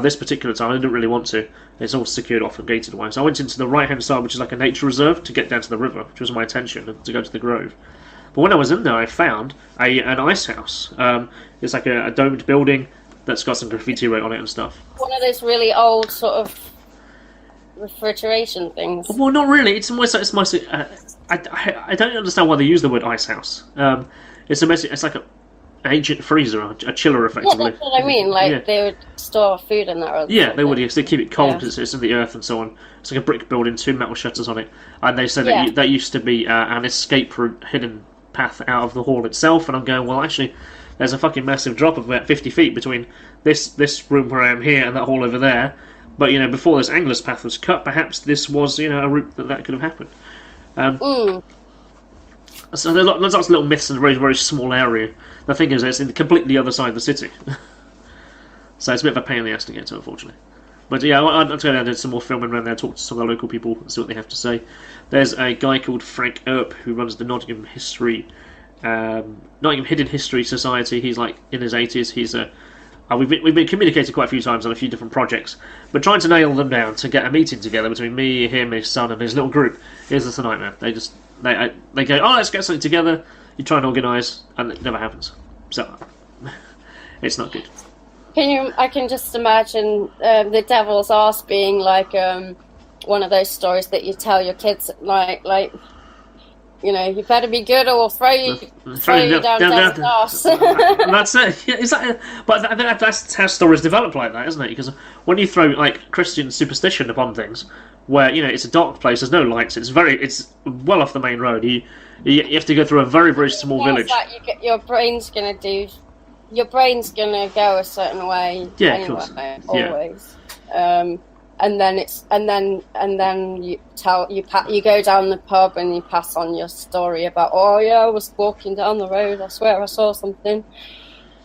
This particular time I didn't really want to. It's all secured off and gated away. So I went into the right hand side, which is like a nature reserve, to get down to the river, which was my intention, to go to the grove. But when I was in there, I found an ice house. It's like a domed building that's got some graffiti on it and stuff. One of those really old sort of refrigeration things. Well, not really. It's mostly. I don't understand why they use the word ice house. It's like an ancient freezer, a chiller, effectively. Yeah, that's what I mean. Like they would store food in there. Yeah, they would. Yes, they keep it cold because it's in the earth and so on. It's like a brick building, 2 metal shutters on it, and they said that used to be an escape route, hidden path out of the hall itself. And I'm going, well, actually, there's a fucking massive drop of about 50 feet between this room where I am here and that hall over there. But before this angler's path was cut, perhaps this was a route that could have happened. So there's lots of little myths in a very, very small area. The thing is, it's in completely the other side of the city. So it's a bit of a pain in the ass to get to, unfortunately. But yeah, I'll go down and do some more filming around there, talk to some of the local people and see what they have to say. There's a guy called Frank Earp who runs the Nottingham Hidden History Society. He's like in his 80s. He's we've been communicating quite a few times on a few different projects, but trying to nail them down to get a meeting together between me, him, his son, and his little group is just a nightmare. They go, oh, let's get something together. You try and organise, and it never happens. So it's not good. I can just imagine the devil's arse being like one of those stories that you tell your kids at night, like, you better be good or we'll throw you down devil's arse. That's it. Yeah, but I think that's how stories develop like that, isn't it? Because when you throw like Christian superstition upon things, where it's a dark place, there's no lights, it's well off the main road. You have to go through a very, very small village. Your brain's gonna go a certain way. Yeah, anyway, of course. Always. Yeah. and then you go down the pub and you pass on your story about, oh yeah, I was walking down the road, I swear I saw something,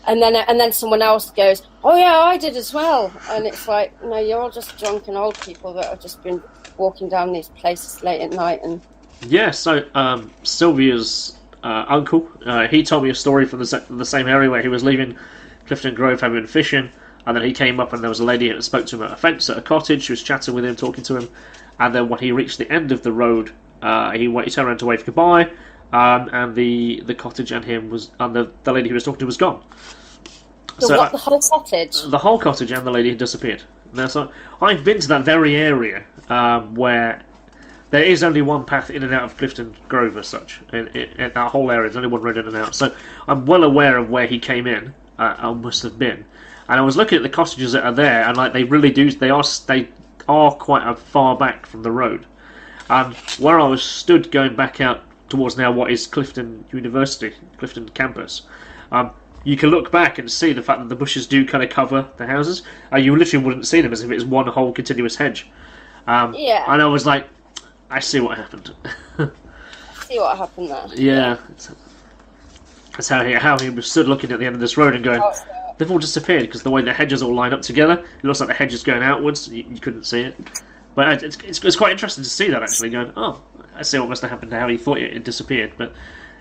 and then someone else goes, oh yeah, I did as well, and it's like, no, you're all just drunken old people that have just been walking down these places late at night. And yeah, so Sylvia's uncle, he told me a story from the same area where he was leaving Clifton Grove, having been fishing, and then he came up and there was a lady that spoke to him at a fence at a cottage. She was chatting with him, talking to him, and then when he reached the end of the road, he turned around to wave goodbye, and the cottage and him the lady he was talking to was gone. The whole cottage? The whole cottage and the lady had disappeared. Now, so I've been to that very area where there is only one path in and out of Clifton Grove as such. In that whole area, there's only one road in and out. So I'm well aware of where he came in, I must have been. And I was looking at the cottages that are there, and like they are quite far back from the road. And where I was stood going back out towards now what is Clifton University, Clifton campus, you can look back and see the fact that the bushes do kind of cover the houses. You literally wouldn't see them as if it was one whole continuous hedge. Yeah. And I was like, I see what happened. See what happened there. Yeah. That's how he was stood looking at the end of this road and going, they've all disappeared, because the way the hedges all line up together, it looks like the hedge is going outwards. You couldn't see it. But it's quite interesting to see that, actually, going, oh, I see what must have happened to how he thought it disappeared. But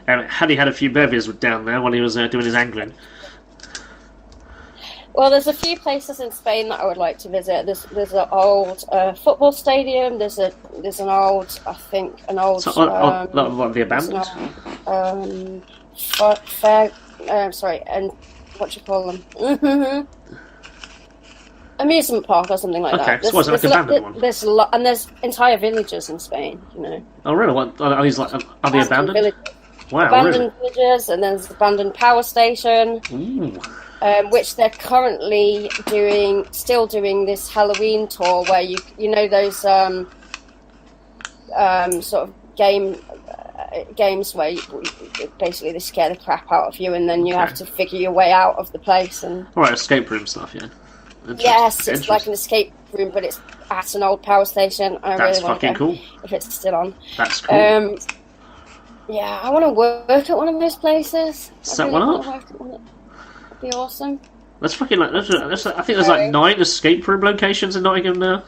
had he had a few bevies down there while he was doing his angling. Well, there's a few places in Spain that I would like to visit. There's an old football stadium. There's an old. So, the abandoned? Sorry, and what do you call them? Amusement park or something like that. So like abandoned one? There's a lot, and there's entire villages in Spain. You know. Oh really? What are these like? Are they abandoned? Villages. Wow, abandoned really? villages, and there's abandoned power station. Ooh. Which they're currently still doing this Halloween tour where you know those sort of games where basically they scare the crap out of you, and then you have to figure your way out of the place. And all right, escape room stuff, yeah. Yes, it's like an escape room, but it's at an old power station. That's really fucking cool. If it's still on. That's cool. Yeah, I want to work at one of those places. Set one up. That'd be awesome. That's fucking like. I think there's like 9 escape room locations in Nottingham now.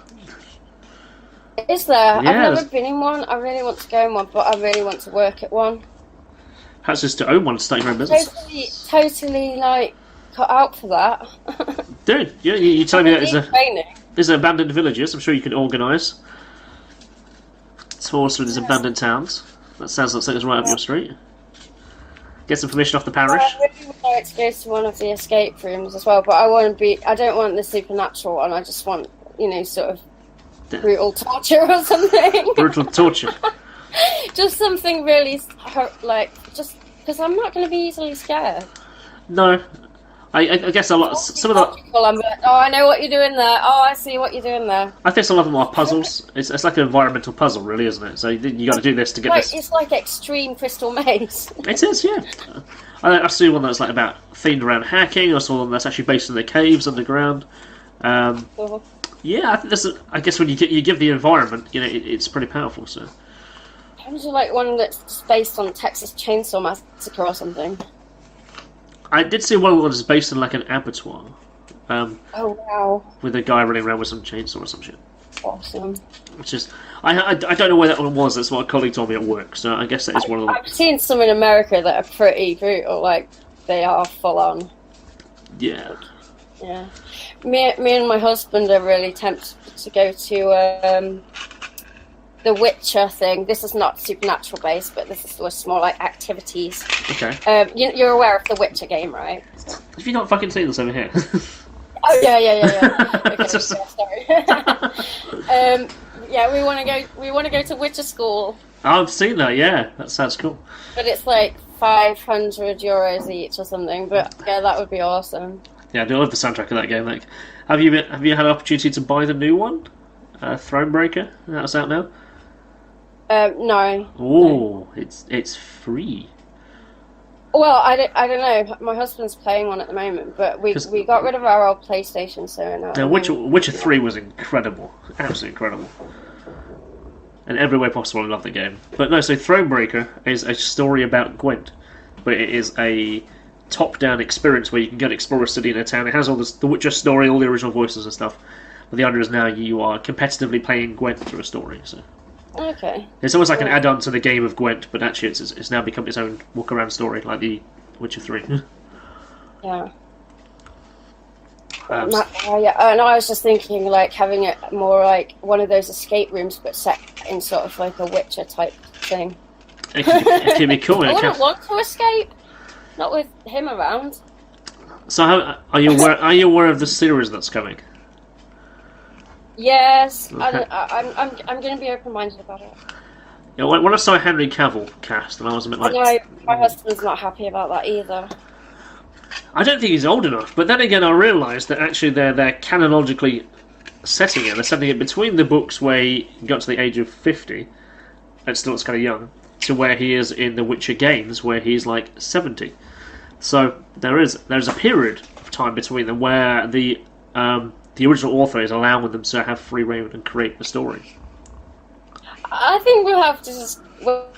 Is there? Yeah, I've never been in one. I really want to go in one, but I really want to work at one. Perhaps just to own one, start your own business. Totally, like cut out for that. Dude, you telling me that there's abandoned villages? I'm sure you can organise tours through these abandoned towns. That sounds like something's right up your street. Get some permission off the parish. I really would like to go to one of the escape rooms as well, but I don't want the supernatural one. I just want, sort of brutal torture or something. Brutal torture. Just something really, just because I'm not going to be easily scared. No, I guess some of the. I'm like, oh, I know what you're doing there. Oh, I see what you're doing there. I think some of them are puzzles. It's like an environmental puzzle, really, isn't it? So you got to do this to get this. It's like extreme Crystal Maze. It is, yeah. I see one that's like about themed around hacking, or one that's actually based in the caves underground. Yeah, I think I guess when you give the environment, it's pretty powerful. So. Would you like one that's based on Texas Chainsaw Massacre or something? I did see one that was based on like an abattoir. Oh wow! With a guy running around with some chainsaw or some shit. Awesome. Which is, I don't know where that one was. That's what a colleague told me at work. So I guess that is one of them. I've seen some in America that are pretty brutal. Like they are full on. Yeah. Yeah. Me and my husband are really tempted to go to the Witcher thing. This is not supernatural based, but this was more like activities. Okay. You're aware of the Witcher game, right? Have you not fucking seen this over here? Oh yeah. Okay, sorry. Yeah, we want to go to Witcher school. I've seen that. Yeah, that sounds cool. But it's like €500 each or something. But yeah, that would be awesome. Yeah, I do love the soundtrack of that game. Like, have you had an opportunity to buy the new one, Thronebreaker? That's out now. No. Oh, it's free. Well, I don't know. My husband's playing one at the moment, but we got rid of our old PlayStation, so no. Now, Witcher 3 was incredible, absolutely incredible. In every way possible, I love the game. But no, so Thronebreaker is a story about Gwent, but it is a top-down experience where you can go and explore a city and a town. It has all the Witcher story, all the original voices and stuff. But the idea is now you are competitively playing Gwent through a story. So okay, it's almost like an add-on to the game of Gwent, but actually it's now become its own walk-around story, like the Witcher 3. Yeah. Yeah, and I was just thinking, like, having it more like one of those escape rooms, but set in sort of like a Witcher type thing. It can be cool. I wouldn't want to escape, not with him around. So, are you aware of the series that's coming? Yes, Okay. I'm going to be open-minded about it. Yeah, when I saw Henry Cavill cast, and I was a bit like, No, my husband's not happy about that either. I don't think he's old enough. But then again, I realised that actually they're canonologically setting it. They're setting it between the books where he got to the age of 50, and still looks kind of young, to where he is in the Witcher games, where he's like 70. So there's a period of time between them where the original author is allowing them to have free rein and create the story. I think we'll have to just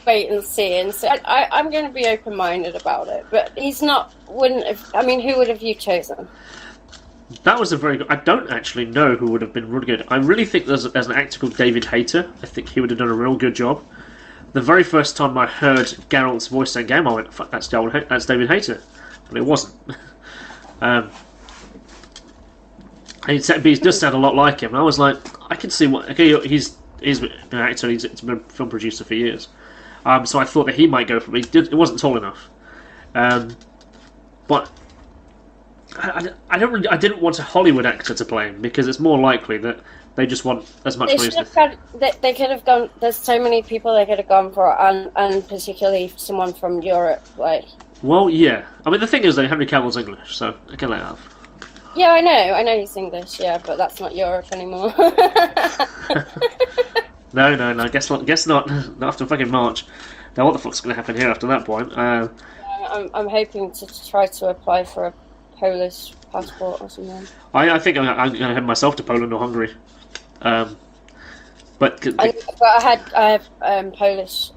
wait and see. And so I'm going to be open-minded about it. But he's not. Wouldn't have. I mean, who would have you chosen? That was a very good. I don't actually know who would have been really good. I really think there's an actor called David Hayter. I think he would have done a real good job. The very first time I heard Geralt's voice in game, I went, "Fuck, that's David Hayter," but it wasn't. He does sound a lot like him. And I was like, I can see what. Okay, he's been an actor. He's been a film producer for years. So I thought that he might go for it. It wasn't tall enough. But I didn't want a Hollywood actor to play him because it's more likely that they just want as much money as they could have gone. There's so many people they could have gone for, and particularly someone from Europe, like. Well, yeah. I mean, the thing is, though, Henry Cavill's English, so I can let it off. Yeah, I know he's English, yeah, but that's not Europe anymore. No, guess not. Not after fucking March. Now, what the fuck's going to happen here after that point? I'm hoping to try to apply for a Polish passport or something. I think I'm going to head myself to Poland or Hungary. But I have Polish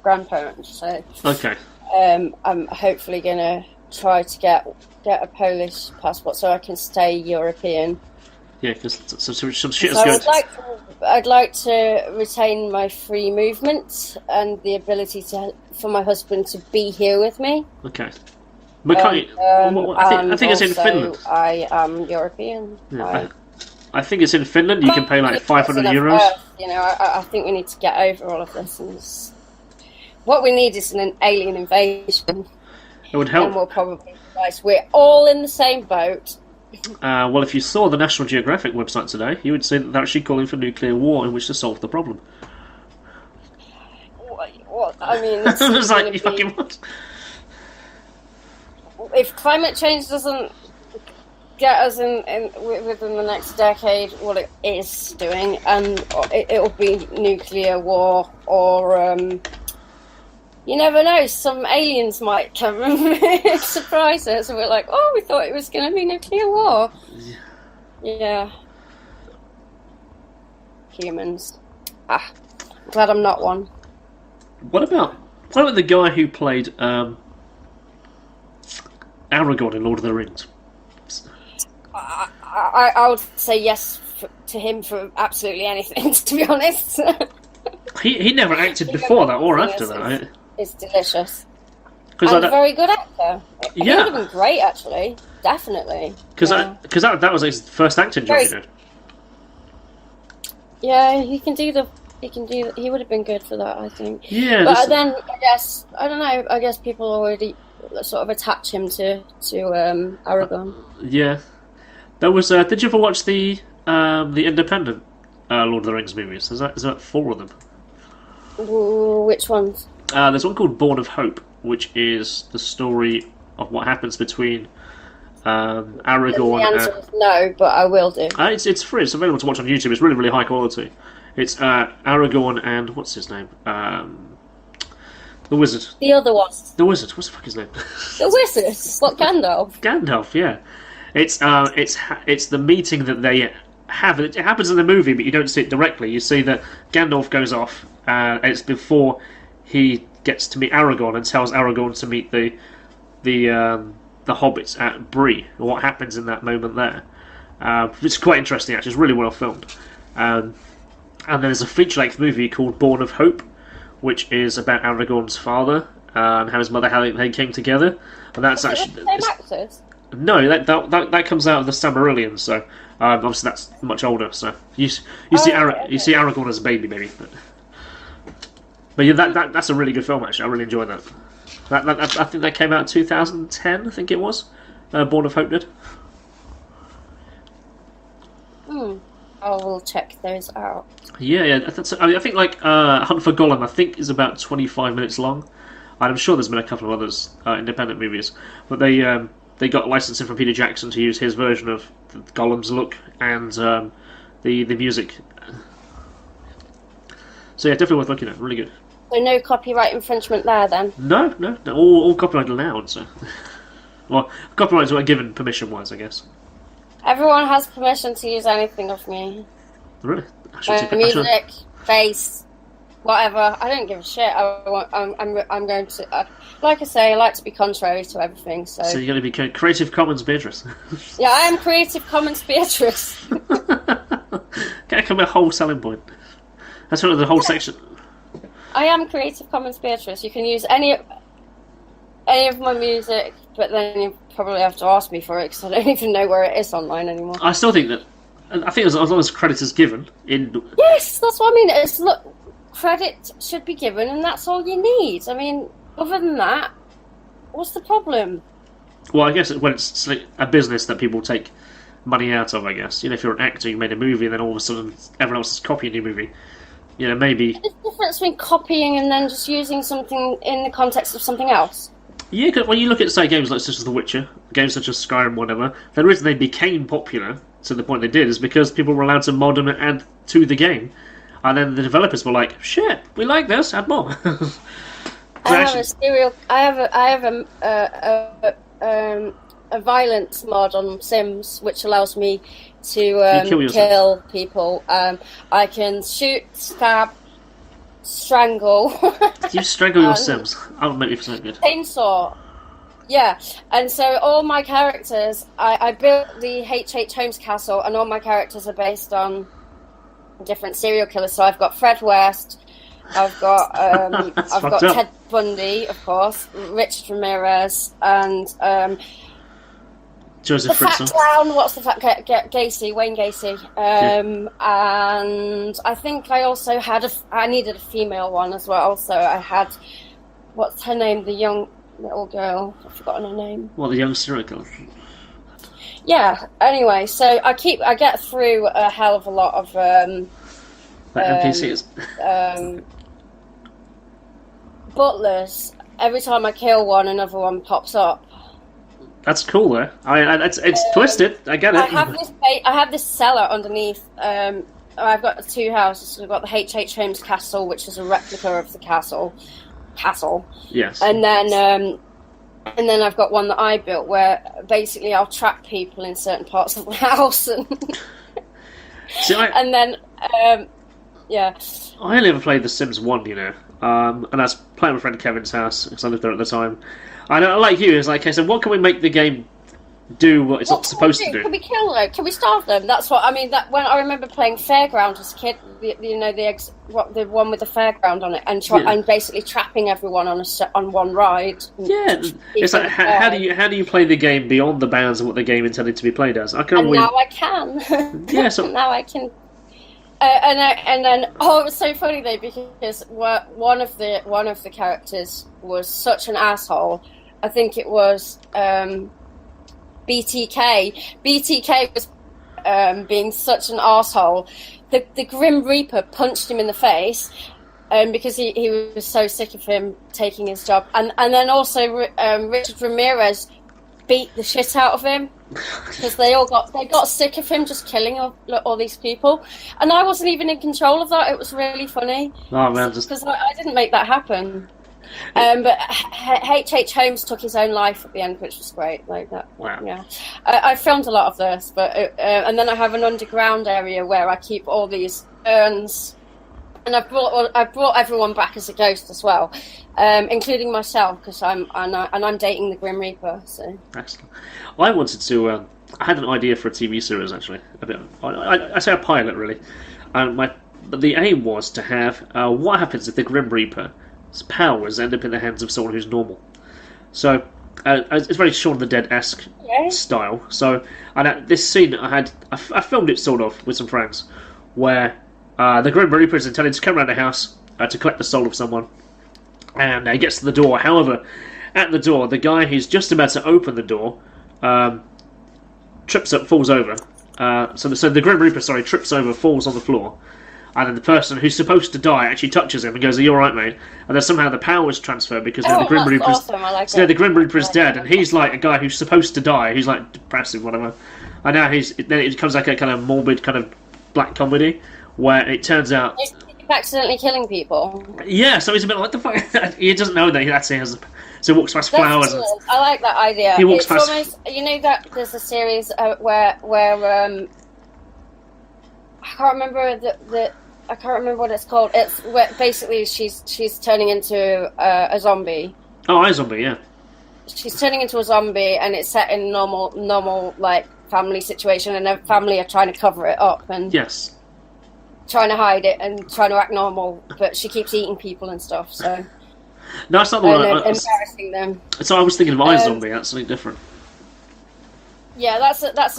grandparents, so okay. I'm hopefully going to try to get a Polish passport so I can stay European. Yeah, because some shit is so good. I'd like to retain my free movement and the ability for my husband to be here with me. Okay. But I think it's in Finland. I am European. Yeah, I think it's in Finland. You can pay like 500 euros. You know, I think we need to get over all of this. And what we need is an alien invasion. It would help. And we'll probably realize we're all in the same boat. Well, if you saw the National Geographic website today, you would see that they're actually calling for nuclear war in which to solve the problem. What? I mean, it's like, you fucking what? If climate change doesn't get us within the next decade, what it is doing, and it'll be nuclear war, or you never know, some aliens might come and surprise us, and we're like, oh, we thought it was going to be nuclear war. Yeah. Humans. I'm glad I'm not one. What about the guy who played Aragorn in Lord of the Rings? I would say yes to him for absolutely anything, to be honest. He never acted before that or after that. It's delicious. And a very good actor. Yeah. He would have been great, actually. Definitely. Because that was his first acting job, you know. Yeah, he would have been good for that, I think. Yeah. But then, I don't know, I guess people already sort of attach him to Aragorn. Yeah. There was, did you ever watch the independent Lord of the Rings movies? Is that 4 of them? Ooh, which ones? There's one called Born of Hope, which is the story of what happens between Aragorn. The answer is no, but I will do. It's free. It's available to watch on YouTube. It's really, really high quality. It's Aragorn and what's his name? The wizard. The other one. The wizard. What's the fuck his name? The wizard. What, Gandalf? Gandalf. Yeah. It's the meeting that they have. It happens in the movie, but you don't see it directly. You see that Gandalf goes off. It's before he gets to meet Aragorn and tells Aragorn to meet the hobbits at Bree. What happens in that moment there? It's quite interesting. Actually, it's really well filmed. And then there's a feature-length movie called Born of Hope, which is about Aragorn's father and how his mother, how they came together. And that's actually the same actors. No, that comes out of the Silmarillion, so obviously that's much older. So you see Aragorn as a baby, maybe. But yeah, that's a really good film. Actually, I really enjoyed that. I think that came out in 2010. I think it was. Born of Hope did. I will check those out. Yeah. I think like Hunt for Gollum, I think, is about 25 minutes long. And I'm sure there's been a couple of others independent movies, but they got licensing from Peter Jackson to use his version of Gollum's look and the music. So yeah, definitely worth looking at. Really good. So no copyright infringement there, then? No. All copyright allowed. So, well, copyrights were given permission-wise, I guess. Everyone has permission to use anything of me. Really? Music, bass, whatever. I don't give a shit. I'm going to, like I say, I like to be contrary to everything. So you're going to be Creative Commons Beatrice. Yeah, I am Creative Commons Beatrice. Can come a whole selling point. That's one of the whole section. I am Creative Commons Beatrice. You can use any of my music, but then you probably have to ask me for it because I don't even know where it is online anymore. I still think that. I think as long as credit is given in. Yes, that's what I mean. Look, credit should be given, and that's all you need. I mean, other than that, what's the problem? Well, I guess when it's like a business that people take money out of, I guess. If you're an actor, you made a movie, and then all of a sudden everyone else is copying your movie. Maybe. There's a difference between copying and then just using something in the context of something else. Yeah, because when you look at, say, games like such as The Witcher, games such as Skyrim, whatever, the reason they became popular to the point they did is because people were allowed to mod and add to the game, and then the developers were like, "Shit, we like this, add more." I have a violence mod on Sims, which allows me to kill people. I can shoot, stab, strangle. You strangle your Sims. I'll make you feel so good. Chainsaw. Yeah, and so all my characters, I built the H.H. Holmes castle, and all my characters are based on different serial killers. So I've got Fred West, I've got Ted Bundy, of course, Richard Ramirez, and Joseph the Fritzl. fat clown. What's the fat Gacy? Wayne Gacy. And I think I also had I needed a female one as well. So I had, what's her name? The young little girl. I've forgotten her name. Well, the young serial killer. Yeah. Anyway, so I get through a hell of a lot of NPCs. Butlers. Every time I kill one, another one pops up. That's cool, though. It's twisted. I get it. I have this cellar underneath. I've got two houses. I've got the H.H. Holmes castle, which is a replica of the castle. Yes. And then I've got one that I built, where basically I'll trap people in certain parts of the house, and and then yeah. I only ever played The Sims 1, and I was playing with my friend Kevin's house because I lived there at the time. I know, like you, it's like, okay, so what can we make the game do what it's not supposed to do? Can we kill them? Can we starve them? That's what I mean. That when I remember playing Fairground as a kid, the one with the fairground on it, and basically trapping everyone on one ride. Yeah, it's like how do you play the game beyond the bounds of what the game intended to be played as? Now I can. Yeah, so now I can. And then it was so funny though, because one of the characters was such an asshole. I think it was BTK. BTK was being such an asshole. The Grim Reaper punched him in the face because he was so sick of him taking his job. And then also Richard Ramirez beat the shit out of him because they got sick of him just killing all these people. And I wasn't even in control of that. It was really funny. Oh man, because I didn't make that happen. But H.H. Holmes took his own life at the end, which was great. Like that. Wow. Yeah. I filmed a lot of this, but and then I have an underground area where I keep all these urns, and I've brought everyone back as a ghost as well, including myself, because I'm dating the Grim Reaper. So. Excellent. I wanted to. I had an idea for a TV series actually. I say a pilot really. But the aim was to have what happens if the Grim Reaper's powers end up in the hands of someone who's normal. So it's very Shaun of the Dead-esque style. So this scene I filmed it sort of with some friends, where the Grim Reaper is intending to come around the house to collect the soul of someone, and he gets to the door. However, at the door, the guy who's just about to open the door trips up, falls over. So the Grim Reaper, trips over, falls on the floor. And then the person who's supposed to die actually touches him and goes, "Are you alright, mate?" And then somehow the powers transfer because now the Grim Reaper awesome. I like the Grim Reaper is dead, and he's like a guy who's supposed to die. He's like depressive, whatever. And now then it becomes like a kind of morbid kind of black comedy where it turns out he's accidentally killing people. Yeah, so he's a bit like, what the fuck? He doesn't know that he actually has. So he walks past flowers. I like that idea. He walks past. Almost, that there's a series where I can't remember I can't remember what it's called. It's where basically she's turning into a zombie. Oh, iZombie, yeah. She's turning into a zombie, and it's set in normal like family situation, and her family are trying to cover it up and yes, trying to hide it and trying to act normal, but she keeps eating people and stuff. So no, that's not the one. Embarrassing them. So I was thinking of iZombie. That's something different. Yeah, I think that's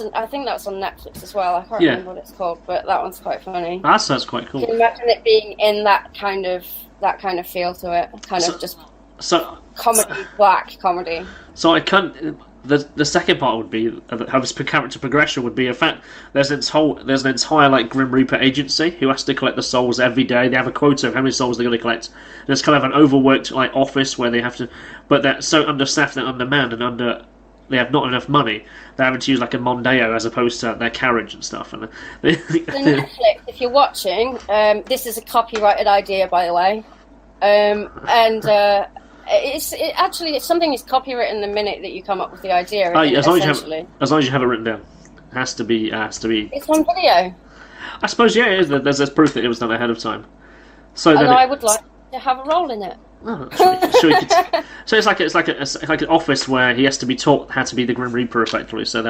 on Netflix as well. I can't remember what it's called, but that one's quite funny. That sounds quite cool. You can imagine it being in that kind of feel to it, comedy, black comedy. So I can't. The second part would be how this character progression would be. In fact, there's an entire like Grim Reaper agency who has to collect the souls every day. They have a quota of how many souls they're going to collect. And it's kind of an overworked like office where they have to, but they're so understaffed and undermanned and they have not enough money. They're having to use like a Mondeo as opposed to their carriage and stuff. And Netflix, if you're watching, this is a copyrighted idea, by the way, it's something is copywritten the minute that you come up with the idea. As long as you have it written down, it has to be. It's on video. I suppose it is. There's proof that it was done ahead of time. So then I would like to have a role in it. Oh, so it's like an office where he has to be taught how to be the Grim Reaper effectively. So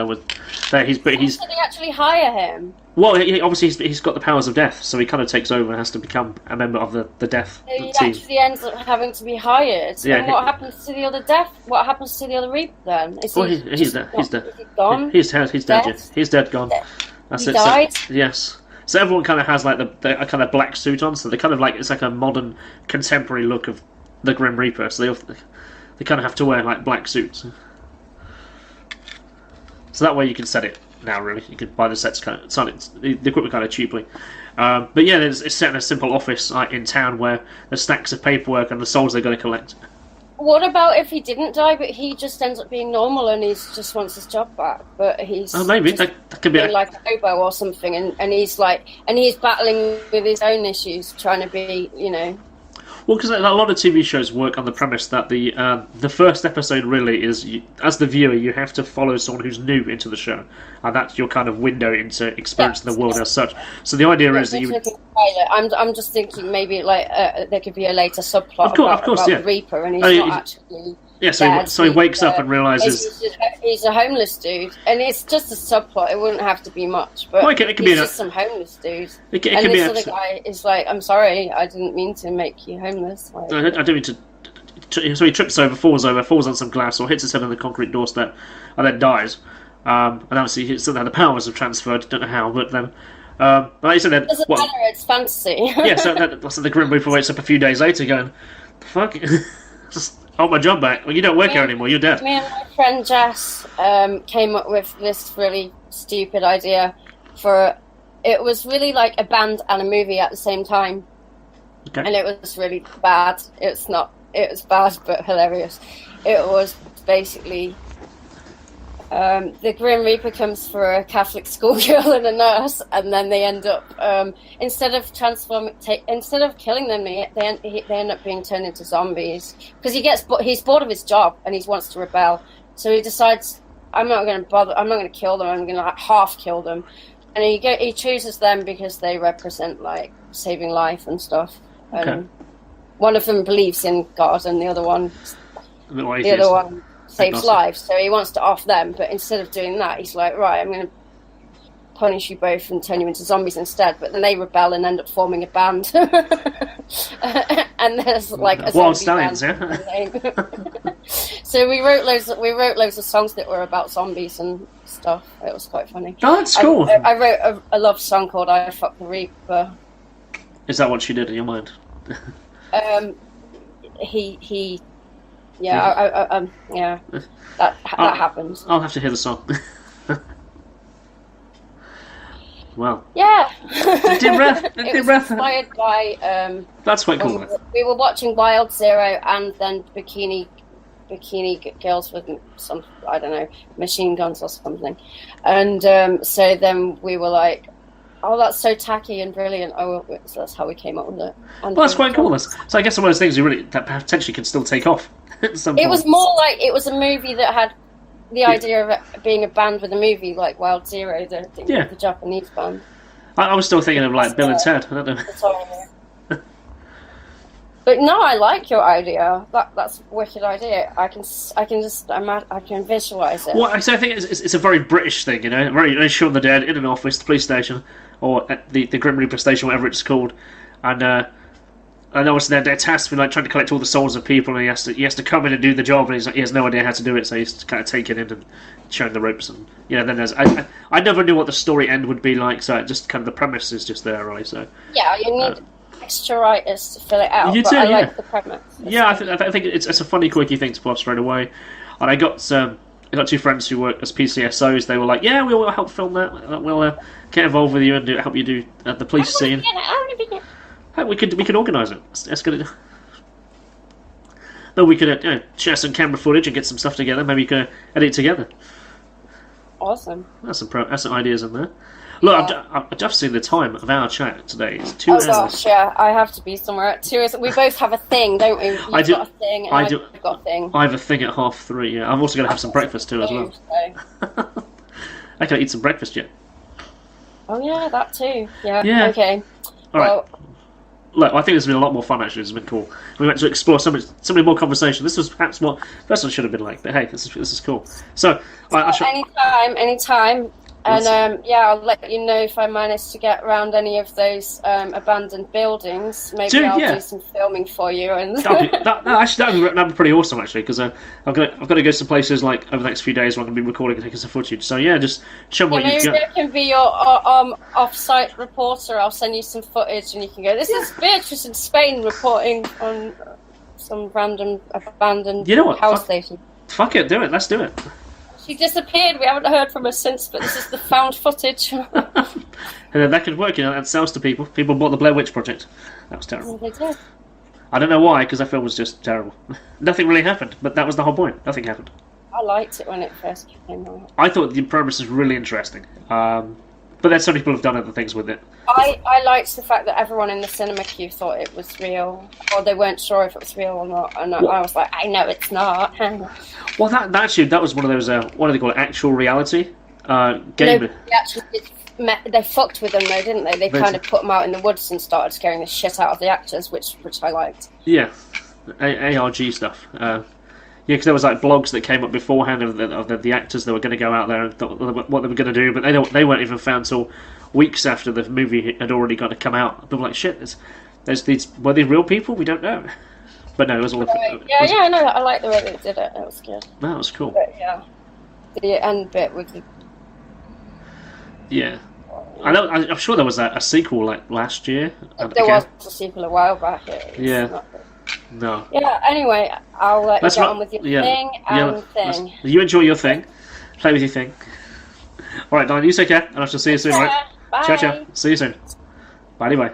he's. Did they actually hire him? Well, obviously he's got the powers of death, so he kind of takes over and has to become a member of the death so team. He actually ends up having to be hired. Yeah. And what happens to the other death? What happens to the other Reaper then? He's dead. He's dead. Is he gone? He's dead. Yeah. He's dead. Gone. That's he it. died. So, yes. So everyone kind of has like a kind of black suit on, so they kind of like it's like a modern contemporary look of the Grim Reaper. So they kind of have to wear like black suits. So that way you can set it now. Really, you can buy the sets the equipment kind of cheaply. But yeah, it's set in a simple office in town where there's stacks of paperwork and the souls they're going to collect. What about if he didn't die, but he just ends up being normal and he just wants his job back? But he's maybe that could be like a hobo or something, and he's battling with his own issues, trying to be, Well, because a lot of TV shows work on the premise that the first episode really is, as the viewer, you have to follow someone who's new into the show, and that's your kind of window into experiencing the world as such. So the idea is that you. I'm just thinking maybe like there could be a later subplot about the Reaper, and he's not actually. Yeah, so he wakes up and realises he's a homeless dude, and it's just a subplot. It wouldn't have to be much, but it could be just some homeless dude. And this other guy is like, "I'm sorry, I didn't mean to make you homeless." Like, I didn't mean to. So he trips over, falls on some glass, or hits his head on the concrete doorstep, and then dies. And obviously, he still had the powers have transferred. Don't know how, but then. But like you said, then, doesn't matter. It's fantasy. Yeah, so the Grim Reaper wakes up a few days later, going, "Fuck." I want my job back. Well, you don't work here anymore. You're dead. Me and my friend Jess came up with this really stupid idea it was really like a band and a movie at the same time. Okay. And it was really bad. It was bad but hilarious. It was basically The Grim Reaper comes for a Catholic schoolgirl and a nurse, and then they end up instead of killing them, they end up being turned into zombies because he's bored of his job and he wants to rebel. So he decides, I'm not going to kill them. I'm going to half kill them, and he chooses them because they represent like saving life and stuff. Okay. One of them believes in God, and the other one saves lives, so he wants to off them, but instead of doing that, he's like, right, I'm going to punish you both and turn you into zombies instead. But then they rebel and end up forming a band. And there's like a Wild zombie Stallions, band. yeah. So we wrote loads of songs that were about zombies and stuff. It was quite funny. Oh, that's cool. I wrote a love song called I Fuck the Reaper. Is that what she did in your mind? That happens. I'll have to hear the song. Well, yeah. It was inspired by. That's quite cool. We were watching Wild Zero and then Bikini Girls with some, I don't know, machine guns or something, and so then we were like, oh, that's so tacky and brilliant. Oh, so that's how we came up with it. And well, that's quite cool. So I guess some of those things that potentially can still take off at some point. It was more like it was a movie that had the idea of it being a band with a movie, like Wild Zero, the Japanese band. I was still thinking of like Bill and Ted. I don't know. But no, I like your idea. That's a wicked idea. I can visualize it. Well, so I think it's a very British thing, you know, very Shaun of the Dead in an office, the police station, or at the Grim Reaper station, whatever it's called, and obviously they're tasked with like trying to collect all the souls of people, and he has to come in and do the job, and he has no idea how to do it, so he's kind of taking in and showing the ropes, and then there's I never knew what the story end would be like, so it just kind of the premise is just there, right? So yeah, you need extra writers to fill it out. You but do, I yeah. like the premise. I think it's a funny, quirky thing to pull off straight away, and I got two friends who work as PCSOs. They were like, "Yeah, we'll help film that. We'll get involved with you and help you do the police scene." Hey, we could organise it. Let's get it. No, we could share some camera footage and get some stuff together. Maybe you could edit it together. Awesome. That's some ideas in there. Look, I've just seen the time of our chat today. It's 2 hours. Oh gosh, yeah, I have to be somewhere at 2. We both have a thing, don't we? You've got a thing, and I've got a thing. I have a thing at 3:30. Yeah, I'm also going to have some breakfast too as well. So. I can eat some breakfast yet. Oh yeah, that too. Yeah. Okay. All right. Look, I think it's been a lot more fun actually. It's been cool. We went to explore so many more conversation. This was perhaps what first one should have been like, but hey, this is cool. So anytime. And I'll let you know if I manage to get around any of those abandoned buildings. Maybe I'll do some filming for you. And that'd be pretty awesome actually, because I've got to go some places like over the next few days where I'm going to be recording and taking some footage. So yeah, just show me what you've got. Maybe I can be your off-site reporter. I'll send you some footage, and you can go. This is Beatrice in Spain reporting on some random abandoned house station. Fuck it, do it. Let's do it. She disappeared. We haven't heard from her since, but this is the found footage. And then that could work, that sells to people. People bought the Blair Witch Project. That was terrible. They did. I don't know why, because that film was just terrible. Nothing really happened, but that was the whole point. Nothing happened. I liked it when it first came out. I thought the premise was really interesting. But then so many people have done other things with it. I liked the fact that everyone in the cinema queue thought it was real, or they weren't sure if it was real or not, and I was like, I know it's not. Well, that was one of those, what do they call it, actual reality game. No, they fucked with them though, didn't they? They kind of put them out in the woods and started scaring the shit out of the actors, which I liked. Yeah, ARG stuff. Yeah, because there was like blogs that came up beforehand of the actors that were going to go out there and thought what they were going to do, but they weren't even found until weeks after the movie had already got to come out. People were like, shit, there's these, were they real people? We don't know. But no, it was all. I know. I like the way they did it. It was good. That was cool. But, yeah, the end bit with the. Yeah, I'm sure there was a sequel like last year. There was a sequel a while back. Yeah. No. Yeah, anyway, I'll let you get on with your thing and thing. You enjoy your thing. Play with your thing. Alright, Diane, you take care, and I shall see you soon, right? Bye. Ciao, ciao. See you soon. Bye, bye.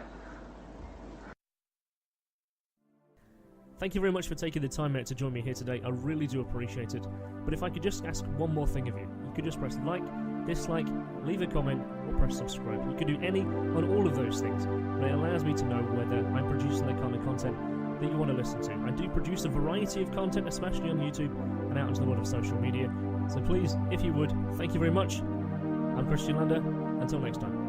Thank you very much for taking the time out to join me here today. I really do appreciate it. But if I could just ask one more thing of you, you could just press like, dislike, leave a comment, or press subscribe. You could do any on all of those things, and it allows me to know whether I'm producing the kind of content that you want to listen to. I do produce a variety of content, especially on YouTube and out into the world of social media. So please, if you would, thank you very much. I'm Kristian Lander. Until next time.